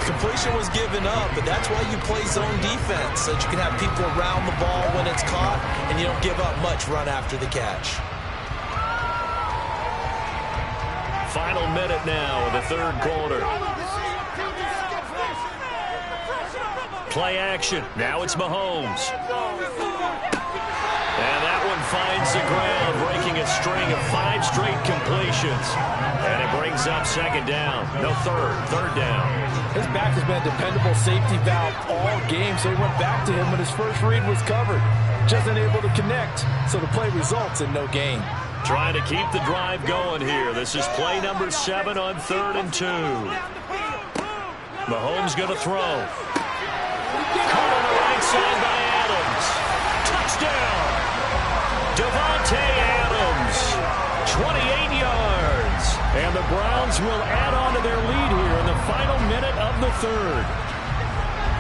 Completion was given up, but that's why you play zone defense, so that you can have people around the ball when it's caught, and you don't give up much run after the catch. Final minute now of the third quarter. Play action. Now it's Mahomes. And that one finds the ground, breaking a string of 5 straight completions. And it brings up second down. No, third down. His back has been a dependable safety valve all game, so he went back to him when his first read was covered. Just unable to connect, so the play results in no gain. Trying to keep the drive going here. This is play number 7 on 3rd and 2. Mahomes going to throw. Caught on the right side by Adams. Touchdown! Davante Adams, 28 yards. And the Browns will add on to their lead here in the final minute of the third.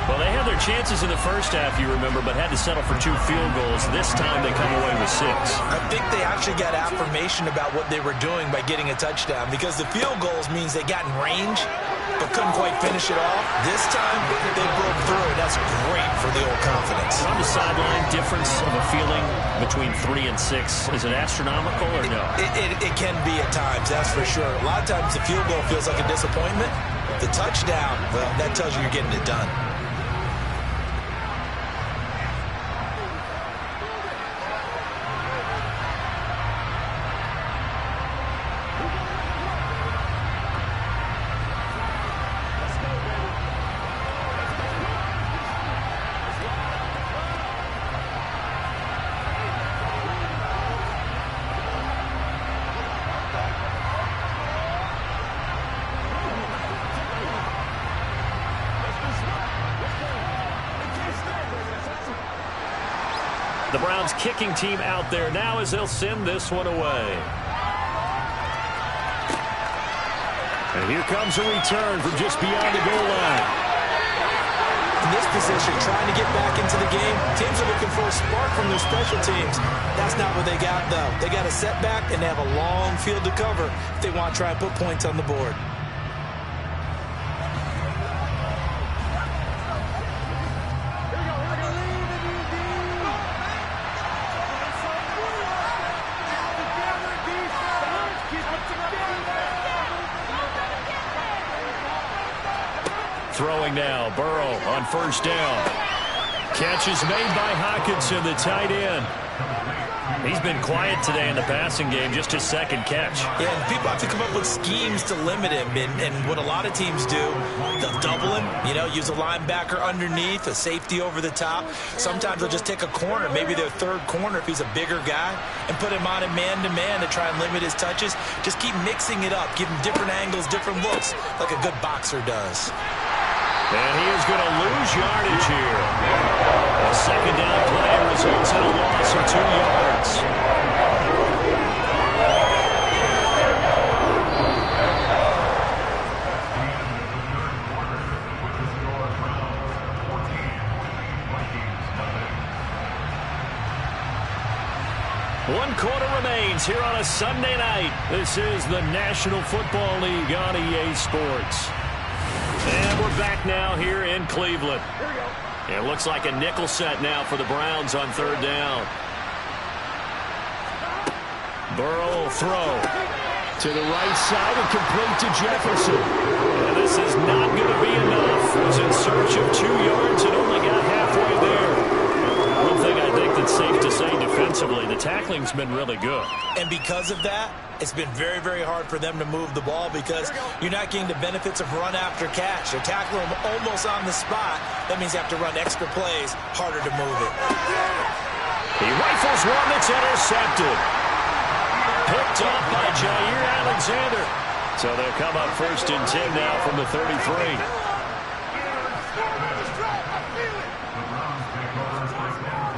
Well, they had their chances in the first half, you remember, but had to settle for 2 field goals. This time they come away with 6. I think they actually got affirmation about what they were doing by getting a touchdown, because the field goals means they got in range but couldn't quite finish it off. This time they broke through, and that's great for the old confidence. On the sideline, difference of a feeling between 3 and 6, is it astronomical or no? It can be at times, that's for sure. A lot of times the field goal feels like a disappointment. The touchdown, well, that tells you you're getting it done. The Browns kicking team out there now as they'll send this one away. And here comes a return from just beyond the goal line. In this position, trying to get back into the game, teams are looking for a spark from their special teams. That's not what they got, though. They got a setback, and they have a long field to cover if they want to try and put points on the board. Throwing now, Burrow on first down. Catch is made by Hockenson, the tight end. He's been quiet today in the passing game, just his second catch. Yeah, and people have to come up with schemes to limit him. And what a lot of teams do, they'll double him, use a linebacker underneath, a safety over the top. Sometimes they'll just take a corner, maybe their third corner if he's a bigger guy, and put him on a man-to-man to try and limit his touches. Just keep mixing it up, give him different angles, different looks, like a good boxer does. And he is going to lose yardage here. A second down play results in a loss of 2 yards. One quarter remains here on a Sunday night. This is the National Football League on EA Sports. And we're back now here in Cleveland. It looks like a nickel set now for the Browns on third down. Burrow will throw to the right side and complete to Jefferson. And this is not going to be enough. Was in search of 2 yards and only got halfway there. One thing I think that's safe to say defensively, the tackling's been really good. And because of that, it's been very, very hard for them to move the ball because you're not getting the benefits of run after catch. They're tackling them almost on the spot. That means you have to run extra plays, harder to move it. He rifles one that's intercepted. Picked up by Jair Alexander. So they'll come up first and 10 now from the 33.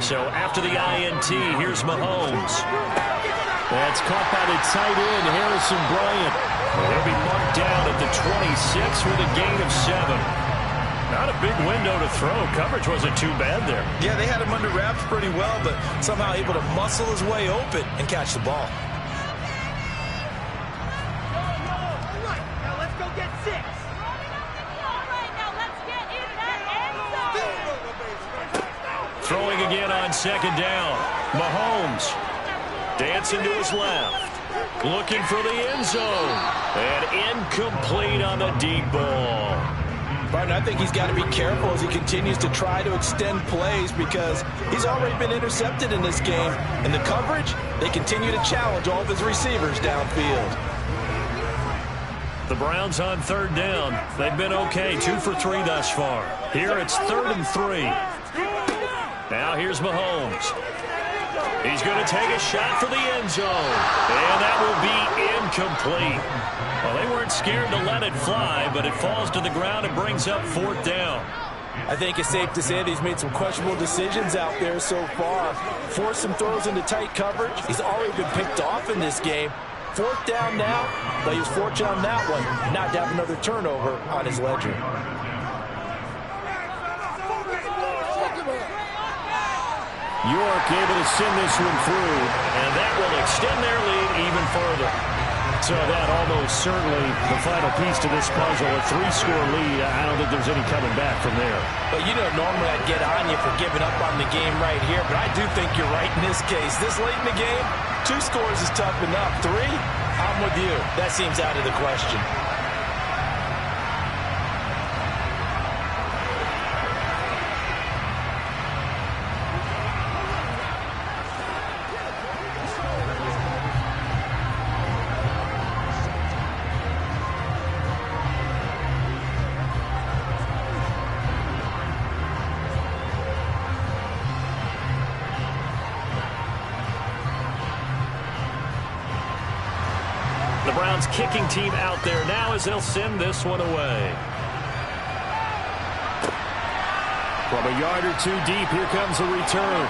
So after the INT, here's Mahomes. That's caught by the tight end, Harrison Bryant. He'll be marked down at the 26 with a gain of 7. Not a big window to throw. Coverage wasn't too bad there. Yeah, they had him under wraps pretty well, but somehow able to muscle his way open and catch the ball. Now let's go get 6. All right, now let's get in that end zone. Throwing again on second down. Mahomes dancing to his left. Looking for the end zone. And incomplete on the deep ball. Barton, I think he's got to be careful as he continues to try to extend plays because he's already been intercepted in this game. And the coverage, they continue to challenge all of his receivers downfield. The Browns on third down. They've been okay, 2 for 3 thus far. Here it's 3rd and 3. Now here's Mahomes. He's going to take a shot for the end zone. And that will be incomplete. Well, they weren't scared to let it fly, but it falls to the ground and brings up 4th down. I think it's safe to say that he's made some questionable decisions out there so far. Forced some throws into tight coverage. He's already been picked off in this game. 4th down now, but he was fortunate on that one not to have another turnover on his ledger. York able to send this one through, and that will extend their lead even further. So that almost certainly the final piece to this puzzle, a 3-score lead. I don't think there's any coming back from there. But normally I'd get on you for giving up on the game right here, but I do think you're right in this case. This late in the game, 2 scores is tough enough. 3, I'm with you. That seems out of the question. The Browns kicking team out there now as they'll send this one away. From a yard or 2 deep, here comes a return.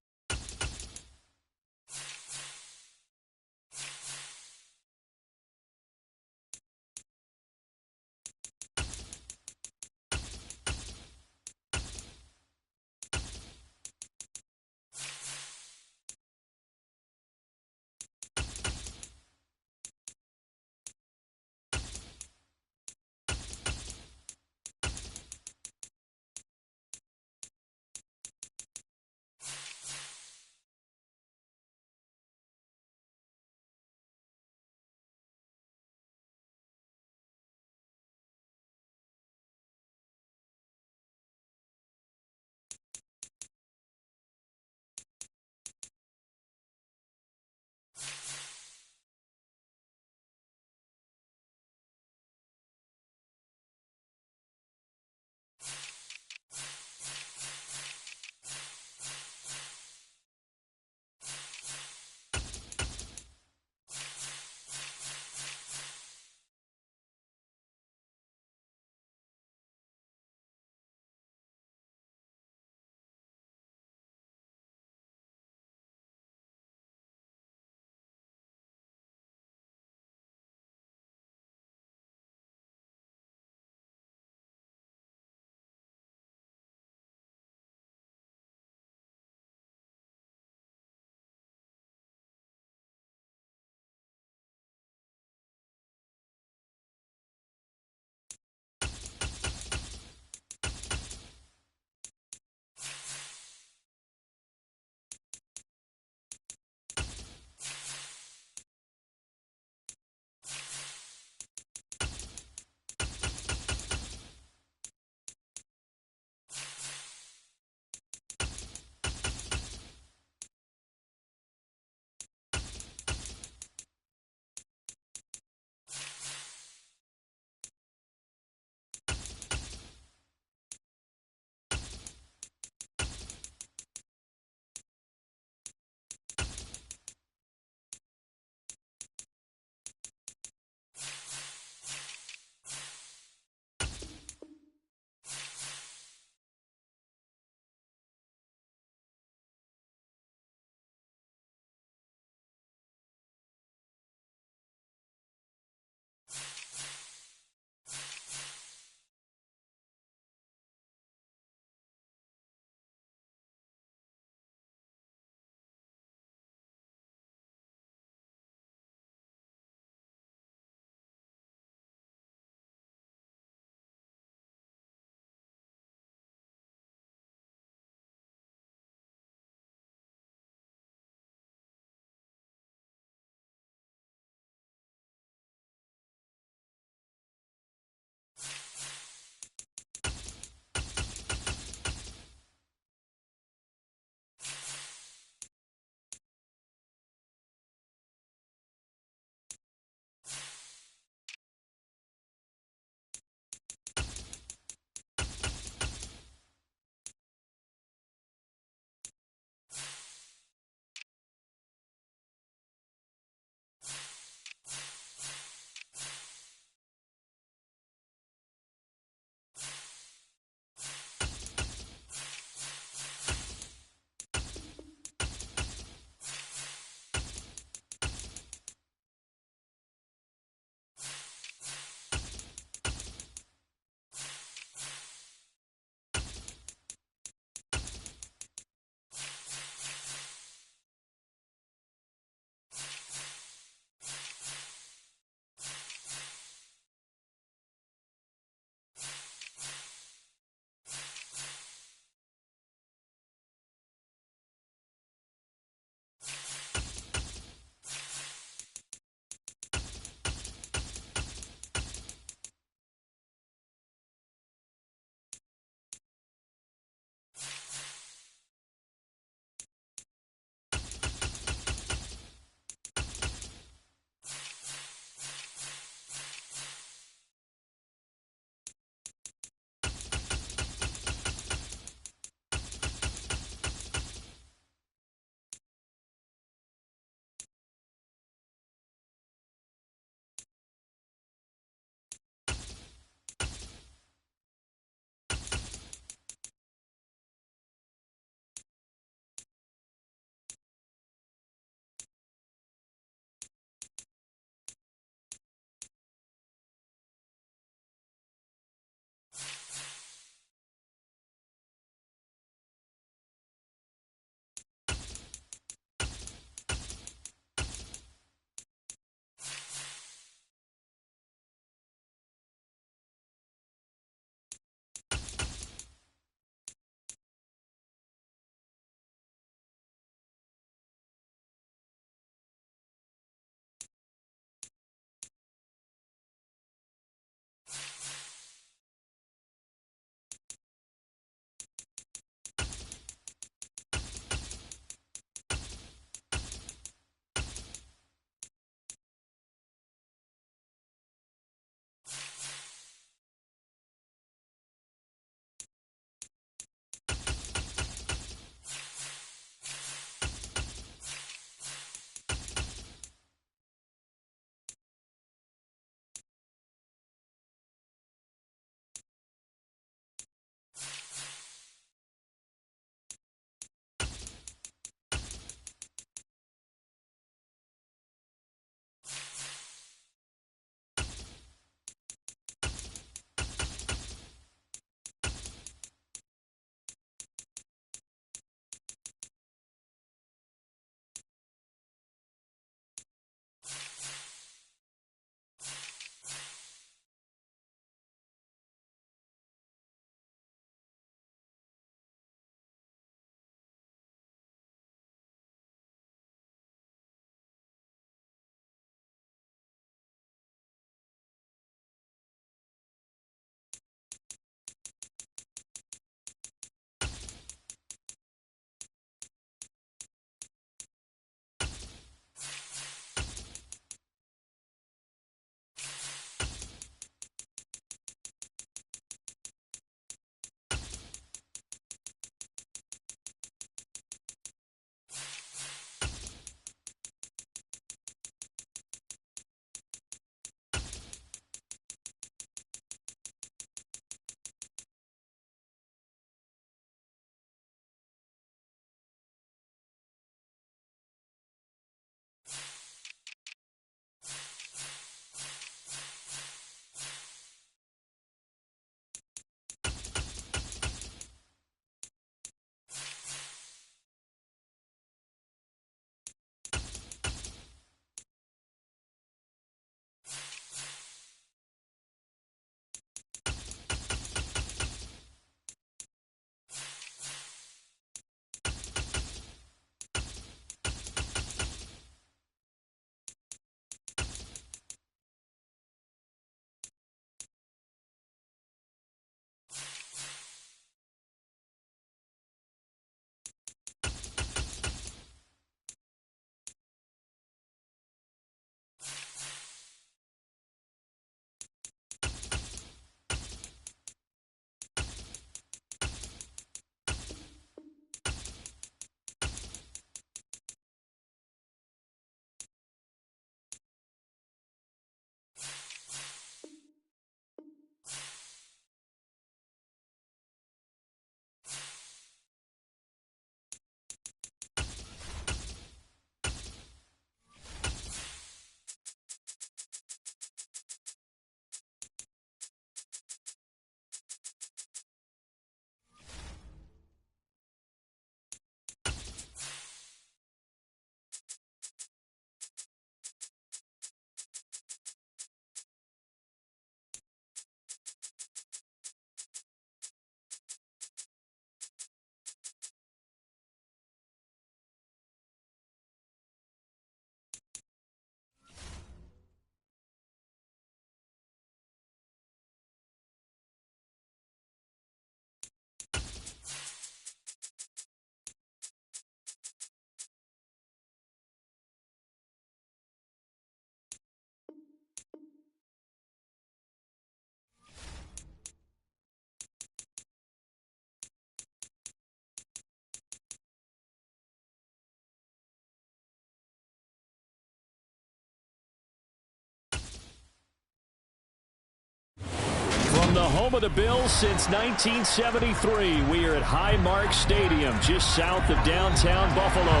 From the home of the Bills since 1973, we are at Highmark Stadium, just south of downtown Buffalo.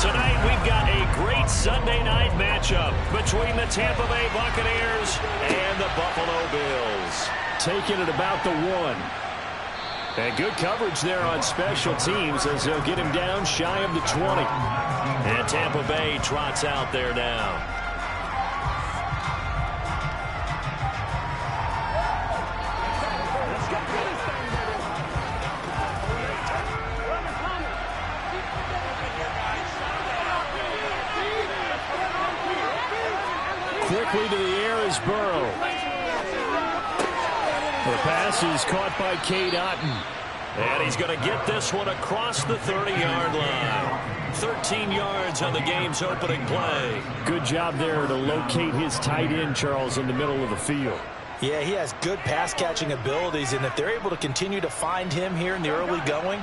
Tonight, we've got a great Sunday night matchup between the Tampa Bay Buccaneers and the Buffalo Bills. Taking it about the 1. And good coverage there on special teams as they'll get him down shy of the 20. And Tampa Bay trots out there now. Quickly to the air is Burrow. The pass is caught by Cade Otton. And he's going to get this one across the 30-yard line. 13 yards on the game's opening play. Good job there to locate his tight end, Charles, in the middle of the field. Yeah, he has good pass-catching abilities, and if they're able to continue to find him here in the early going,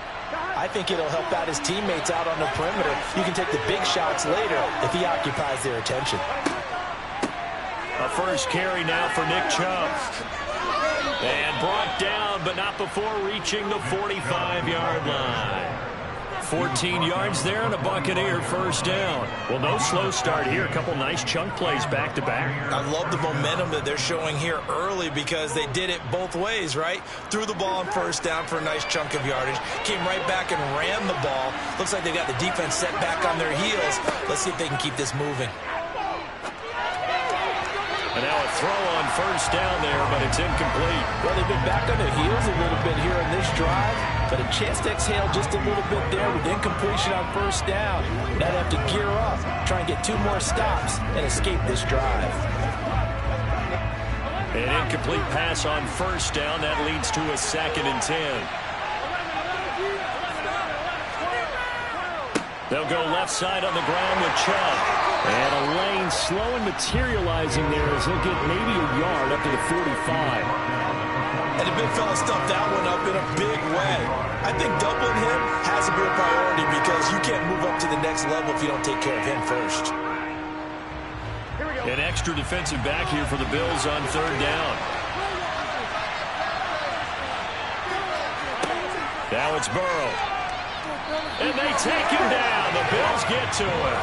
I think it'll help out his teammates out on the perimeter. You can take the big shots later if he occupies their attention. A first carry now for Nick Chubb. And brought down, but not before reaching the 45-yard line. 14 yards there and a Buccaneer first down. Well, no slow start here. A couple nice chunk plays back-to-back. I love the momentum that they're showing here early because they did it both ways, right? Threw the ball on first down for a nice chunk of yardage. Came right back and ran the ball. Looks like they got the defense set back on their heels. Let's see if they can keep this moving. And now a throw on first down there, but it's incomplete. Well, they've been back on their heels a little bit here in this drive, but a chance to exhale just a little bit there with incompletion on first down. Now they have to gear up, try and get 2 more stops, and escape this drive. An incomplete pass on first down. That leads to a 2nd and 10. They'll go left side on the ground with Chubb. And a lane slow and materializing there as he'll get maybe a yard up to the 45. And the big fella stuffed that one up in a big way. I think doubling him has to be a priority because you can't move up to the next level if you don't take care of him first. An extra defensive back here for the Bills on 3rd down. Now it's Burrow. And they take him down. The Bills get to him.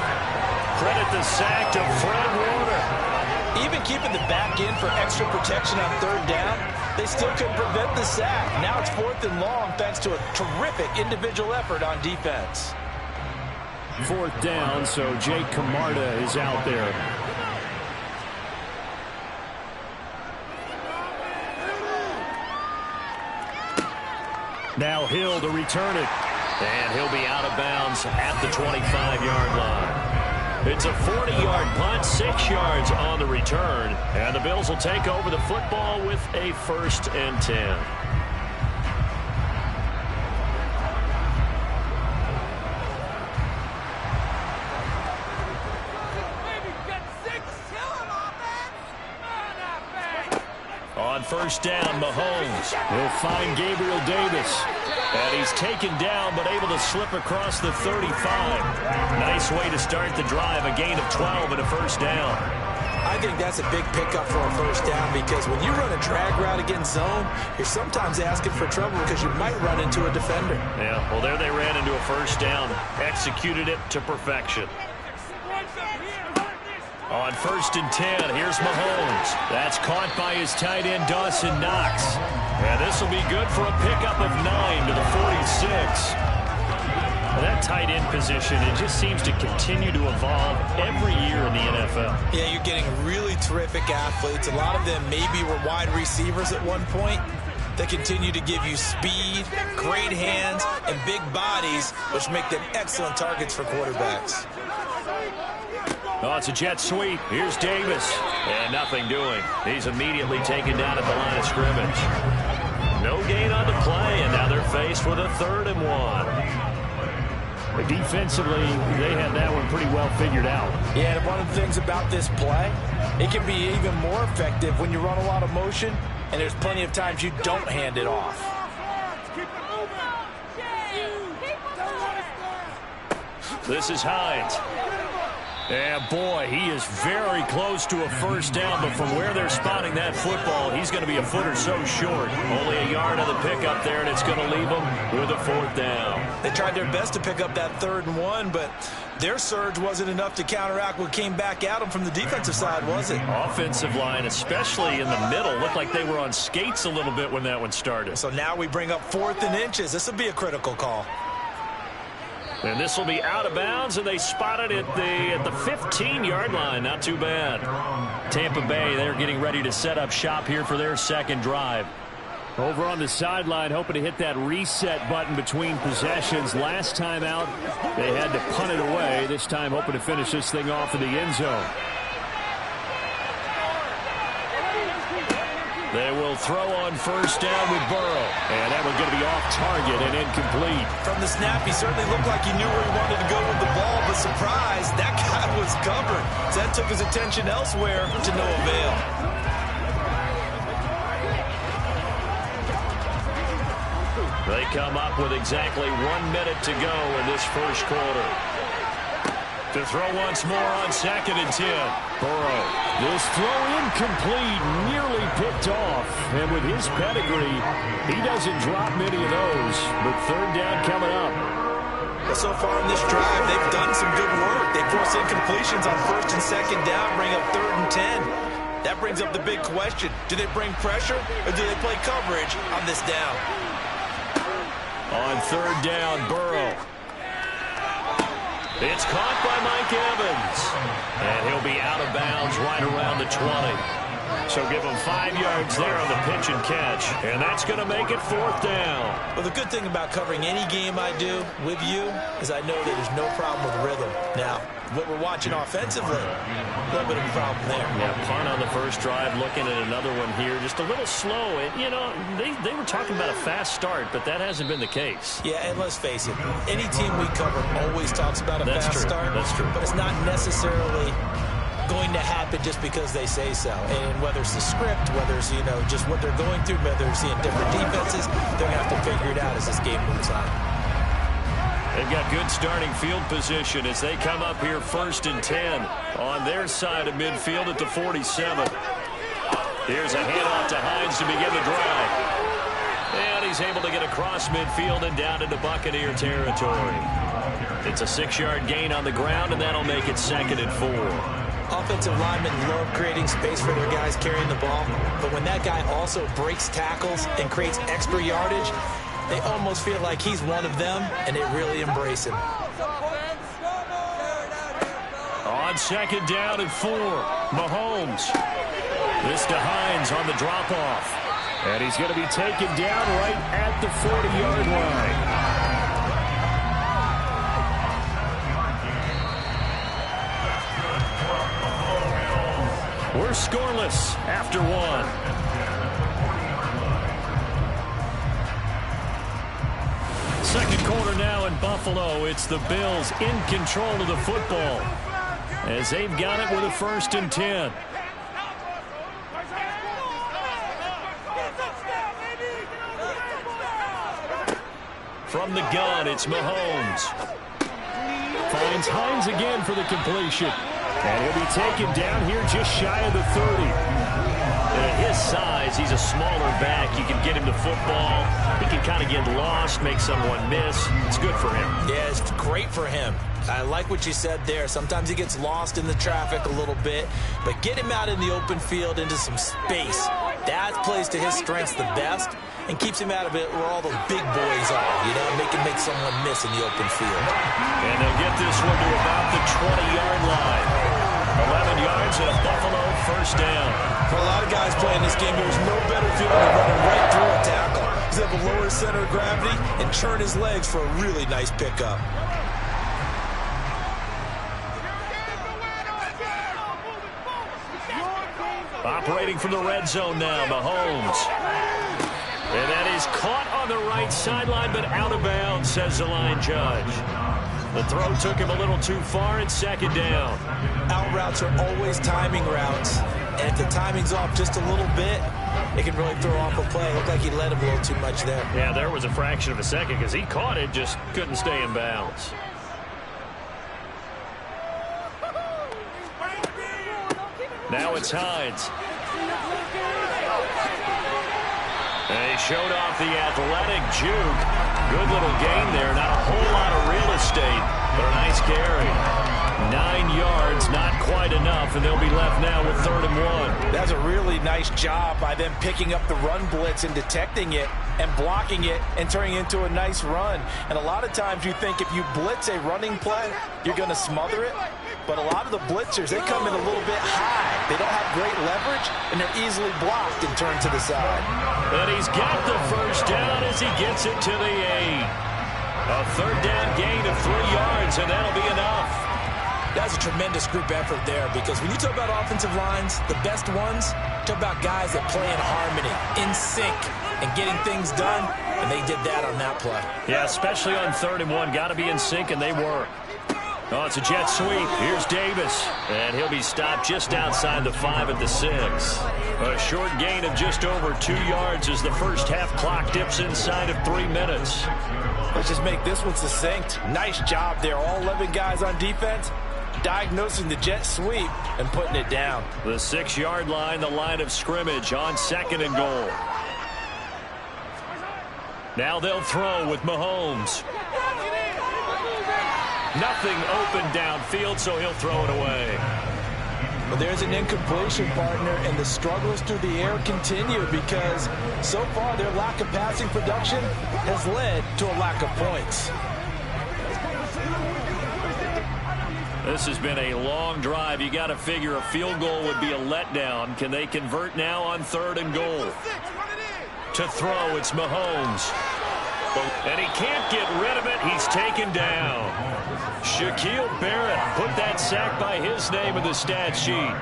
Credit the sack to Fred Warner. Even keeping the back in for extra protection on 3rd down, they still couldn't prevent the sack. Now it's 4th and long thanks to a terrific individual effort on defense. 4th down, so Jake Camarda is out there. Now Hill to return it. And he'll be out of bounds at the 25-yard line. It's a 40-yard punt, 6 yards on the return. And the Bills will take over the football with a 1st and 10. On first down, Mahomes. He'll find Gabriel Davis. And he's taken down, but able to slip across the 35. Nice way to start the drive. A gain of 12 and a first down. I think that's a big pickup for a first down because when you run a drag route against zone, you're sometimes asking for trouble because you might run into a defender. Yeah, well, there they ran into a first down. Executed it to perfection. On 1st and 10, here's Mahomes. That's caught by his tight end, Dawson Knox. And this will be good for a pickup of 9 to the 46. Well, that tight end position, it just seems to continue to evolve every year in the NFL. Yeah, you're getting really terrific athletes. A lot of them maybe were wide receivers at one point. They continue to give you speed, great hands, and big bodies, which make them excellent targets for quarterbacks. Oh, it's a jet sweep. Here's Davis. And nothing doing. He's immediately taken down at the line of scrimmage. No gain on the play, and now they're faced with a 3rd and 1. Defensively, they had that one pretty well figured out. Yeah, and one of the things about this play, it can be even more effective when you run a lot of motion, and there's plenty of times you don't hand it off. This is Hines. And boy, he is very close to a first down, but from where they're spotting that football, he's going to be a foot or so short. Only a yard on the pickup there, and it's going to leave them with a fourth down. They tried their best to pick up that 3rd and 1, but their surge wasn't enough to counteract what came back at them from the defensive side, was it? Offensive line, especially in the middle, looked like they were on skates a little bit when that one started. So now we bring up 4th and inches. This will be a critical call. And this will be out of bounds, and they spotted it at the 15-yard line. Not too bad. Tampa Bay, they're getting ready to set up shop here for their second drive. Over on the sideline, hoping to hit that reset button between possessions. Last time out, they had to punt it away. This time, hoping to finish this thing off in the end zone. They will throw on first down with Burrow. And that one's going to be off target and incomplete. From the snap, he certainly looked like he knew where he wanted to go with the ball, but surprise, that guy was covered. So that took his attention elsewhere to no avail. They come up with exactly 1 minute to go in this first quarter. To throw once more on 2nd and 10. Burrow. This throw incomplete, nearly picked off. And with his pedigree, he doesn't drop many of those. But 3rd down coming up. Well, so far in this drive, they've done some good work. They force incompletions on 1st and 2nd down, bring up 3rd and 10. That brings up the big question. Do they bring pressure or do they play coverage on this down? On 3rd down, Burrow. It's caught by Mike Evans. And he'll be out of bounds right around the 20. So give him 5 yards there on the pitch and catch. And that's going to make it 4th down. Well, the good thing about covering any game I do with you is I know that there's no problem with rhythm. Now, what we're watching offensively, a little bit of a problem there. Yeah, punt on the first drive, looking at another one here. Just a little slow. And, you know, they were talking about a fast start, but that hasn't been the case. Yeah, and let's face it, any team we cover always talks about a fast start. That's true. But it's not necessarily going to happen just because they say so. And whether it's the script, whether it's, you know, just what they're going through, whether they're seeing different defenses, they're going to have to figure it out as this game moves on. They've got good starting field position as they come up here 1st and 10 on their side of midfield at the 47. Here's a handoff to Hines to begin the drive. And he's able to get across midfield and down into Buccaneer territory. It's a 6-yard gain on the ground, and that'll make it 2nd and 4. Offensive linemen love creating space for their guys carrying the ball, but when that guy also breaks tackles and creates extra yardage, they almost feel like he's one of them, and they really embrace him. On 2nd down and 4, Mahomes. This to Hines on the drop-off. And he's going to be taken down right at the 40-yard line. We're scoreless after 1. Second quarter now in Buffalo. It's the Bills in control of the football as they've got it with a 1st and 10. From the gun, it's Mahomes. Finds Hines again for the completion. And he'll be taken down here just shy of the 30. At his size, he's a smaller back. You can get him the football. He can kind of get lost, make someone miss. It's good for him. Yeah, it's great for him. I like what you said there. Sometimes he gets lost in the traffic a little bit, but get him out in the open field into some space. That plays to his strengths the best and keeps him out of it where all the big boys are, you know, make someone miss in the open field. And they'll get this one to about the 20-yard line. 11 yards and a Buffalo 1st down. For a lot of guys playing this game, there's no better feeling than running right through a tackle. He's able to lower his center of gravity and churn his legs for a really nice pickup. Operating from the red zone now, Mahomes. And that is caught on the right sideline, but out of bounds, says the line judge. The throw took him a little too far, and 2nd down. Out routes are always timing routes, and if the timing's off just a little bit, it can really throw off a play. Looked like he let him a little too much there. Yeah, there was a fraction of a second because he caught it, just couldn't stay in bounds. Now it's Hines. They showed off the athletic juke. Good little gain there. Not a whole lot of real estate, but a nice carry. 9 yards, not quite enough, and they'll be left now with 3rd and 1. That's a really nice job by them picking up the run blitz and detecting it and blocking it and turning it into a nice run. And a lot of times you think if you blitz a running play, you're going to smother it. But a lot of the blitzers, they come in a little bit high. They don't have great leverage, and they're easily blocked and turned to the side. And he's got the first down as he gets it to the 8. A 3rd down gain of 3 yards, and that'll be enough. That's a tremendous group effort there, because when you talk about offensive lines, the best ones, talk about guys that play in harmony, in sync, and getting things done, and they did that on that play. Yeah, especially on 3rd and 1. Got to be in sync, and they were. Oh, it's a jet sweep. Here's Davis, and he'll be stopped just outside the 5 at the 6. A short gain of just over 2 yards as the first half clock dips inside of 3 minutes. Let's just make this one succinct. Nice job there. All 11 guys on defense diagnosing the jet sweep and putting it down. The 6-yard line, the line of scrimmage on 2nd and goal. Now they'll throw with Mahomes. Nothing open downfield, so he'll throw it away. But there's an incompletion, partner, and the struggles through the air continue because so far their lack of passing production has led to a lack of points. This has been a long drive. You got to figure a field goal would be a letdown. Can they convert now on 3rd and goal? To throw, it's Mahomes. And he can't get rid of it. He's taken down. Shaquille Barrett put that sack by his name in the stat sheet.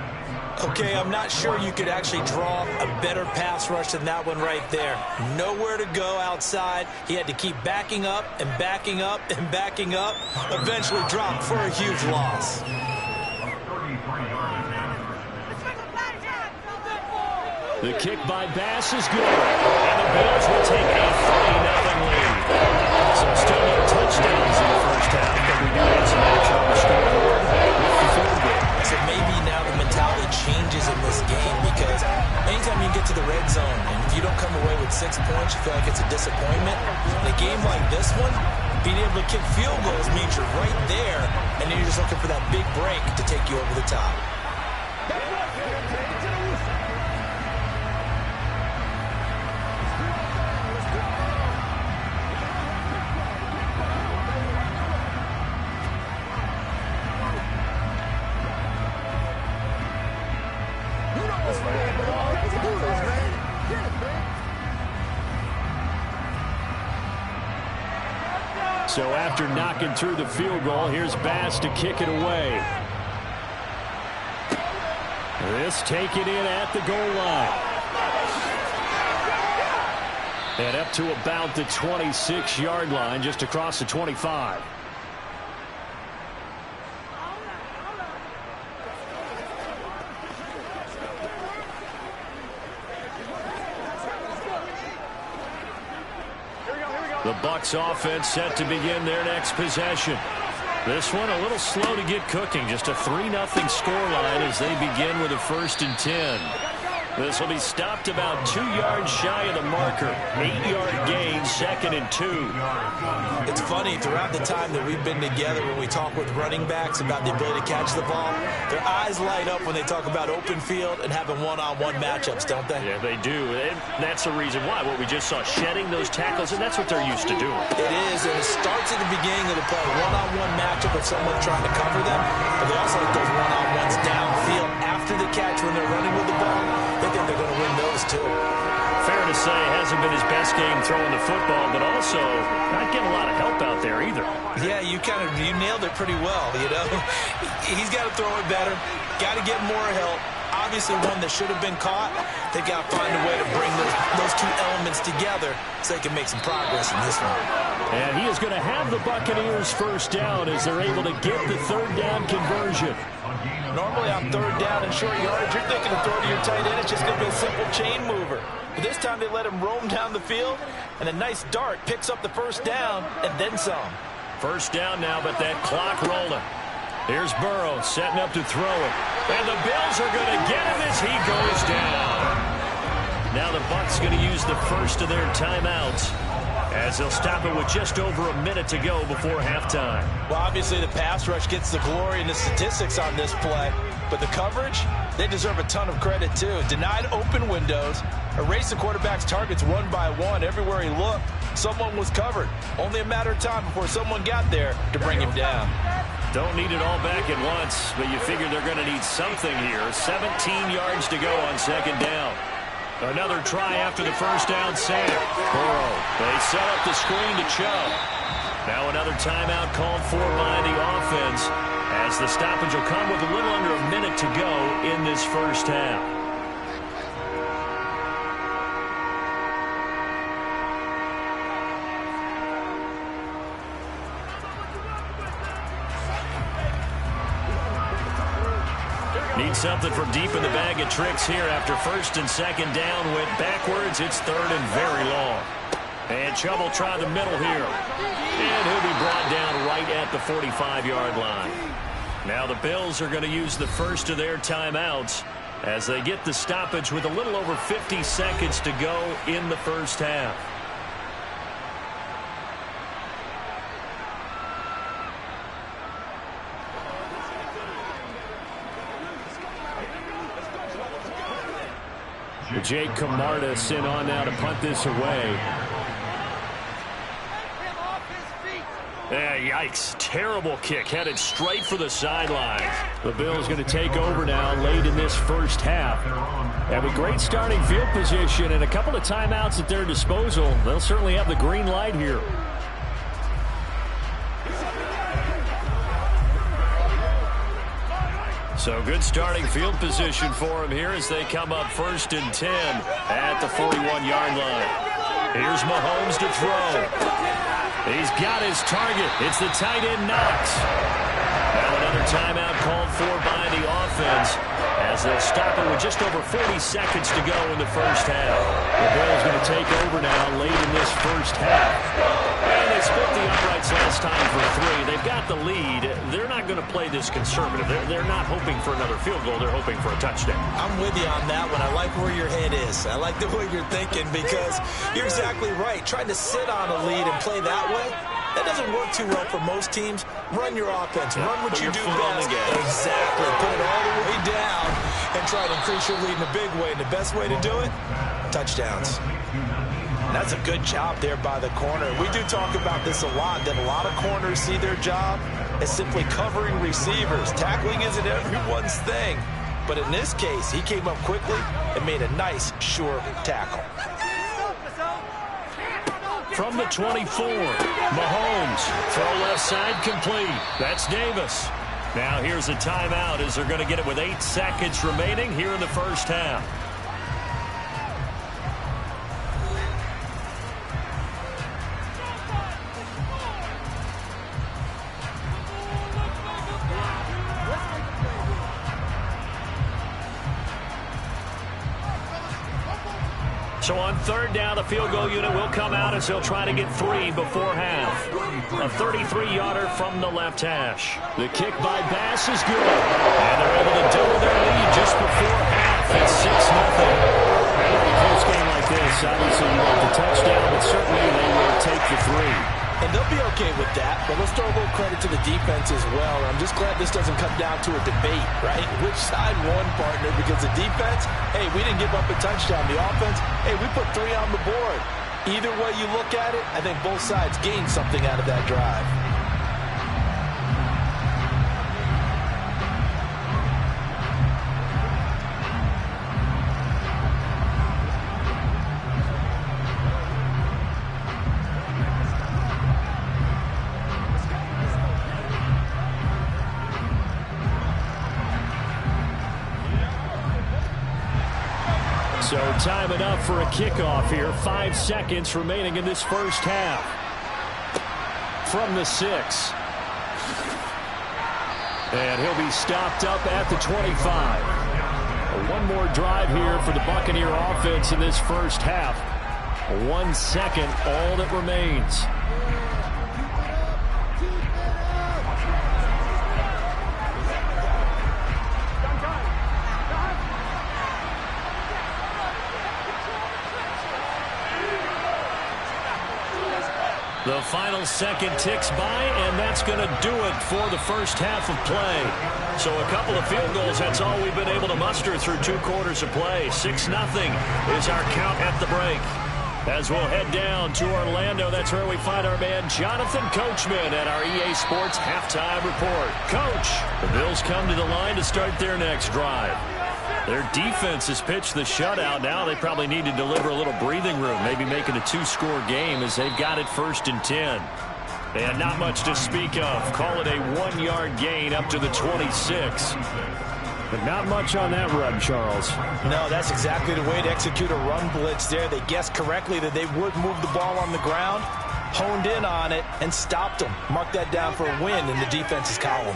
Okay, I'm not sure you could actually draw a better pass rush than that one right there. Nowhere to go outside. He had to keep backing up and backing up and backing up. Eventually dropped for a huge loss. The kick by Bass is good. And the Bills will take a 3-0 lead. So still no touchdowns in the first half, but we do have some action on the scoreboard with the field goal. So maybe now the mentality changes in this game because anytime you get to the red zone and if you don't come away with 6 points, you feel like it's a disappointment. In a game like this one, being able to kick field goals means you're right there, and then you're just looking for that big break to take you over the top. So after knocking through the field goal, here's Bass to kick it away. This taken in at the goal line. And up to about the 26-yard line, just across the 25. The Bucs offense set to begin their next possession. This one a little slow to get cooking. Just a 3-0 scoreline as they begin with a 1st and 10. This will be stopped about 2 yards shy of the marker. 8-yard gain, 2nd and 2. It's funny, throughout the time that we've been together when we talk with running backs about the ability to catch the ball, their eyes light up when they talk about open field and having one-on-one matchups, don't they? Yeah, they do. And that's the reason why. What we just saw, shedding those tackles, and that's what they're used to doing. It is, and it starts at the beginning of the play. One-on-one matchup with someone trying to cover them, but they also like those one-on-ones downfield after the catch when they're running with the ball. They think they're going to win those too. Fair to say, it hasn't been his best game throwing the football, but also not getting a lot of help out there either. Yeah, you nailed it pretty well, you know. He's got to throw it better, got to get more help. Obviously one that should have been caught. They've got to find a way to bring those two elements together so they can make some progress in this one. And he is going to have the Buccaneers 1st down as they're able to get the 3rd down conversion. Normally on 3rd down and short yardage, you're thinking to throw to your tight end. It's just going to be a simple chain mover. But this time they let him roam down the field, and a nice dart picks up the 1st down and then some. 1st down now, but that clock rolling. Here's Burrow setting up to throw it. And the Bills are going to get him as he goes down. Now the Bucs going to use the first of their timeouts as they'll stop it with just over a minute to go before halftime. Well, obviously the pass rush gets the glory and the statistics on this play, but the coverage, they deserve a ton of credit too. Denied open windows, erased the quarterback's targets one by one. Everywhere he looked, someone was covered. Only a matter of time before someone got there to bring him down. Don't need it all back at once, but you figure they're going to need something here. 17 yards to go on second down. Another try after the first down sack. Burrow, they set up the screen to Chubb. Now another timeout called for by the offense as the stoppage will come with a little under a minute to go in this first half. Need something from deep in the bag of tricks here after first and second down went backwards. It's third and very long. And Chubb will try the middle here. And he'll be brought down right at the 45-yard line. Now the Bills are going to use the first of their timeouts as they get the stoppage with a little over 50 seconds to go in the first half. Jake Camardas in on now to punt this away. Yikes. Terrible kick. Headed straight for the sidelines. The Bills going to take over now late in this first half. Have a great starting field position and a couple of timeouts at their disposal. They'll certainly have the green light here. So good starting field position for him here as they come up first and 10 at the 41-yard line. Here's Mahomes to throw. He's got his target. It's the tight end Knox. Now another timeout called for by the offense as they'll stop it with just over 40 seconds to go in the first half. The Bills going to take over now late in this first half. And they split the uprights last time for 3. They've got the lead. They're not going to play this conservative. They're not hoping for another field goal. They're hoping for a touchdown. I'm with you on that one. I like where your head is. I like the way you're thinking because you're exactly right. Trying to sit on a lead and play that way, that doesn't work too well for most teams. Run your offense. Run what you do best. Exactly. Put it all the way down and try to increase your lead in a big way. And the best way to do it, touchdowns. That's a good job there by the corner. We do talk about this a lot, that a lot of corners see their job as simply covering receivers. Tackling isn't everyone's thing. But in this case, he came up quickly and made a nice, sure tackle. From the 24, Mahomes, throw left side complete. That's Davis. Now here's a timeout as they're going to get it with 8 seconds remaining here in the first half. So on third down, the field goal unit will come out as they'll try to get 3 before half. A 33-yarder from the left hash. The kick by Bass is good. And they're able to double their lead just before half. It's 6-0. In a close game like this, obviously you want the touchdown, but certainly they will take the 3. And they'll be okay with that, but let's throw a little credit to the defense as well. I'm just glad this doesn't come down to a debate, right? Which side won, partner? Because the defense, hey, we didn't give up a touchdown. The offense, hey, we put 3 on the board. Either way you look at it, I think both sides gained something out of that drive. So time enough for a kickoff here. 5 seconds remaining in this first half. From the 6. And he'll be stopped up at the 25. One more drive here for the Buccaneer offense in this first half. 1 second, all that remains. The final second ticks by, and that's going to do it for the first half of play. So a couple of field goals, that's all we've been able to muster through 2 quarters of play. 6-0 is our count at the break. As we'll head down to Orlando, that's where we find our man Jonathan Coachman at our EA Sports Halftime Report. Coach, the Bills come to the line to start their next drive. Their defense has pitched the shutout. Now they probably need to deliver a little breathing room, maybe make it a 2-score game as they've got it 1st and 10. And not much to speak of. Call it a 1-yard gain up to the 26. But not much on that run, Charles. No, that's exactly the way to execute a run blitz there. They guessed correctly that they would move the ball on the ground, honed in on it, and stopped them. Mark that down for a win in the defense's column.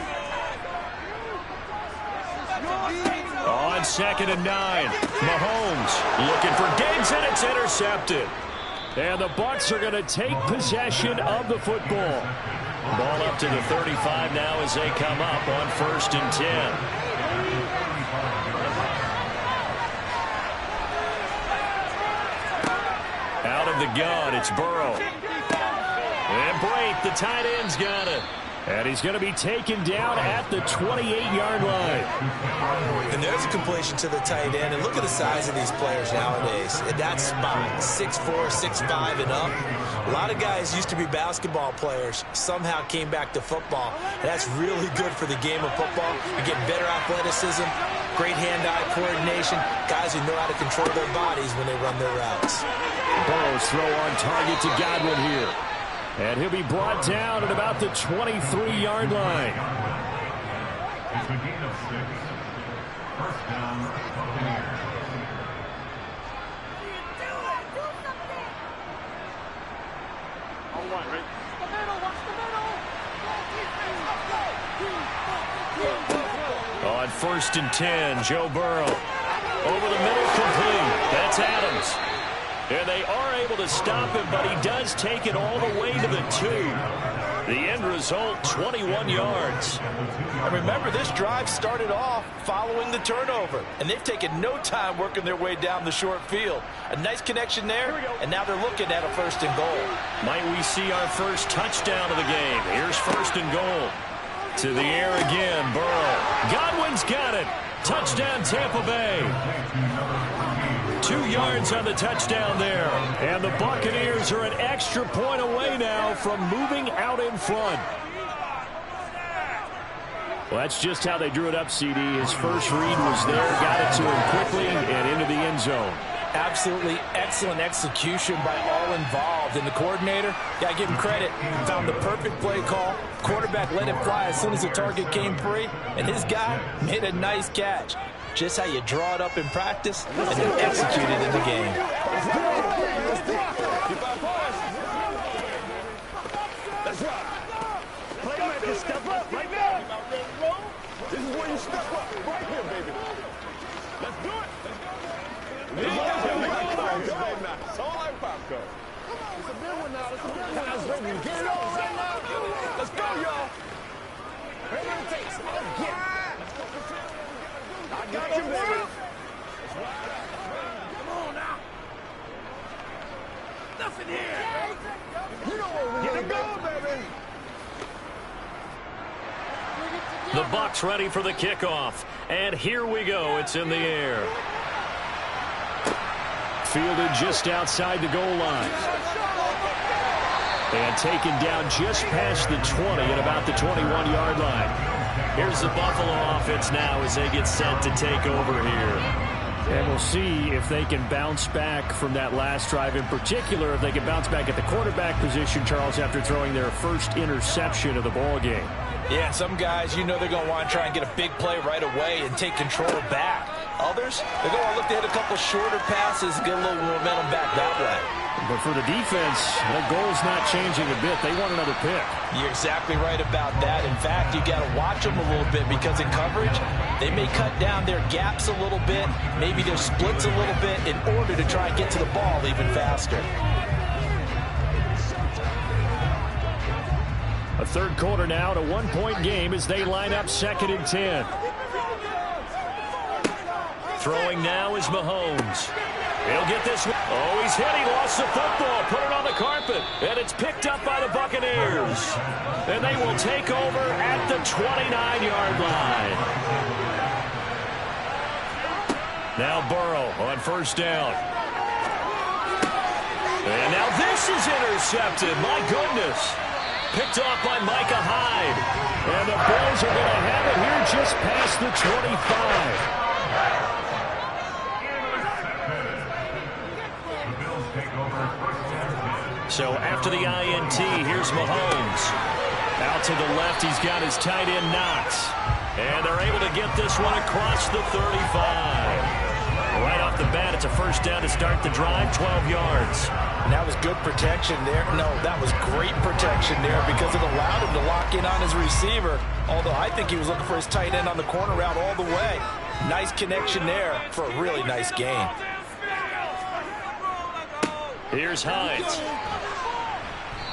On 2nd and 9, Mahomes looking for Diggs, and it's intercepted. And the Bucs are going to take possession of the football. Ball up to the 35 now as they come up on 1st and 10. Out of the gun, it's Burrow. And Brate, the tight end's got it. And he's going to be taken down at the 28-yard line. And there's a completion to the tight end. And look at the size of these players nowadays. At that spot, 6'4", 6'5", and up. A lot of guys used to be basketball players, somehow came back to football. And that's really good for the game of football. You get better athleticism, great hand-eye coordination, guys who know how to control their bodies when they run their routes. Burrow's throw on target to Godwin here. And he'll be brought down at about the 23-yard line. It's a gain of 6. First down, Buccaneers. On 1st and 10, Joe Burrow. Over the middle, complete. That's Adams. And they are able to stop him, but he does take it all the way to the 2. The end result, 21 yards. And remember, this drive started off following the turnover, and they've taken no time working their way down the short field. A nice connection there, and now they're looking at a 1st and goal. Might we see our first touchdown of the game? Here's 1st and goal. To the air again, Burrow. Godwin's got it. Touchdown, Tampa Bay. 2 yards on the touchdown there. And the Buccaneers are an extra point away now from moving out in front. Well, that's just how they drew it up, CD. His first read was there, got it to him quickly, and into the end zone. Absolutely excellent execution by all involved. And the coordinator, got to give him credit, found the perfect play call. Quarterback let it fly as soon as the target came free, and his guy made a nice catch. Just how you draw it up in practice and then execute it in the game. That's right. Playmaker, step up right now. This is where you step up right here, baby. Let's do it. It's all like popcorn. It's a big one now. It's a big one. Get it on right now. Let's go, y'all. Whatever it takes. Let's get it. I got you, baby. That's right. Come on now. Nothing here. You know what we're going to go, baby. The Bucs ready for the kickoff. And here we go. It's in the air. Fielded just outside the goal line. And taken down just past the 20 at about the 21-yard line. Here's the Buffalo offense now as they get set to take over here. And we'll see if they can bounce back from that last drive. In particular, if they can bounce back at the quarterback position, Charles, after throwing their first interception of the ball game. Yeah, some guys, you know they're going to want to try and get a big play right away and take control back. Others, they're going to look to hit a couple shorter passes and get a little momentum back that way. But for the defense, the goal's not changing a bit. They want another pick. You're exactly right about that. In fact, you got to watch them a little bit because in coverage, they may cut down their gaps a little bit, maybe their splits a little bit in order to try and get to the ball even faster. A third quarter now at a one-point game as they line up 2nd and 10. Throwing now is Mahomes. He'll get this one. Oh, he's hit. He lost the football. Put it on the carpet. And it's picked up by the Buccaneers. And they will take over at the 29-yard line. Now Burrow on first down. And now this is intercepted. My goodness. Picked off by Micah Hyde. And the Bills are going to have it here just past the 25. So after the INT, here's Mahomes. Out to the left, he's got his tight end, Knox. And they're able to get this one across the 35. Right off the bat, it's a first down to start the drive, 12 yards. And that was good protection there. No, that was great protection there because it allowed him to lock in on his receiver. Although I think he was looking for his tight end on the corner route all the way. Nice connection there for a really nice gain. Here's Hines.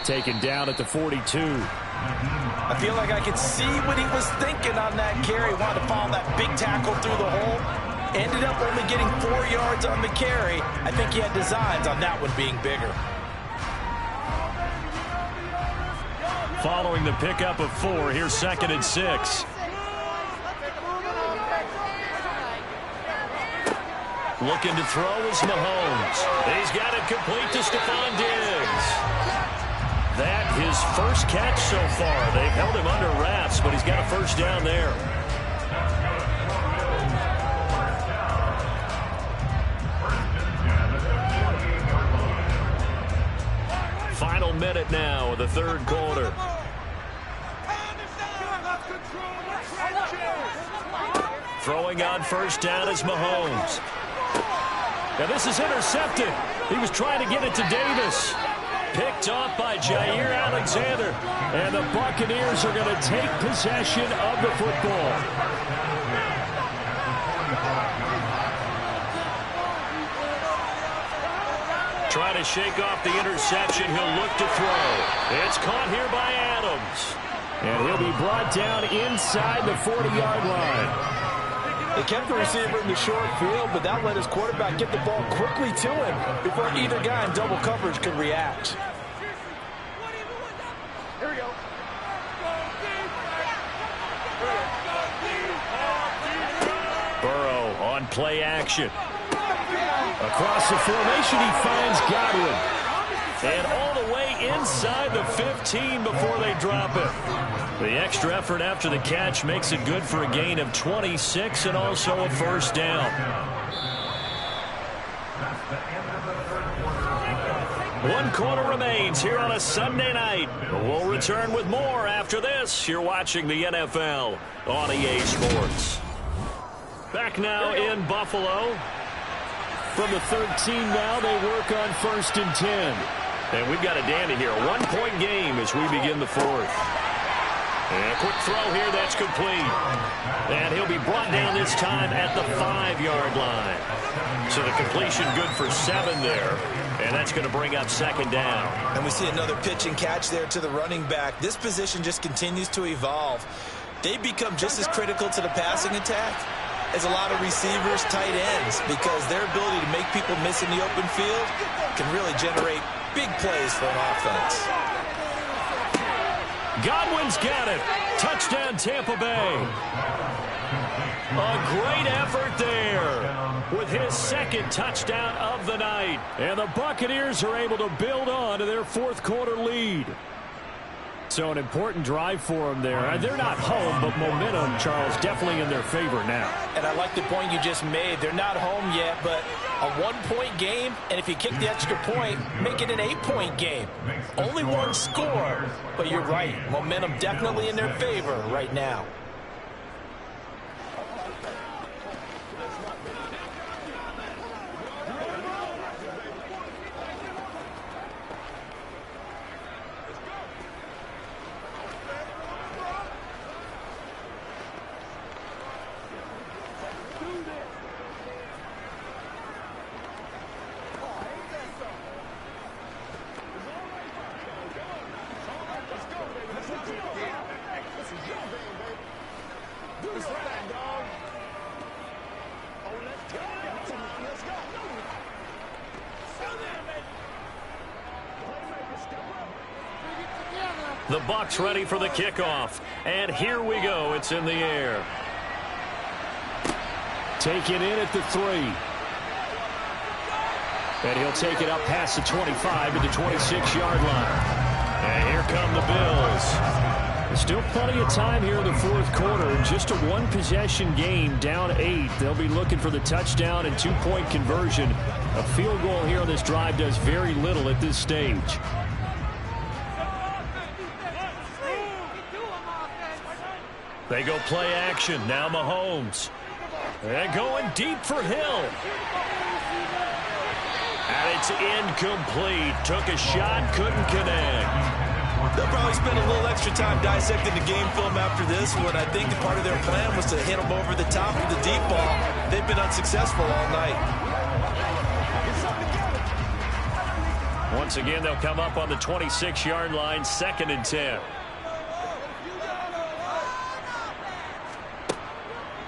Taken down at the 42. I feel like I could see what he was thinking on that carry. Wanted to follow that big tackle through the hole. Ended up only getting 4 yards on the carry. I think he had designs on that one being bigger. Following the pickup of 4, here's 2nd and 6. Looking to throw is Mahomes. He's got it complete to Stephon Diggs. That his first catch so far. They've held him under wraps, but he's got a first down there. Final minute now of the third quarter. Throwing on first down is Mahomes. Now this is intercepted. He was trying to get it to Davis. Picked off by Jair Alexander. And the Buccaneers are going to take possession of the football. Trying to shake off the interception. He'll look to throw. It's caught here by Adams. And he'll be brought down inside the 40-yard line. They kept the receiver in the short field, but that let his quarterback get the ball quickly to him before either guy in double coverage could react. Here we go. Burrow on play action. Across the formation, he finds Godwin. And all the way inside the 15 before they drop it. The extra effort after the catch makes it good for a gain of 26 and also a first down. One quarter remains here on a Sunday night. We'll return with more after this. You're watching the NFL on EA Sports. Back now in Buffalo. From the 13 now, they work on 1st and 10. And we've got a dandy here. A one-point game as we begin the fourth. And a quick throw here, that's complete. And he'll be brought down this time at the 5-yard line. So the completion good for 7 there. And that's going to bring up 2nd down. And we see another pitch and catch there to the running back. This position just continues to evolve. They become just as critical to the passing attack as a lot of receivers, tight ends, because their ability to make people miss in the open field can really generate big plays for an offense. Godwin's got it. Touchdown, Tampa Bay. A great effort there with his 2nd touchdown of the night. And the Buccaneers are able to build on to their 4th quarter lead. So an important drive for them there. They're not home, but momentum, Charles, definitely in their favor now. And I like the point you just made. They're not home yet, but a 1-point game, and if you kick the extra point, make it an 8-point game. Only one score, but you're right. Momentum definitely in their favor right now. The Bucs ready for the kickoff. And here we go. It's in the air. Taken in at the 3. And he'll take it up past the 25 to the 26-yard line. And here come the Bills. There's still plenty of time here in the fourth quarter. Just a one-possession game, down 8. They'll be looking for the touchdown and two-point conversion. A field goal here on this drive does very little at this stage. They go play action. Now Mahomes. And going deep for Hill. And it's incomplete. Took a shot, couldn't connect. They'll probably spend a little extra time dissecting the game film after this one. I think part of their plan was to hit them over the top of the deep ball. They've been unsuccessful all night. Once again, they'll come up on the 26-yard line, 2nd and 10.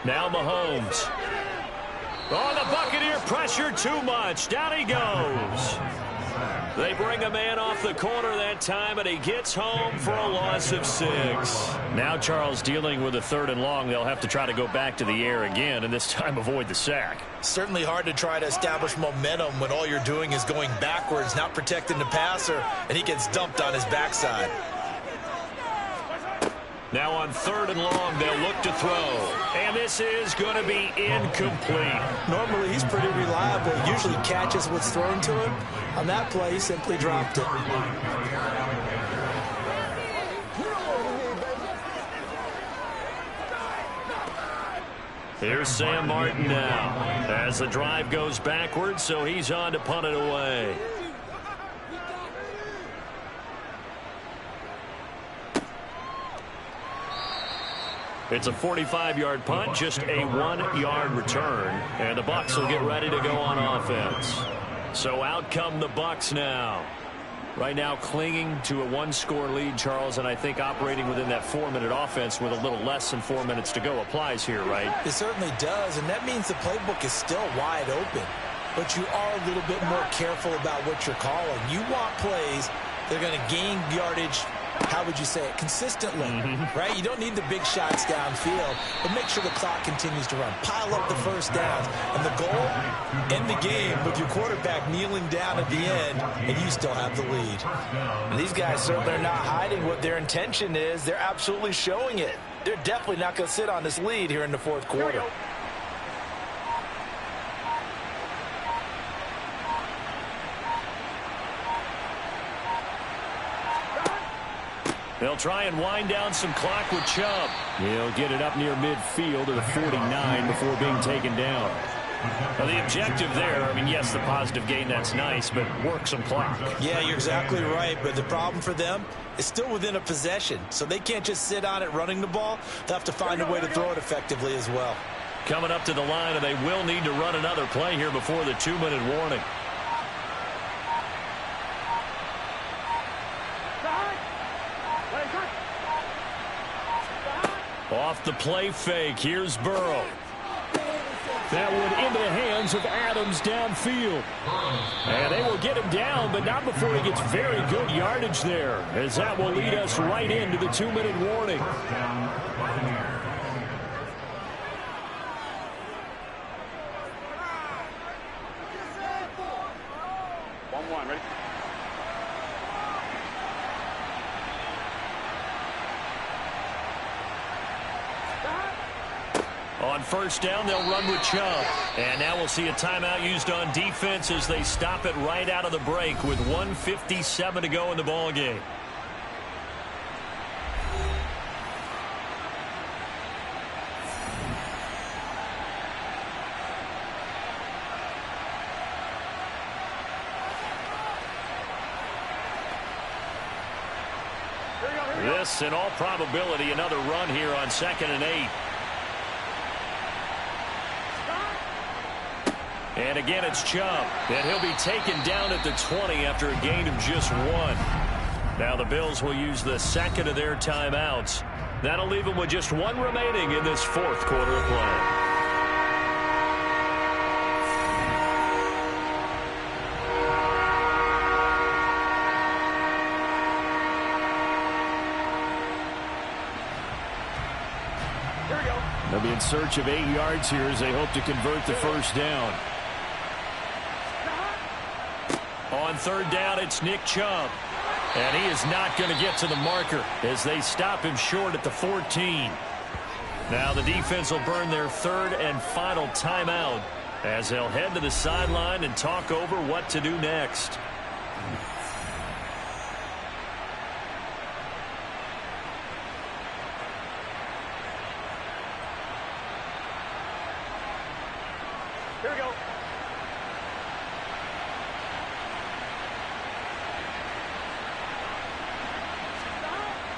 Now Mahomes. Oh, the Buccaneer pressure too much. Down he goes. They bring a man off the corner that time, and he gets home for a loss of 6. Now Charles dealing with a 3rd and long. They'll have to try to go back to the air again, and this time avoid the sack. Certainly hard to try to establish momentum when all you're doing is going backwards, not protecting the passer, and he gets dumped on his backside. Now on 3rd and long, they'll look to throw. And this is going to be incomplete. Normally, he's pretty reliable. He usually catches what's thrown to him. On that play, he simply dropped it. Here's Sam Martin now. As the drive goes backwards, so he's on to punt it away. It's a 45-yard punt, just a 1-yard return. And the Bucs will get ready to go on offense. So out come the Bucs now. Right now clinging to a 1-score lead, Charles, and I think operating within that 4-minute offense with a little less than 4 minutes to go applies here, right? It certainly does, and that means the playbook is still wide open. But you are a little bit more careful about what you're calling. You want plays that are going to gain yardage, how would you say it, consistently, right? You don't need the big shots downfield, but make sure the clock continues to run. Pile up the first downs, and the goal, end the game with your quarterback kneeling down at the end, and you still have the lead. And these guys certainly are not hiding what their intention is. They're absolutely showing it. They're definitely not going to sit on this lead here in the fourth quarter. They'll try and wind down some clock with Chubb. He'll get it up near midfield to the 49 before being taken down. Now the objective there, I mean, yes, the positive gain, that's nice, but work some clock. Yeah, you're exactly right, but the problem for them is still within a possession, so they can't just sit on it running the ball. They'll have to find a way to throw it effectively as well. Coming up to the line, and they will need to run another play here before the 2-minute warning. Off the play fake, here's Burrow. That one into the hands of Adams downfield. And they will get him down, but not before he gets very good yardage there, as that will lead us right into the 2-minute warning. Ready? On first down, they'll run with Chubb. And now we'll see a timeout used on defense as they stop it right out of the break with 1:57 to go in the ball game. This, in all probability, another run here on 2nd and 8. And again, it's Chubb. And he'll be taken down at the 20 after a gain of just 1. Now the Bills will use the second of their timeouts. That'll leave them with just 1 remaining in this fourth quarter of play. They'll be in search of 8 yards here as they hope to convert the first down. On third down, it's Nick Chubb. And he is not going to get to the marker as they stop him short at the 14. Now the defense will burn their third and final timeout as they'll head to the sideline and talk over what to do next. Here we go.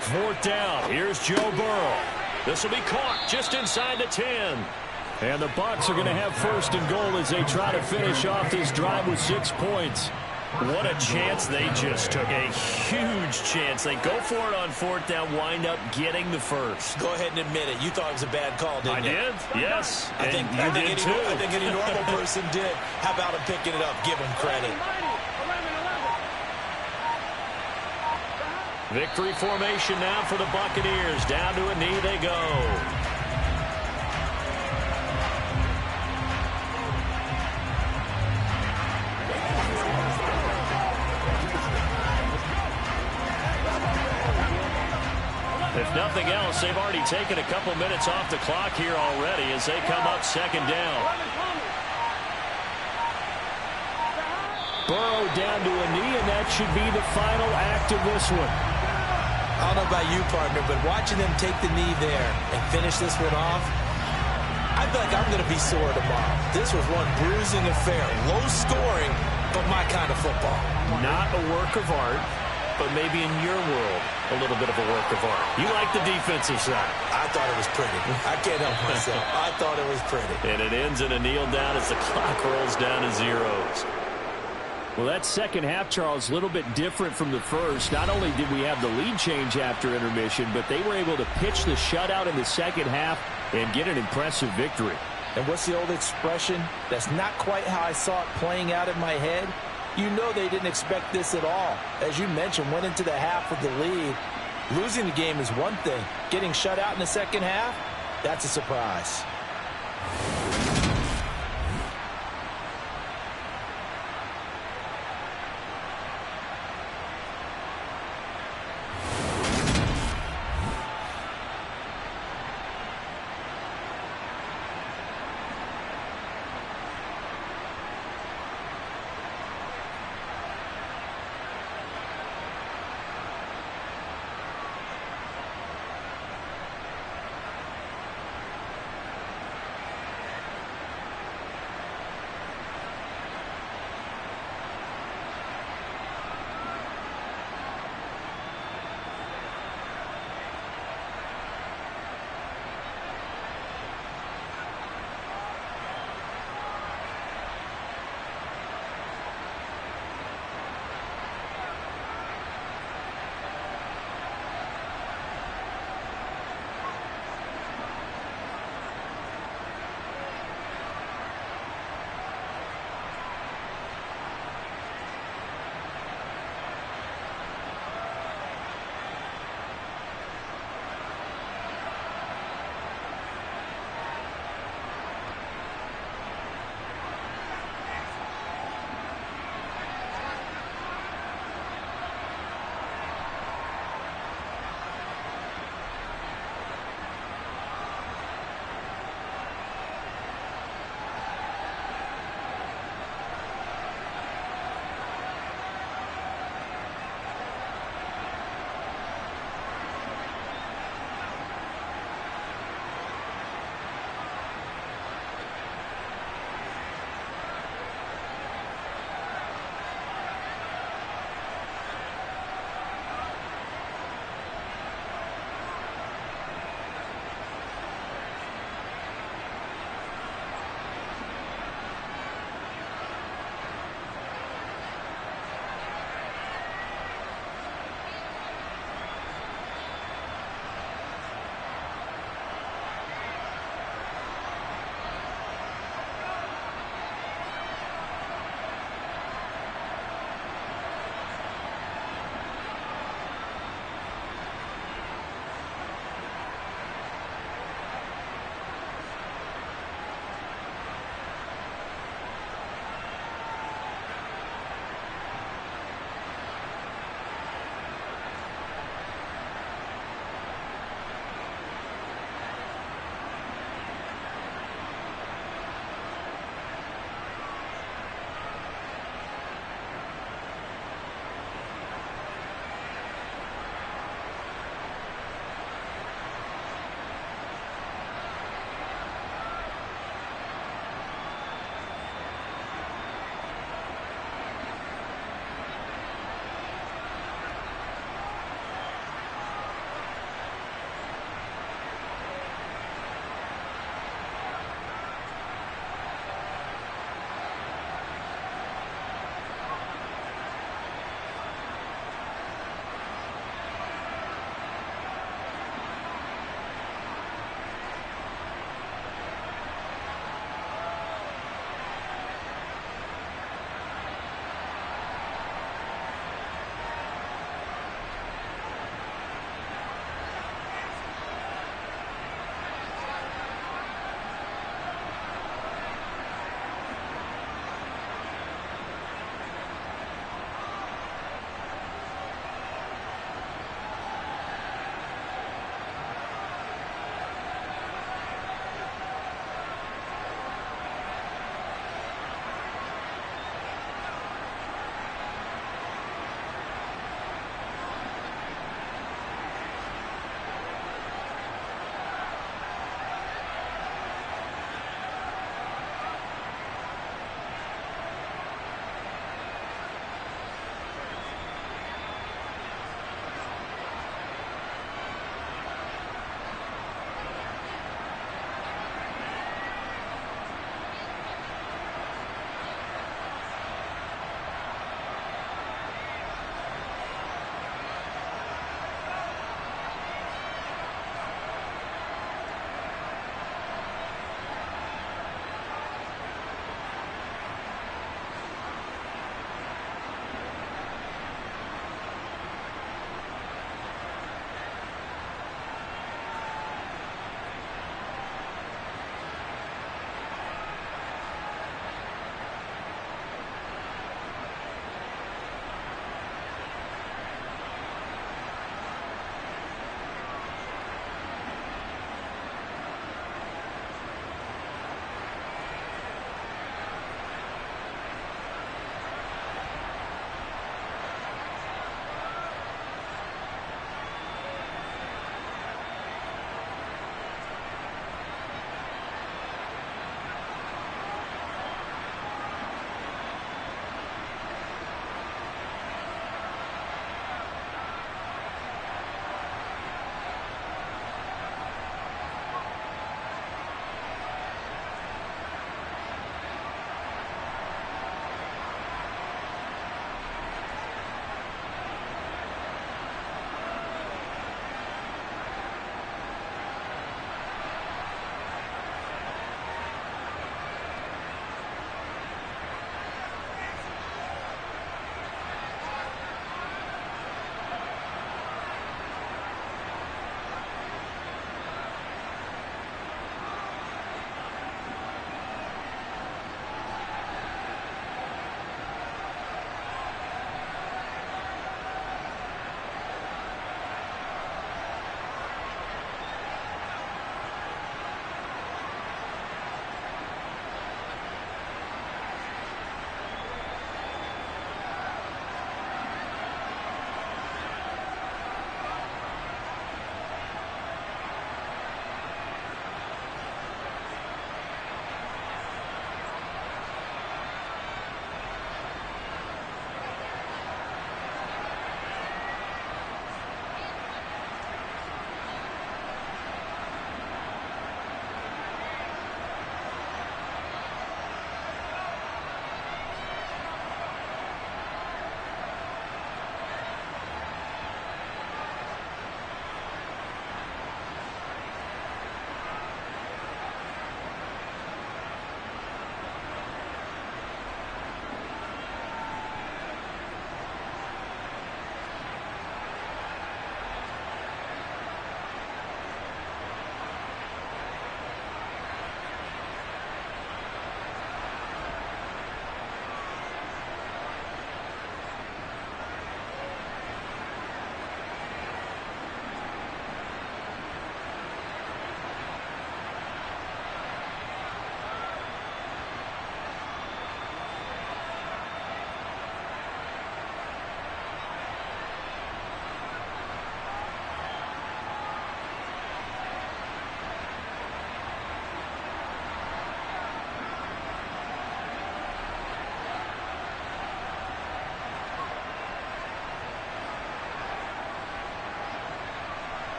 Fourth down. Here's Joe Burrow. This will be caught just inside the 10. And the Bucs are going to have first and goal as they try to finish off this drive with 6 points. What a chance they just took. A huge chance. They go for it on fourth down, wind up getting the first. Go ahead and admit it. You thought it was a bad call, didn't you? I did, yes. I think any normal person did. How about him picking it up? Give him credit. Victory formation now for the Buccaneers. Down to a knee they go. If nothing else, they've already taken a couple minutes off the clock here already as they come up second down. Burrow down to a knee, and that should be the final act of this one. I don't know about you, partner, but watching them take the knee there and finish this one off, I feel like I'm going to be sore tomorrow. This was one bruising affair. Low scoring, but my kind of football. Not a work of art, but maybe in your world, a little bit of a work of art. You like the defensive side. I thought it was pretty. I can't help myself. I thought it was pretty. And it ends in a kneel down as the clock rolls down to zeros. Well, that second half, Charles, a little bit different from the first. Not only did we have the lead change after intermission, but they were able to pitch the shutout in the second half and get an impressive victory. And what's the old expression? That's not quite how I saw it playing out in my head. You know they didn't expect this at all. As you mentioned, went into the half with the lead. Losing the game is one thing. Getting shut out in the second half, that's a surprise.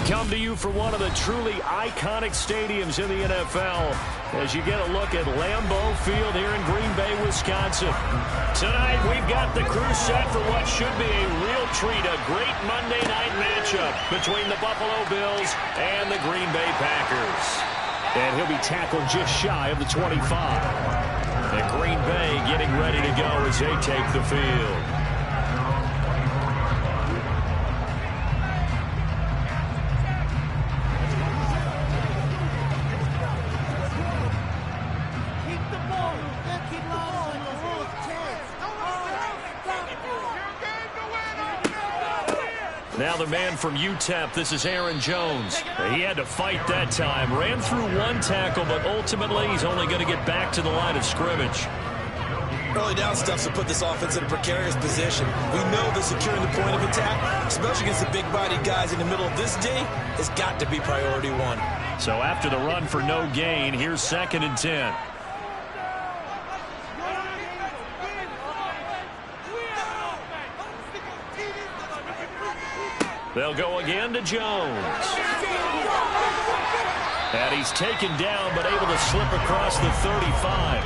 come to you from one of the truly iconic stadiums in the NFL as you get a look at Lambeau Field here in Green Bay, Wisconsin. Tonight, we've got the crew set for what should be a real treat, a great Monday night matchup between the Buffalo Bills and the Green Bay Packers. And he'll be tackled just shy of the 25. And Green Bay getting ready to go as they take the field. Now the man from UTEP, this is Aaron Jones. He had to fight that time. Ran through one tackle, but ultimately he's only going to get back to the line of scrimmage. Early down stuff to put this offense in a precarious position. We know that securing the point of attack, especially against the big-bodied guys in the middle of this day, has got to be priority one. So after the run for no gain, here's 2nd and 10. They'll go again to Jones. And he's taken down, but able to slip across the 35.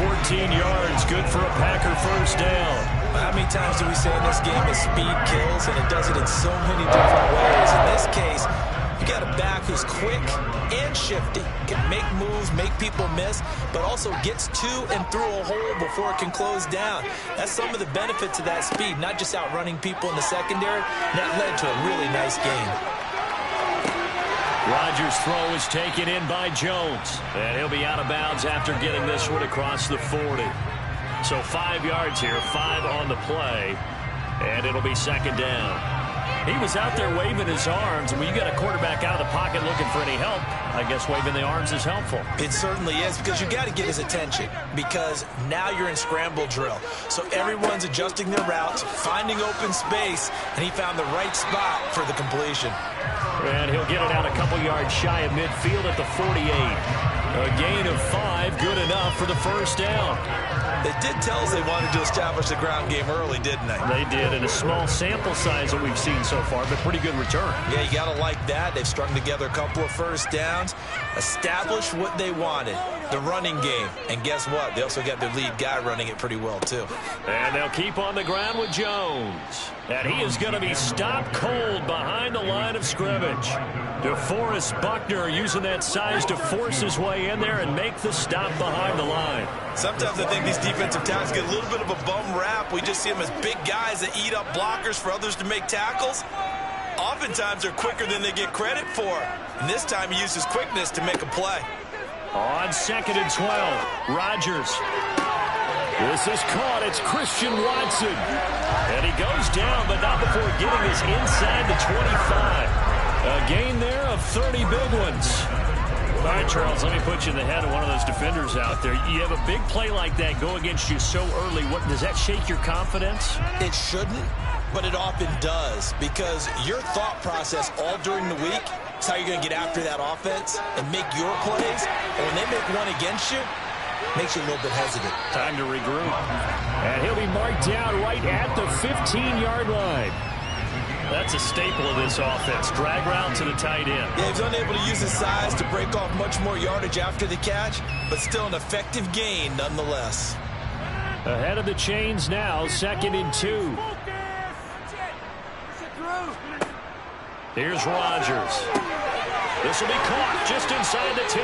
14 yards, good for a Packer first down. How many times do we say in this game that speed kills, and it does it in so many different ways? In this case, you got a back who's quick and shifty, can make moves, make people miss, but also gets to and through a hole before it can close down. That's some of the benefits of that speed, not just outrunning people in the secondary. That led to a really nice game. Rodgers' throw is taken in by Jones, and he'll be out of bounds after getting this one across the 40. So 5 yards here, 5 on the play, and it'll be 2nd down. He was out there waving his arms, and when you get a quarterback out of the pocket looking for any help, I guess waving the arms is helpful. It certainly is, because you got to get his attention, because now you're in scramble drill. So everyone's adjusting their routes, finding open space, and he found the right spot for the completion. And he'll get it out a couple yards shy of midfield at the 48. A gain of 5, good enough for the first down. They did tell us they wanted to establish the ground game early, didn't they? They did, in a small sample size that we've seen so far, but pretty good return. Yeah, you got to like that. They've strung together a couple of first downs, established what they wanted, the running game. And guess what? They also got their lead guy running it pretty well, too. And they'll keep on the ground with Jones. And he is going to be stopped cold behind the line of scrimmage. DeForest Buckner using that size to force his way in there and make the stop behind the line. Sometimes I think these defensive tackles get a little bit of a bum rap. We just see them as big guys that eat up blockers for others to make tackles. Oftentimes they're quicker than they get credit for. And this time he used his quickness to make a play. On 2nd and 12, Rodgers. This is caught. It's Christian Watson. And he goes down, but not before getting us inside the 25. A gain there of 30 big ones. All right, Charles, let me put you in the head of one of those defenders out there. You have a big play like that go against you so early. What does that shake your confidence? It shouldn't, but it often does, because your thought process all during the week is how you're going to get after that offense and make your plays. And when they make one against you, makes you a little bit hesitant. Time to regroup. And he'll be marked down right at the 15-yard line. That's a staple of this offense. Drag route to the tight end. Yeah, he's unable to use his size to break off much more yardage after the catch, but still an effective gain nonetheless. Ahead of the chains now, 2nd and 2. Here's Rodgers. This will be caught just inside the 10.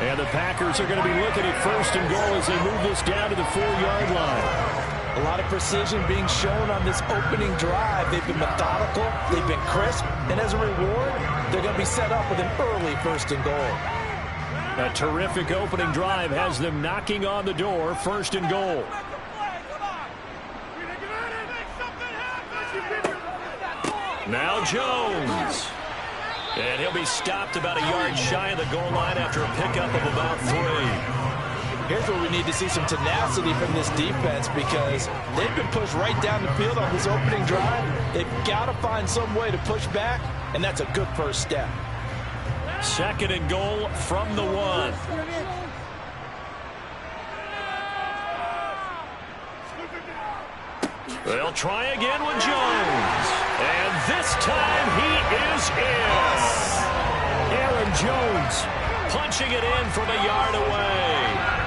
And the Packers are going to be looking at 1st and goal as they move this down to the 4-yard line. A lot of precision being shown on this opening drive. They've been methodical, they've been crisp, and as a reward, they're going to be set up with an early 1st and goal. A terrific opening drive has them knocking on the door, 1st and goal. Now Jones. And he'll be stopped about a yard shy of the goal line after a pickup of about 3. Here's where we need to see some tenacity from this defense, because they've been pushed right down the field on this opening drive. They've got to find some way to push back, and that's a good first step. 2nd and goal from the 1. They'll try again with Jones. And this time he is in. Aaron Jones punching it in from a yard away.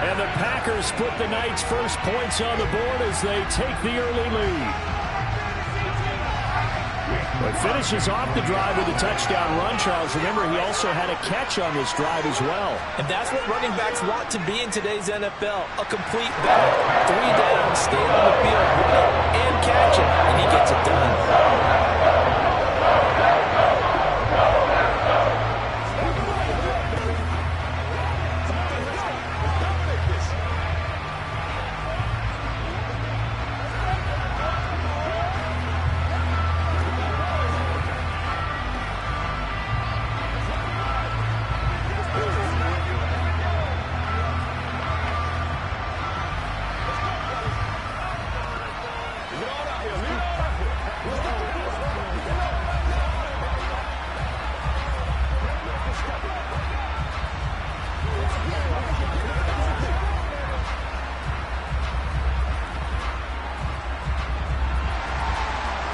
And the Packers put the night's first points on the board as they take the early lead. But finishes off the drive with a touchdown run, Charles. Remember, he also had a catch on this drive as well. And that's what running backs want to be in today's NFL. A complete back. 3 down, stay on the field, run it, and catch it. And he gets it done.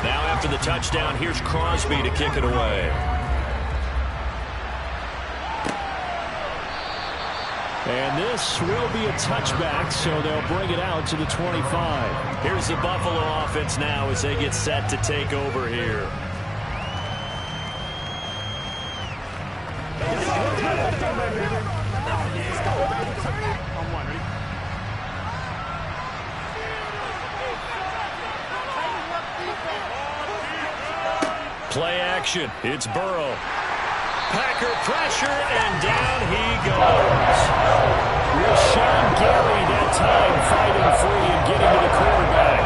After the touchdown, here's Crosby to kick it away. And this will be a touchback, so they'll bring it out to the 25. Here's the Buffalo offense now as they get set to take over here. Play action. It's Burrow. Packer pressure, and down he goes. Rashawn Gary that time fighting free and getting to the quarterback.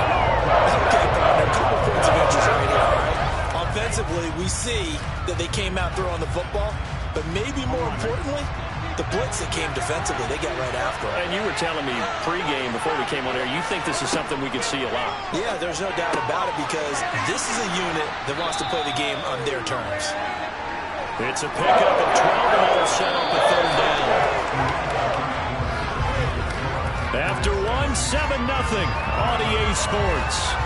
Okay, Brian, a couple points of interest right here, all right? Offensively, we see that they came out throwing the football, but maybe more importantly, the blitz that came defensively, they got right after it. And you were telling me pregame before we came on air, you think this is something we could see a lot. Yeah, there's no doubt about it because this is a unit that wants to play the game on their terms. It's a pickup of 12, and that'll set up a third down. After 1, 7-0 on EA Sports.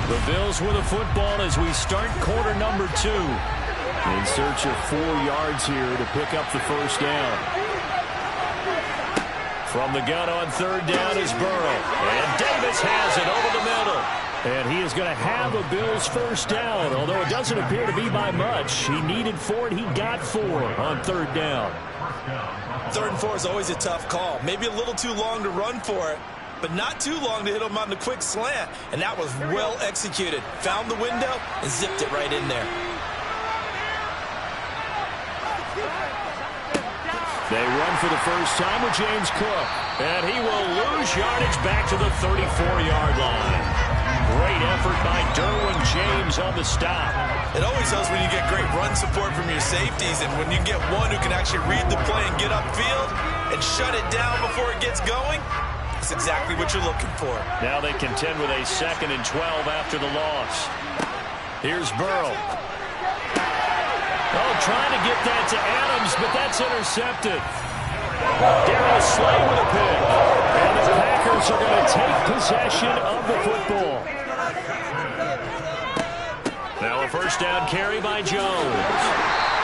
The Bills with a football as we start quarter number 2. In search of 4 yards here to pick up the first down. From the gun on third down is Burrow. And Davis has it over the middle. And he is going to have a Bills first down, although it doesn't appear to be by much. He needed 4, and he got 4 on third down. 3rd and 4 is always a tough call. Maybe a little too long to run for it, but not too long to hit him on the quick slant. And that was well executed. Found the window and zipped it right in there. They run for the first time with James Cook. And he will lose yardage back to the 34-yard line. Great effort by Derwin James on the stop. It always helps when you get great run support from your safeties, and when you get one who can actually read the play and get upfield and shut it down before it gets going, that's exactly what you're looking for. Now they contend with a 2nd and 12 after the loss. Here's Burrow. Oh, trying to get that to Adams, but that's intercepted. Darius Slay with a pick. And the Packers are going to take possession of the football. Now a first down carry by Jones.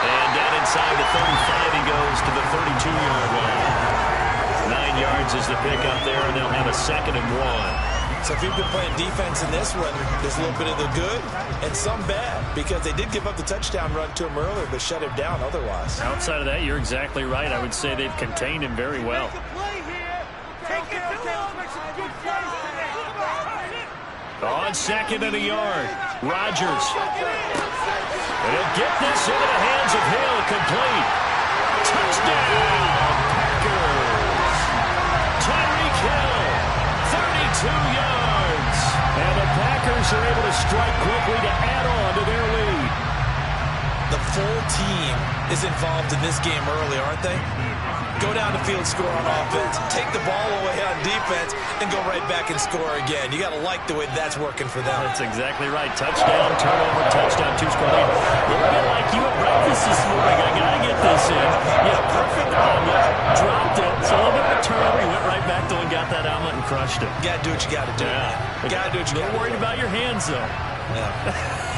And down inside the 35, he goes to the 32-yard line. 9 yards is the pick up there, and they'll have a 2nd and 1. So if you've been playing defense in this one, there's a little bit of the good and some bad, because they did give up the touchdown run to him earlier, but shut him down otherwise. Outside of that, you're exactly right. I would say they've contained him very well. On 2nd and a yard, Rodgers. And he'll get this into the hands of Hill, complete. Touchdown, Packers. Tyreek Hill, 32 yards. And the Packers are able to strike quickly to add on to their lead. The full team is involved in this game early, aren't they? Go down the field, score on offense, take the ball away on defense, and go right back and score again. You got to like the way that's working for them. That's exactly right. Touchdown, turnover, touchdown, 2-score lead. A little bit like you at breakfast this morning. I got to get this in. Yeah, perfect omelet. Dropped it. So a little bit of a turnover. He went right back to and got that omelet crushed him. You got to do what you got to do. Yeah. You got to do what you got to do. Worried about your hands, though. Yeah.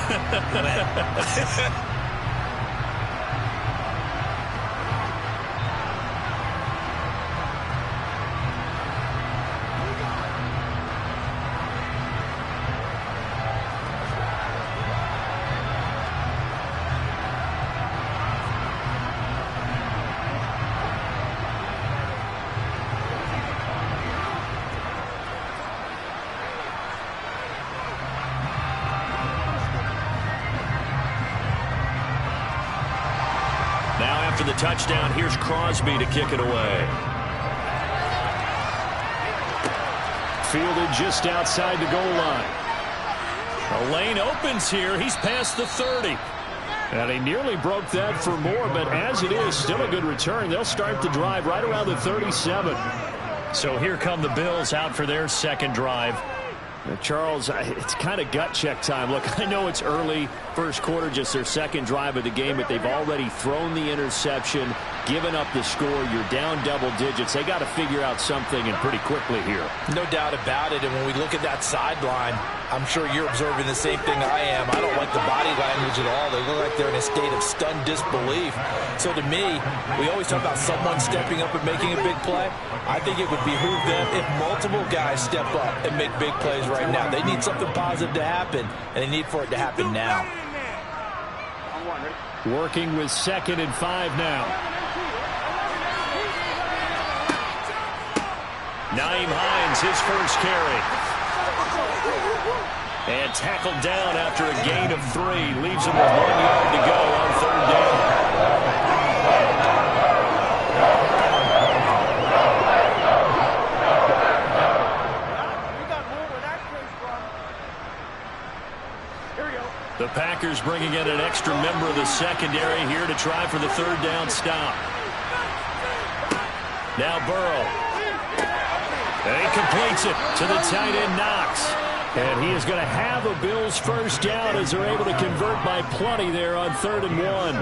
Now after the touchdown, here's Crosby to kick it away. Fielded just outside the goal line. The lane opens here. He's past the 30. And he nearly broke that for more, but as it is, still a good return. They'll start the drive right around the 37. So here come the Bills out for their second drive. Charles, it's kind of gut check time. Look, I know it's early, first quarter, just their second drive of the game, but they've already thrown the interception, given up the score. You're down double digits. They got to figure out something, and pretty quickly here. No doubt about it. And when we look at that sideline, I'm sure you're observing the same thing I am. I don't like the body language at all. They look like they're in a state of stunned disbelief. So to me, we always talk about someone stepping up and making a big play. I think it would behoove them if multiple guys step up and make big plays right now. They need something positive to happen, and they need for it to happen now. Working with 2nd and 5 now. Nyheim Hines, his first carry. And tackled down after a gain of 3. Leaves him with 1 yard to go on 3rd down. The Packers bringing in an extra member of the secondary here to try for the 3rd down stop. Now Burrow. And he completes it to the tight end Knox. And he is going to have a Bills first down as they're able to convert by plenty there on 3rd and 1.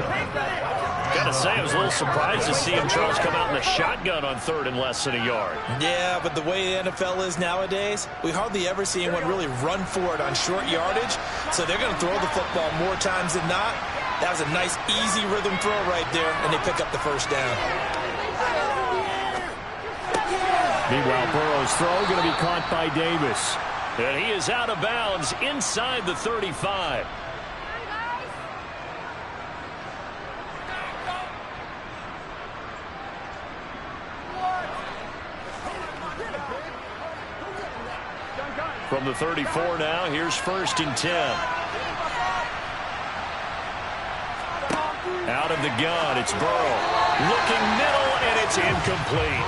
Gotta say, I was a little surprised to see him, Charles, come out in the shotgun on 3rd and less than a yard. Yeah, but the way the NFL is nowadays, we hardly ever see anyone really run for it on short yardage. So they're going to throw the football more times than not. That was a nice, easy rhythm throw right there, and they pick up the first down. Meanwhile, Burrow's throw going to be caught by Davis. And he is out of bounds inside the 35. From the 34 now, here's 1st and 10. Out of the gun, it's Burrow. Looking middle, and it's incomplete.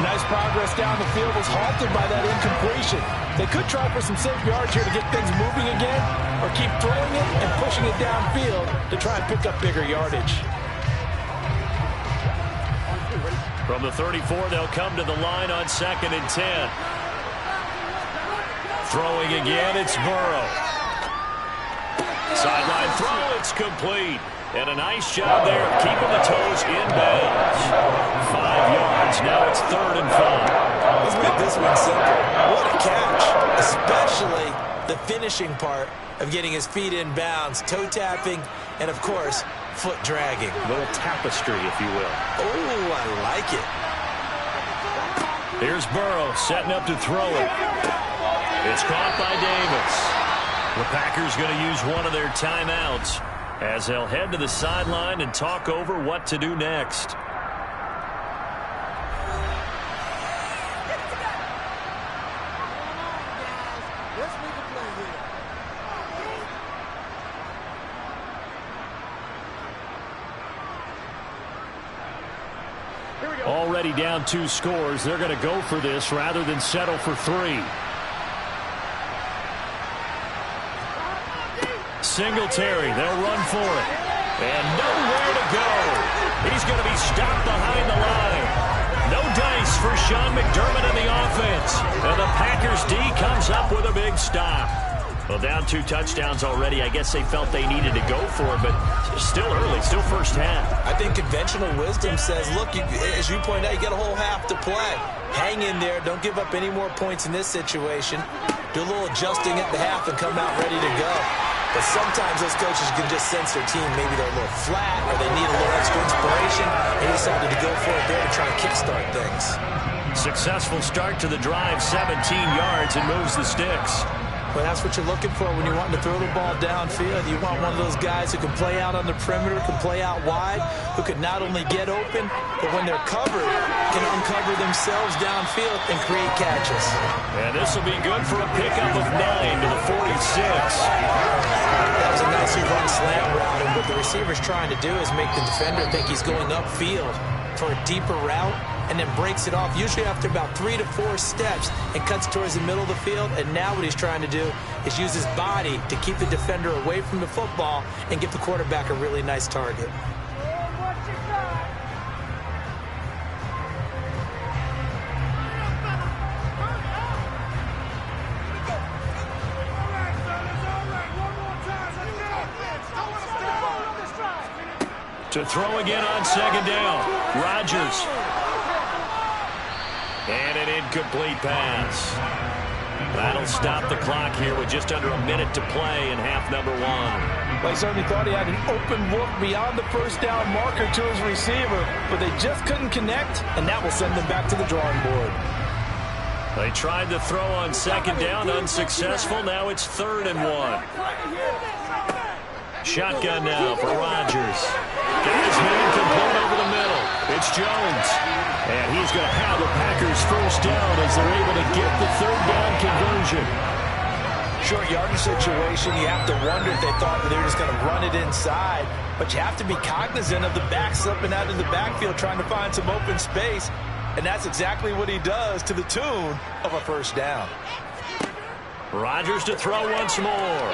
Nice progress down the field was halted by that incompletion. They could try for some safe yards here to get things moving again, or keep throwing it and pushing it downfield to try and pick up bigger yardage. From the 34, they'll come to the line on 2nd and 10. Throwing again, it's Burrow. Sideline throw, it's complete. And a nice job there of keeping the toes in bounds. 5 yards, now it's 3rd and 5. Let's make this one simple. What a catch, especially the finishing part of getting his feet in bounds, toe tapping, and of course, foot dragging. A little tapestry, if you will. Oh, I like it. Here's Burrow setting up to throw it. It's caught by Davis. The Packers going to use one of their timeouts as they'll head to the sideline and talk over what to do next. Already down 2 scores. They're going to go for this rather than settle for 3. Singletary, they'll run for it. And nowhere to go. He's going to be stopped behind the line. No dice for Sean McDermott in the offense. And the Packers D comes up with a big stop. Well, down 2 touchdowns already. I guess they felt they needed to go for it, but still early, still first half. I think conventional wisdom says, look, as you point out, you got a whole half to play. Hang in there. Don't give up any more points in this situation. Do a little adjusting at the half and come out ready to go. But sometimes those coaches can just sense their team. Maybe they're a little flat or they need a little extra inspiration. They decided to go for it there to try and kickstart things. Successful start to the drive, 17 yards, and moves the sticks. Well, that's what you're looking for when you're wanting to throw the ball downfield. You want one of those guys who can play out on the perimeter, can play out wide, who can not only get open, but when they're covered, can uncover themselves downfield and create catches. And this will be good for a pickup of 9 to the 46. That was a nicely run slant route, and what the receiver's trying to do is make the defender think he's going upfield for a deeper route, and then breaks it off, usually after about 3 to 4 steps, and cuts towards the middle of the field. And now what he's trying to do is use his body to keep the defender away from the football and give the quarterback a really nice target. To throw again on second down, Rodgers. And an incomplete pass. That'll stop the clock here with just under a minute to play in half number 1. Well, he certainly thought he had an open look beyond the first down marker to his receiver, but they just couldn't connect, and that will send them back to the drawing board. They tried to throw on second down, unsuccessful. Now it's 3rd and 1. Shotgun now for Rodgers. Got his man complete over the middle. It's Jones. And he's going to have the Packers first down as they're able to get the 3rd down conversion. Short yardage situation, you have to wonder if they thought they were just going to run it inside. But you have to be cognizant of the back slipping out of the backfield trying to find some open space. And that's exactly what he does to the tune of a first down. Rodgers to throw once more.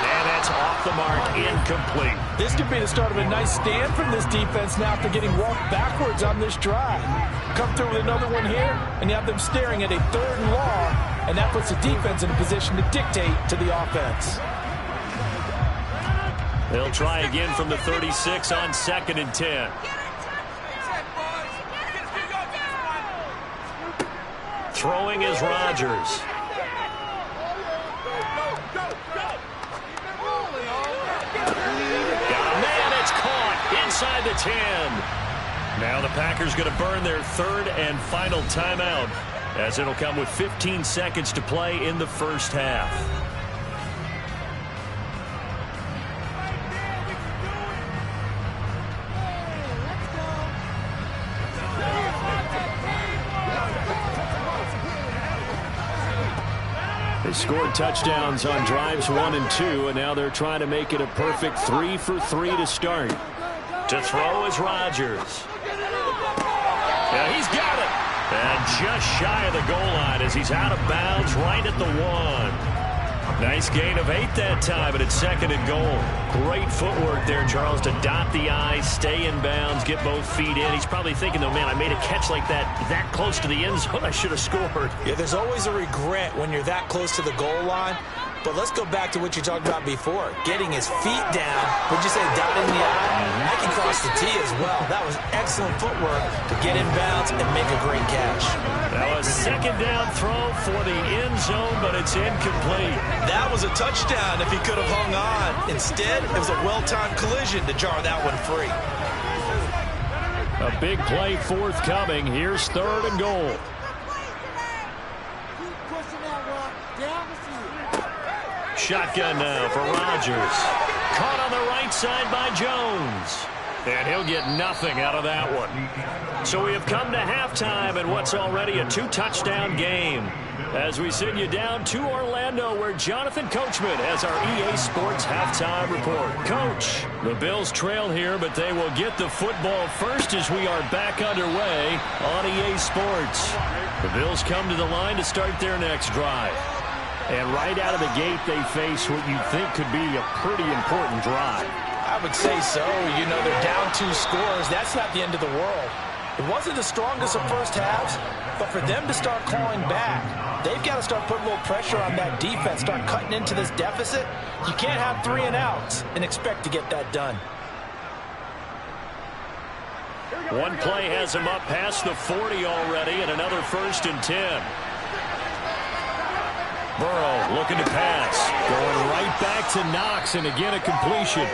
And that's off the mark, incomplete. This could be the start of a nice stand from this defense now after getting walked backwards on this drive. Come through with another one here, and you have them staring at a 3rd and long, and that puts the defense in a position to dictate to the offense. They'll try again from the 36 on 2nd and 10. Throwing is Rodgers. Inside the 10. Now the Packers going to burn their 3rd and final timeout, as it'll come with 15 seconds to play in the first half. They scored touchdowns on drives 1 and 2, and now they're trying to make it a perfect 3 for 3 to start. To throw is Rodgers. Yeah, he's got it. And just shy of the goal line as he's out of bounds right at the 1. Nice gain of 8 that time, and it's 2nd and goal. Great footwork there, Charles, to dot the I, stay in bounds, get both feet in. He's probably thinking, though, man, I made a catch like that close to the end zone. I should have scored. Yeah, there's always a regret when you're that close to the goal line. But let's go back to what you talked about before. Getting his feet down. Would you say dotting the I? I can cross the T as well. That was excellent footwork to get in bounds and make a great catch. That was a 2nd down throw for the end zone, but it's incomplete. That was a touchdown if he could have hung on. Instead, it was a well-timed collision to jar that one free. A big play forthcoming. Here's 3rd and goal. Shotgun now for Rodgers. Caught on the right side by Jones. And he'll get nothing out of that one. So we have come to halftime in what's already a 2-touchdown game. As we send you down to Orlando, where Jonathan Coachman has our EA Sports halftime report. Coach, the Bills trail here, but they will get the football first as we are back underway on EA Sports. The Bills come to the line to start their next drive. And right out of the gate, they face what you think could be a pretty important drive. I would say so. You know, they're down 2 scores. That's not the end of the world. It wasn't the strongest of first halves, but for them to start clawing back, they've got to start putting a little pressure on that defense, start cutting into this deficit. You can't have 3 and outs and expect to get that done. One play has him up past the 40 already, and another 1st and 10. Burrow looking to pass. Going right back to Knox, and again a completion.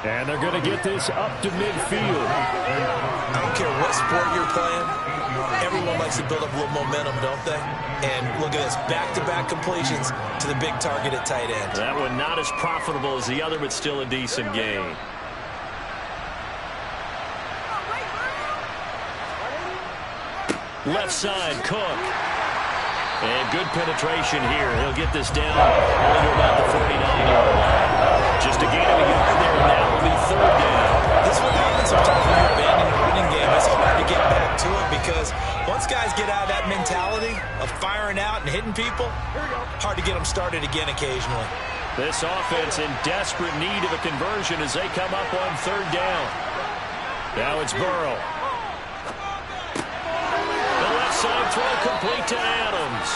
And they're going to get this up to midfield. I don't care what sport you're playing. Everyone likes to build up a little momentum, don't they? And look at this, back-to-back completions to the big target at tight end. That one not as profitable as the other, but still a decent gain. Left side, Cook. And good penetration here. He'll get this down only to about the 49-yard line. Just a gain of a yard there, and that will be 3rd down. This is what happens sometimes when you abandon a winning game. It's hard to get back to it because once guys get out of that mentality of firing out and hitting people, hard to get them started again occasionally. This offense in desperate need of a conversion as they come up on 3rd down. Now it's Burrow. Side throw complete to Adams.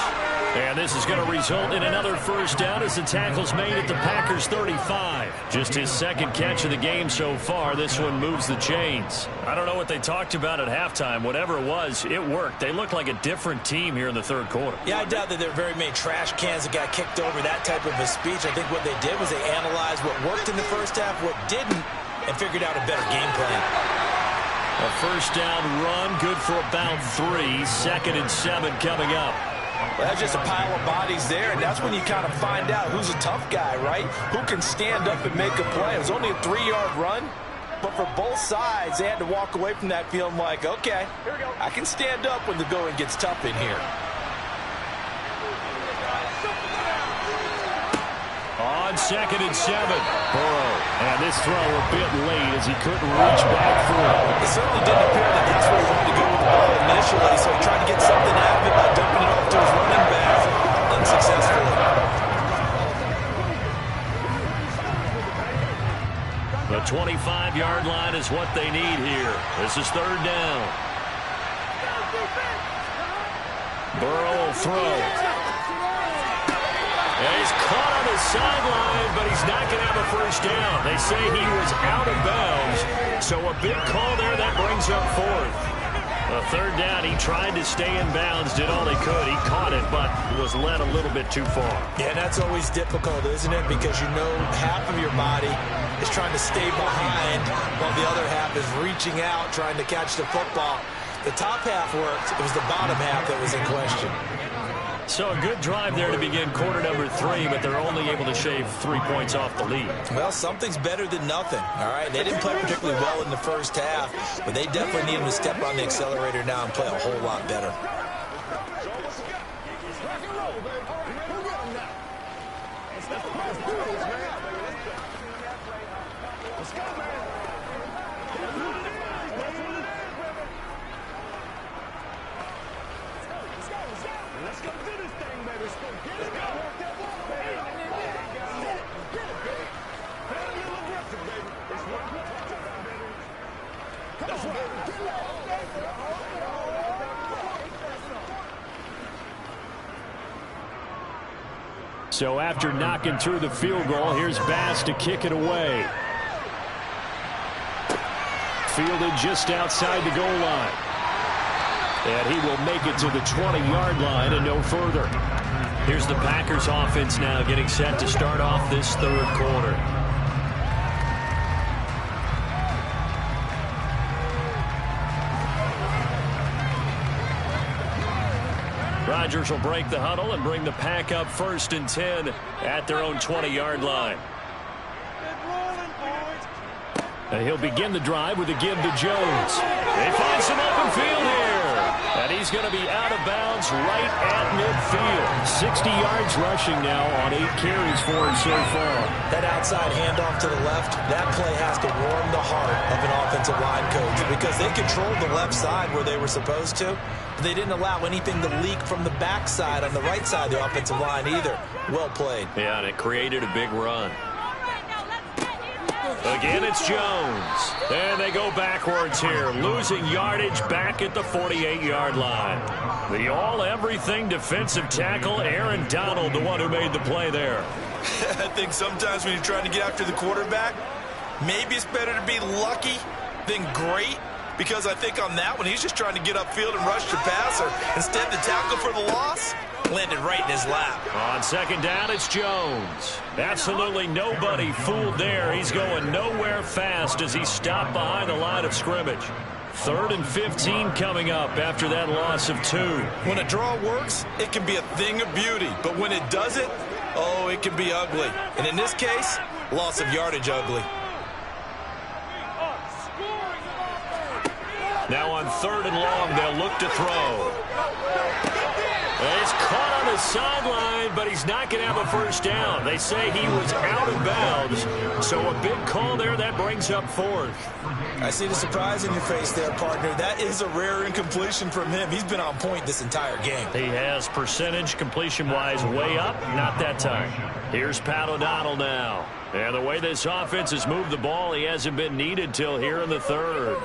And this is going to result in another 1st down as the tackle's made at the Packers' 35. Just his 2nd catch of the game so far. This one moves the chains. I don't know what they talked about at halftime. Whatever it was, it worked. They look like a different team here in the 3rd quarter. Yeah, I doubt that there are very many trash cans that got kicked over, that type of a speech. I think what they did was they analyzed what worked in the first half, what didn't, and figured out a better game plan. A 1st down run, good for about 3. 2nd and 7 coming up. Well, that's just a pile of bodies there, and that's when you kind of find out who's a tough guy, right? Who can stand up and make a play. It was only a 3-yard run, but for both sides, they had to walk away from that feeling like, okay, I can stand up when the going gets tough in here. On 2nd and 7, Burrow. And this throw a bit late as he couldn't reach back for it. It certainly didn't appear that that's where he wanted to go with the ball initially, so he tried to get something out of it by dumping it off to his running back unsuccessfully. The 25-yard line is what they need here. This is 3rd down. Burrow will throw. And he's caught on the sideline, but he's not going to have a 1st down. They say he was out of bounds, so a big call there. That brings up 4th. A 3rd down, he tried to stay in bounds, did all he could. He caught it, but was led a little bit too far. Yeah, that's always difficult, isn't it? Because you know half of your body is trying to stay behind while the other half is reaching out, trying to catch the football. The top half worked. It was the bottom half that was in question. So a good drive there to begin quarter number 3, but they're only able to shave 3 points off the lead. Well, something's better than nothing, all right? They didn't play particularly well in the first half, but they definitely need them to step on the accelerator now and play a whole lot better. So after knocking through the field goal, here's Bass to kick it away. Fielded just outside the goal line. And he will make it to the 20-yard line and no further. Here's the Packers offense now getting set to start off this 3rd quarter. Rodgers will break the huddle and bring the Pack up 1st and 10 at their own 20-yard line. And he'll begin the drive with a give to Jones. They find some open field here. And he's going to be out of bounds right at midfield. 60 yards rushing now on 8 carries for him so far. That outside handoff to the left, that play has to warm the heart of an offensive line coach because they controlled the left side where they were supposed to. They didn't allow anything to leak from the backside on the right side of the offensive line either. Well played. Yeah, and it created a big run. Again, it's Jones. And they go backwards here, losing yardage back at the 48-yard line. The all-everything defensive tackle, Aaron Donald, the one who made the play there. I think sometimes when you're trying to get after the quarterback, maybe it's better to be lucky than great, because I think on that one, he's just trying to get upfield and rush the passer. Instead, the tackle for the loss landed right in his lap. On second down, it's Jones. Absolutely nobody fooled there. He's going nowhere fast as he stopped behind the line of scrimmage. 3rd and 15 coming up after that loss of 2. When a draw works, it can be a thing of beauty. But when it doesn't, oh, it can be ugly. And in this case, loss of yardage ugly. Now on 3rd and long, they'll look to throw. It's caught on the sideline, but he's not going to have a first down. They say he was out of bounds, so a big call there. That brings up 4th. I see the surprise in your face there, partner. That is a rare incompletion from him. He's been on point this entire game. He has percentage completion-wise way up. Not that time. Here's Pat O'Donnell now. And the way this offense has moved the ball, he hasn't been needed till here in the 3rd.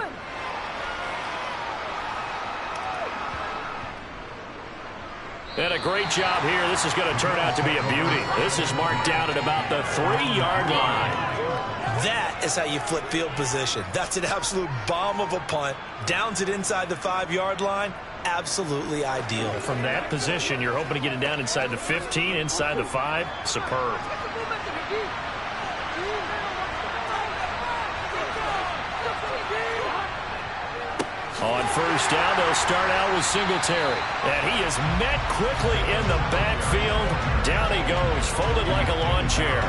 And a great job here. This is going to turn out to be a beauty. This is marked down at about the 3-yard line. That is how you flip field position. That's an absolute bomb of a punt. Downs it inside the 5-yard line. Absolutely ideal. From that position, you're hoping to get it down inside the 15, inside the 5. Superb. On first down, they'll start out with Singletary. And he is met quickly in the backfield. Down he goes, folded like a lawn chair.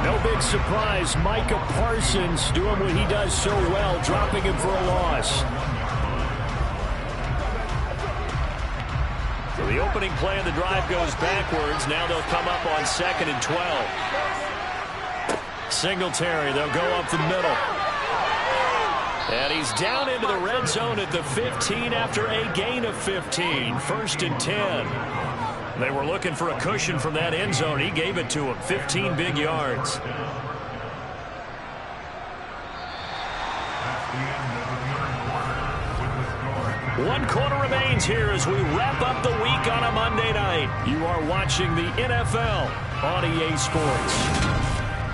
No big surprise. Micah Parsons doing what he does so well, dropping him for a loss. So the opening play of the drive goes backwards. Now they'll come up on 2nd and 12. Singletary, they'll go up the middle. And he's down into the red zone at the 15 after a gain of 15. 1st and 10. They were looking for a cushion from that end zone. He gave it to him. 15 big yards. One quarter remains here as we wrap up the week on a Monday night. You are watching the NFL on EA Sports.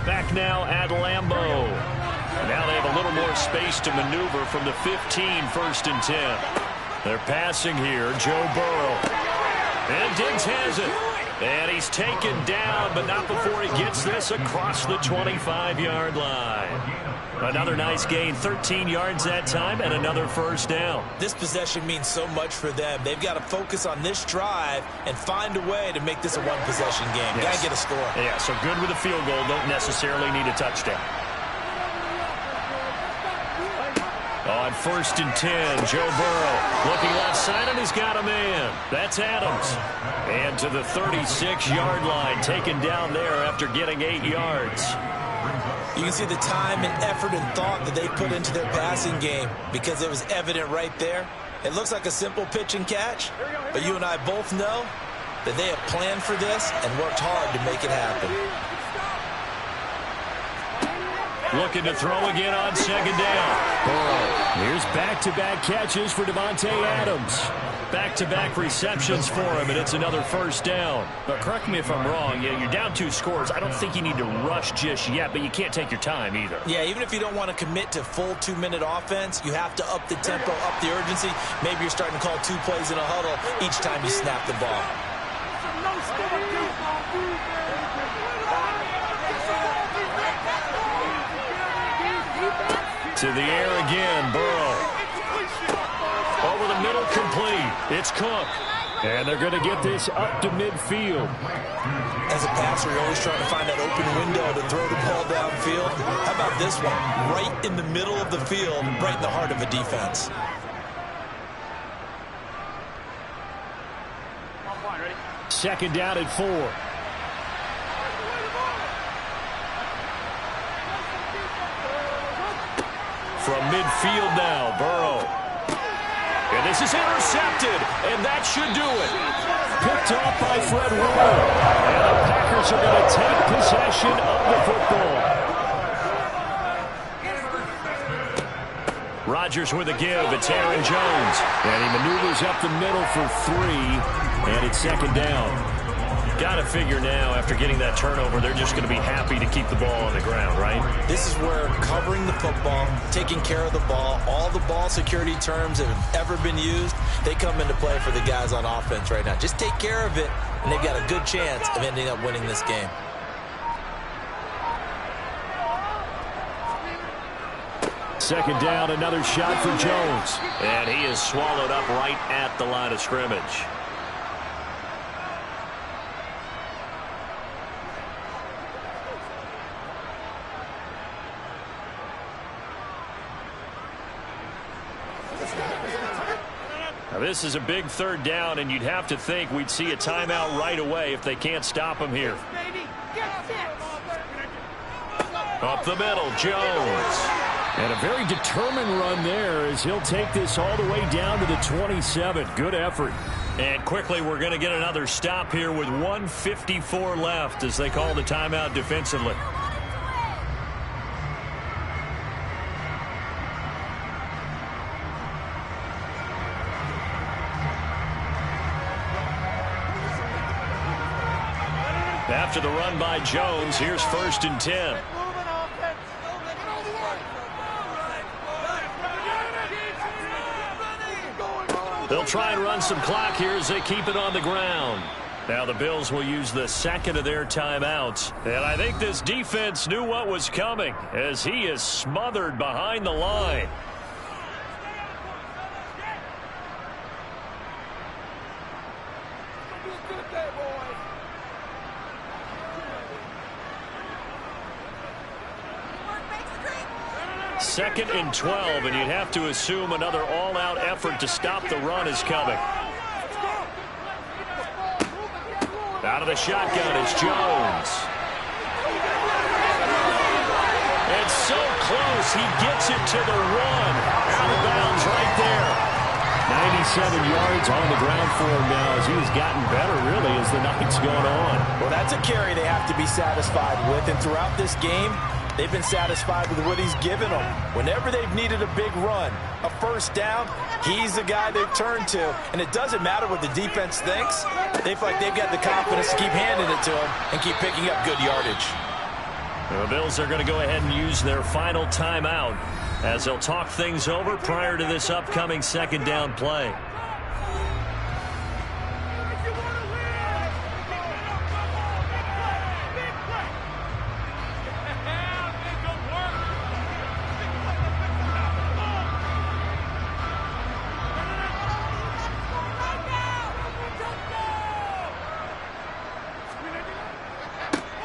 Back now at Lambeau. Now they have a little more space to maneuver from the 15, 1st and 10. They're passing here. Joe Burrow. And Diggs has it. And he's taken down, but not before he gets this across the 25-yard line. Another nice gain, 13 yards that time, and another first down. This possession means so much for them. They've got to focus on this drive and find a way to make this a one-possession game. Yes. Got to get a score. Yeah, so good with a field goal. Don't necessarily need a touchdown. On 1st and 10, Joe Burrow looking left side, and he's got a man. That's Adams. And to the 36-yard line, taken down there after getting 8 yards. You can see the time and effort and thought that they put into their passing game because it was evident right there. It looks like a simple pitch and catch, but you and I both know that they have planned for this and worked hard to make it happen. Looking to throw again on 2nd down. Burrow. Here's back-to-back catches for Davante Adams. Back-to-back receptions for him, and it's another first down. But correct me if I'm wrong. Yeah, you're down 2 scores. I don't think you need to rush just yet, but you can't take your time either. Yeah, even if you don't want to commit to full 2-minute offense, you have to up the tempo, up the urgency. Maybe you're starting to call 2 plays in a huddle each time you snap the ball. To the air again, Burrow. Over the middle, complete. It's Cook. And they're going to get this up to midfield. As a passer, you're always trying to find that open window to throw the ball downfield. How about this one? Right in the middle of the field, right in the heart of a defense. Second down at 4. From midfield now, Burrow. And this is intercepted, and that should do it. Picked off by Fred Warner. And the Packers are going to take possession of the football. Rodgers with a give. It's Aaron Jones. And he maneuvers up the middle for 3, and it's second down. Got to figure now, after getting that turnover, they're just going to be happy to keep the ball on the ground, right? This is where covering the football, taking care of the ball, all the ball security terms that have ever been used, they come into play for the guys on offense right now. Just take care of it, and they've got a good chance of ending up winning this game. Second down, another shot for Jones. And he is swallowed up right at the line of scrimmage. Now, this is a big third down, and you'd have to think we'd see a timeout right away if they can't stop him here. Up the middle, Jones. And a very determined run there as he'll take this all the way down to the 27. Good effort. And quickly, we're going to get another stop here with 1:54 left as they call the timeout defensively. After the run by Jones, here's 1st and 10. They'll try and run some clock here as they keep it on the ground. Now the Bills will use the second of their timeouts. And I think this defense knew what was coming as he is smothered behind the line. Second and 12, and you'd have to assume another all-out effort to stop the run is coming. Out of the shotgun is Jones. It's so close, he gets it to the 1. Out of bounds right there. 97 yards on the ground for him now as he's gotten better, really, as the night's gone on. Well, that's a carry they have to be satisfied with, and throughout this game, they've been satisfied with what he's given them. Whenever they've needed a big run, a first down, he's the guy they've turned to. And it doesn't matter what the defense thinks. They feel like they've got the confidence to keep handing it to him and keep picking up good yardage. The Bills are going to go ahead and use their final timeout as they'll talk things over prior to this upcoming second down play.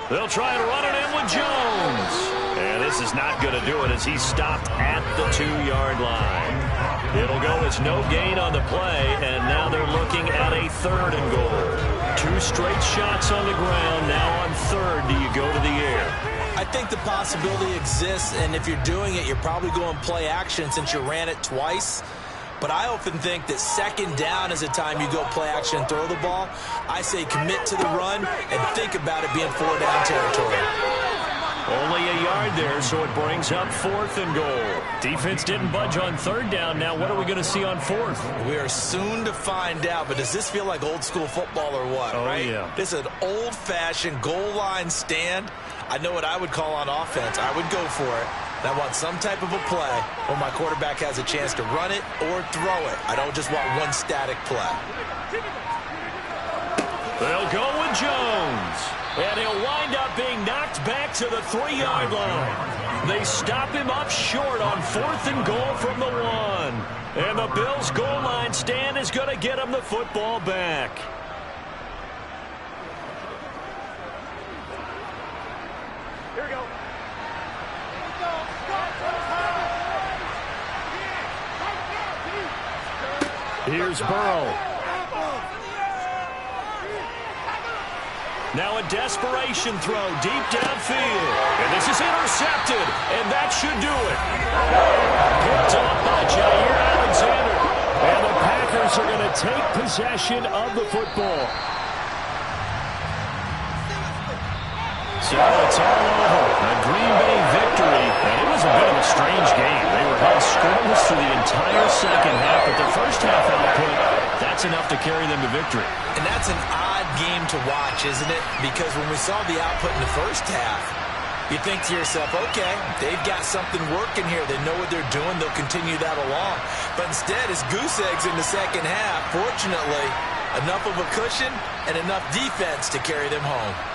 They'll try to run it in with Jones. And this is not going to do it as he's stopped at the 2-yard line. It'll go as no gain on the play, and now they're looking at a 3rd and goal. 2 straight shots on the ground. Now on 3rd, do you go to the air? I think the possibility exists, and if you're doing it, you're probably going play action since you ran it twice. But I often think that second down is a time you go play action and throw the ball. I say commit to the run and think about it being 4-down territory. Only a yard there, so it brings up 4th and goal. Defense didn't budge on 3rd down. Now what are we going to see on 4th? We are soon to find out, but does this feel like old school football or what, right? Yeah. This is an old-fashioned goal line stand. I know what I would call on offense. I would go for it. And I want some type of a play where my quarterback has a chance to run it or throw it. I don't just want one static play. They'll go with Jones. And he'll wind up being knocked back to the 3-yard line. They stop him up short on 4th and goal from the 1. And the Bills' goal line stand is going to get him the football back. Here we go. Here's Burrow. Now a desperation throw deep downfield. And this is intercepted. And that should do it. Picked up by Jair Alexander. And the Packers are going to take possession of the football. So it's all over. A Green Bay victory. And it was a bit of a strange game. They were held scoreless through the second half, but their first half output, that's enough to carry them to victory. And that's an odd game to watch, isn't it? Because when we saw the output in the first half, you think to yourself, okay, they've got something working here. They know what they're doing. They'll continue that along. But instead, it's goose eggs in the second half. Fortunately, enough of a cushion and enough defense to carry them home.